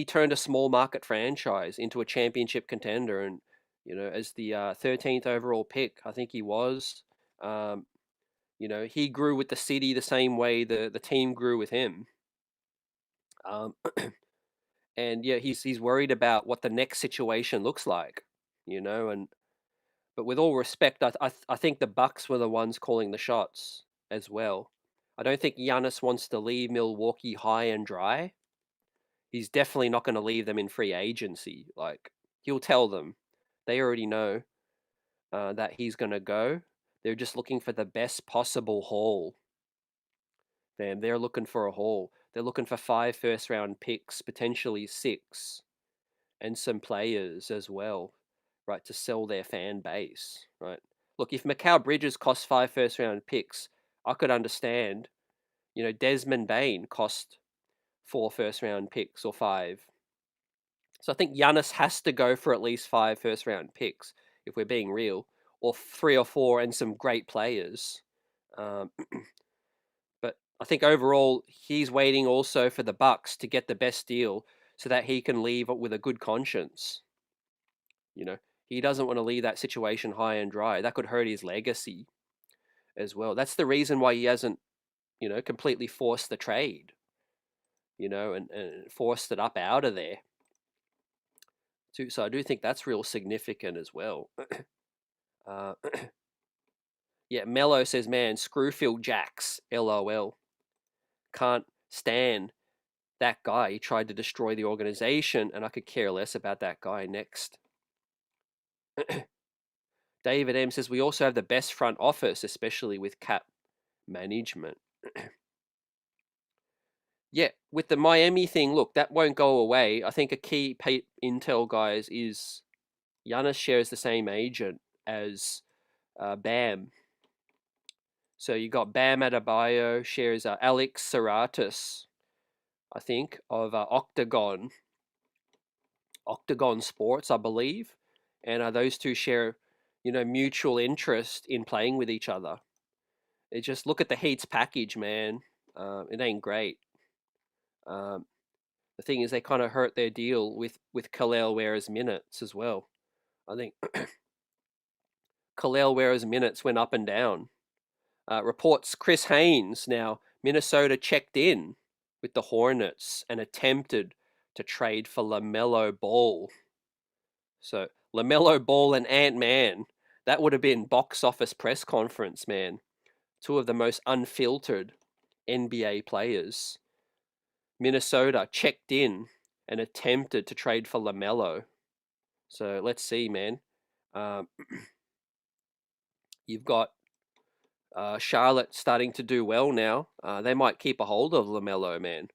turned a small market franchise into a championship contender, and as the 13th overall pick, I think he was. Um, he grew with the city the same way the team grew with him. Um, and yeah, he's worried about what the next situation looks like, and but with all respect, I think the Bucks were the ones calling the shots as well. I don't think Giannis wants to leave Milwaukee high and dry. He's definitely not going to leave them in free agency. Like, he'll tell them. They already know that he's going to go. They're just looking for the best possible haul. They're looking for a haul. They're looking for 5 first-round picks, potentially 6, and some players as well, right, to sell their fan base, right? Look, if Mikal Bridges costs 5 first-round picks, I could understand. Desmond Bain cost 4 first-round picks or 5. So I think Giannis has to go for at least 5 first-round picks, if we're being real, or 3 or 4 and some great players. Um, but I think overall he's waiting also for the Bucks to get the best deal so that he can leave with a good conscience. He doesn't want to leave that situation high and dry. That could hurt his legacy as well. That's the reason why he hasn't, completely forced the trade, and forced it up out of there. So I do think that's real significant as well. Uh, yeah, Mello says, man, screw Phil Jacks, LOL. Can't stand that guy. He tried to destroy the organization, and I could care less about that guy. Next. David M says, we also have the best front office, especially with cap management. Yeah, with the Miami thing, look, that won't go away. I think a key intel, guys, is Giannis shares the same agent as Bam. So you got Bam Adebayo shares Alex Serratus, I think, of Octagon Sports, I believe, and those two share, mutual interest in playing with each other. It just, look at the Heat's package, man. It ain't great. The thing is, they kind of hurt their deal with Kalel Were's minutes as well. I think Kalel Were's minutes went up and down. Reports Chris Haynes, now Minnesota checked in with the Hornets and attempted to trade for LaMelo Ball. So LaMelo Ball and Ant-Man, that would have been box office press conference, man. 2 of the most unfiltered NBA players. Minnesota checked in and attempted to trade for LaMelo. So let's see, man. You've got Charlotte starting to do well now. They might keep a hold of LaMelo, man.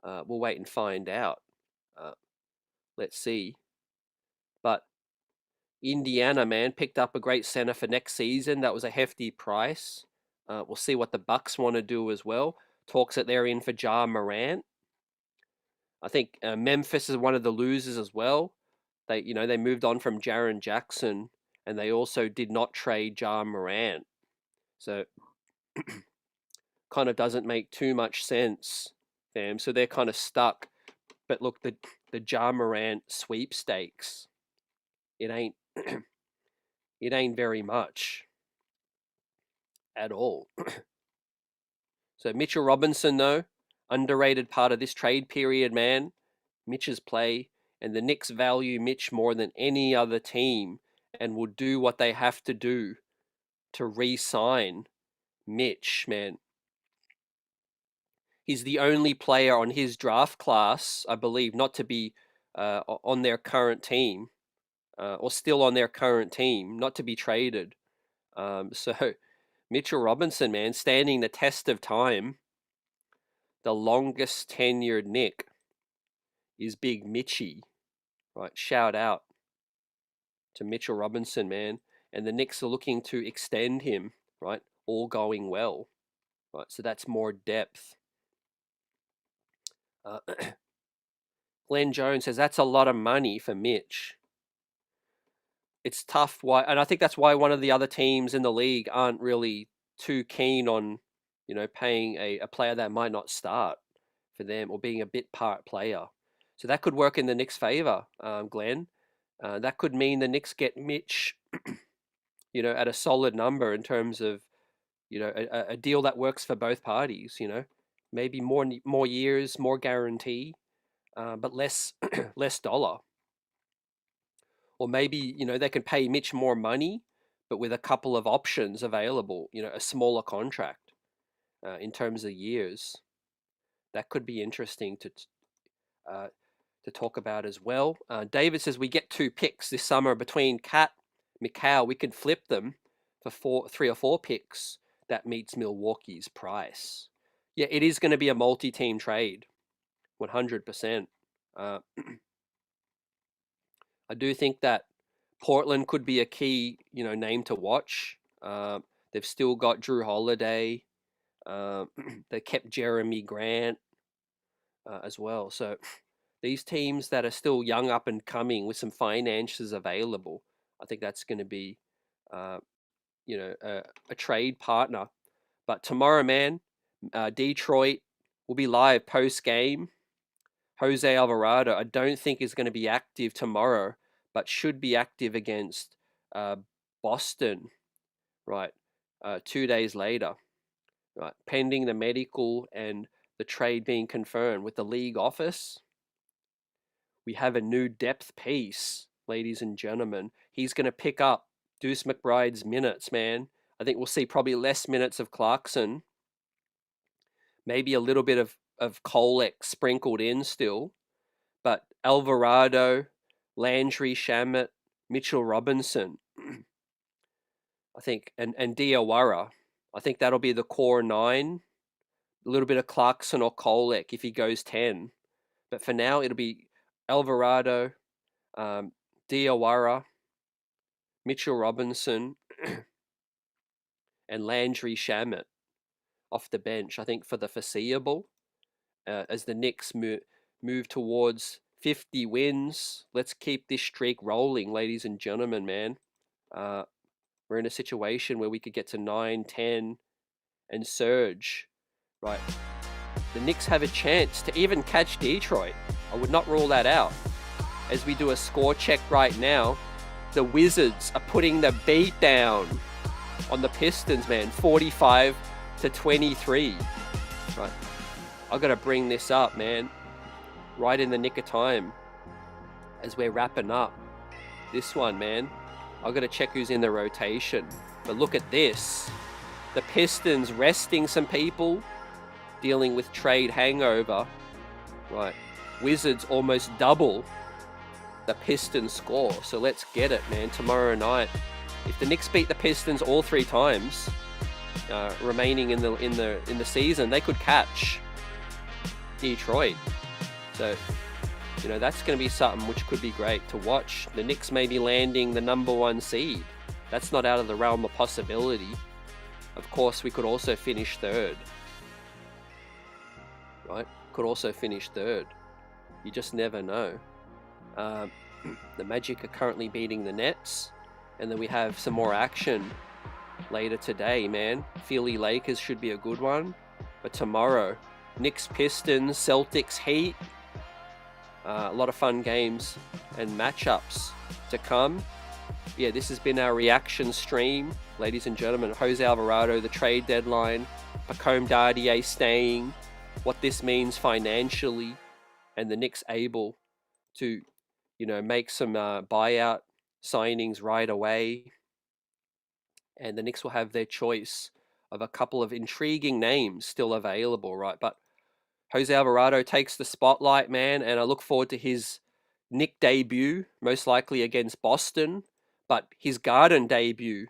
We'll wait and find out. Let's see. But Indiana, man, picked up a great center for next season. That was a hefty price. We'll see what the Bucks want to do as well. Talks that they're in for Ja Morant. I think Memphis is one of the losers as well. They moved on from Jaren Jackson, and they also did not trade Ja Morant. So kind of doesn't make too much sense, fam. So they're kind of stuck. But look, the Ja Morant sweepstakes, it ain't it ain't very much at all. So Mitchell Robinson, though, underrated part of this trade period, man. Mitch's play, and the Knicks value Mitch more than any other team and will do what they have to do to re-sign Mitch, man. He's the only player on his draft class, I believe, not to be on their current team, or still on their current team, not to be traded. So Mitchell Robinson, man, standing the test of time. the longest tenured Nick is Big Mitchie, right? Shout out to Mitchell Robinson, man. And the Knicks are looking to extend him, right? All going well, right? So that's more depth. Glenn Jones says that's a lot of money for Mitch. It's tough. Why? And I think that's why one of the other teams in the league aren't really too keen on, paying a player that might not start for them or being a bit part player. So that could work in the Knicks' favor, Glenn. That could mean the Knicks get Mitch, at a solid number in terms of, a deal that works for both parties. Maybe more years, more guarantee, but less less dollar. Or maybe, they can pay Mitch more money, but with a couple of options available, a smaller contract in terms of years. That could be interesting to talk about as well. David says we get 2 picks this summer between Cat, Mikal. We can flip them for 3 or 4 picks. That meets Milwaukee's price. Yeah, it is going to be a multi-team trade, 100%. I do think that Portland could be a key, name to watch. They've still got Drew Holiday. They kept Jeremy Grant as well. So these teams that are still young up and coming with some finances available, I think that's going to be, a trade partner. But tomorrow, man, Detroit will be live post game. Jose Alvarado, I don't think is going to be active tomorrow, but should be active against Boston, right? 2 days later, right? Pending the medical and the trade being confirmed with the league office. We have a new depth piece, ladies and gentlemen. He's going to pick up Deuce McBride's minutes, man. I think we'll see probably less minutes of Clarkson. Maybe a little bit of Kolek sprinkled in still. But Alvarado, Landry Shamet, Mitchell Robinson, I think, and Diawara, I think that'll be the core 9. A little bit of Clarkson or Kolek if he goes 10. But for now, it'll be Alvarado, Diawara, Mitchell Robinson, and Landry Shamet off the bench, I think, for the foreseeable, as the Knicks move towards 50 wins. Let's keep this streak rolling, ladies and gentlemen, man. We're in a situation where we could get to 9, 10, and surge, right? The Knicks have a chance to even catch Detroit. I would not rule that out. As we do a score check right now, the Wizards are putting the beat down on the Pistons, man. 45-23. Right. I got to bring this up, man. Right in the nick of time. As we're wrapping up this one, man. I got to check who's in the rotation. But look at this. The Pistons resting some people, dealing with trade hangover. Right. Wizards almost double the Pistons score. So let's get it, man. Tomorrow night, if the Knicks beat the Pistons all 3 times remaining in the season, they could catch Detroit. So, that's going to be something which could be great to watch. The Knicks may be landing the number 1 seed. That's not out of the realm of possibility. Of course, we could also finish 3rd. Right? Could also finish 3rd. You just never know. The Magic are currently beating the Nets, and then we have some more action later today, man. Philly Lakers should be a good one, but tomorrow, Knicks Pistons, Celtics Heat, a lot of fun games and matchups to come. Yeah, this has been our reaction stream, ladies and gentlemen. Jose Alvarado, the trade deadline, Pacome Dardier staying, what this means financially, and the Knicks able to make some buyout signings right away. And the Knicks will have their choice of a couple of intriguing names still available, right? But Jose Alvarado takes the spotlight, man, and I look forward to his Knick debut, most likely against Boston. But his Garden debut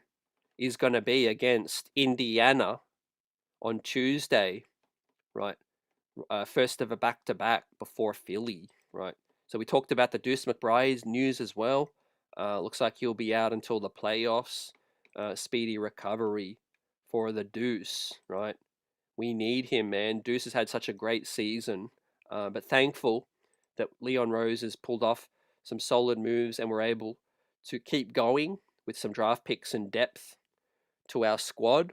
is going to be against Indiana on Tuesday, right? first of a back-to-back before Philly, right? So we talked about the Deuce McBride news as well. Looks like he'll be out until the playoffs. Speedy recovery for the Deuce, right? We need him, man. Deuce has had such a great season, but thankful that Leon Rose has pulled off some solid moves and we're able to keep going with some draft picks and depth to our squad.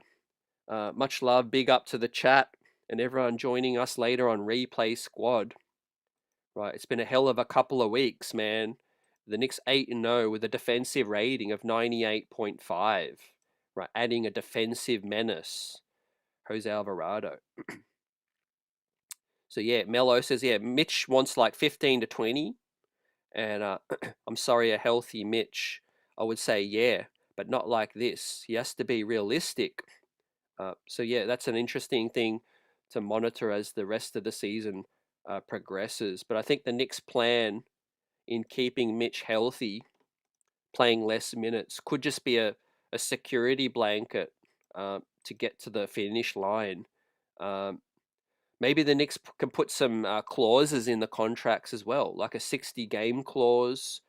Much love, big up to the chat and everyone joining us later on Replay Squad. Right, it's been a hell of a couple of weeks, man. The Knicks 8-0 with a defensive rating of 98.5. Right, adding a defensive menace, Jose Alvarado. So yeah, Mello says, yeah, Mitch wants like 15 to 20. And I'm sorry, a healthy Mitch, I would say, yeah, but not like this. He has to be realistic. So yeah, that's an interesting thing to monitor as the rest of the season progresses. But I think the Knicks' plan in keeping Mitch healthy, playing less minutes, could just be a security blanket to get to the finish line. Maybe the Knicks can put some clauses in the contracts as well, like a 60-game clause,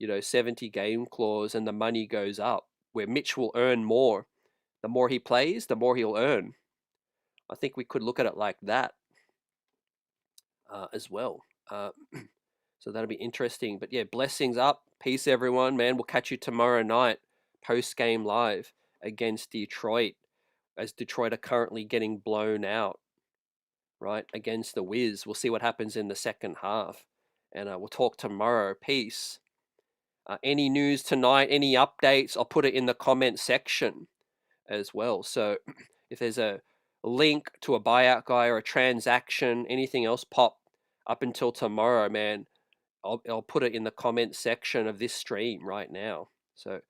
70-game clause, and the money goes up, where Mitch will earn more. The more he plays, the more he'll earn. I think we could look at it like that as well. So that'll be interesting. But yeah, blessings up. Peace, everyone, man. We'll catch you tomorrow night, post-game live against Detroit, as Detroit are currently getting blown out, right, against the Wiz. We'll see what happens in the second half. And we'll talk tomorrow. Peace. Any news tonight, any updates, I'll put it in the comment section as well. So if there's a link to a buyout guy or a transaction, anything else pop up until tomorrow, man, I'll put it in the comment section of this stream right now. So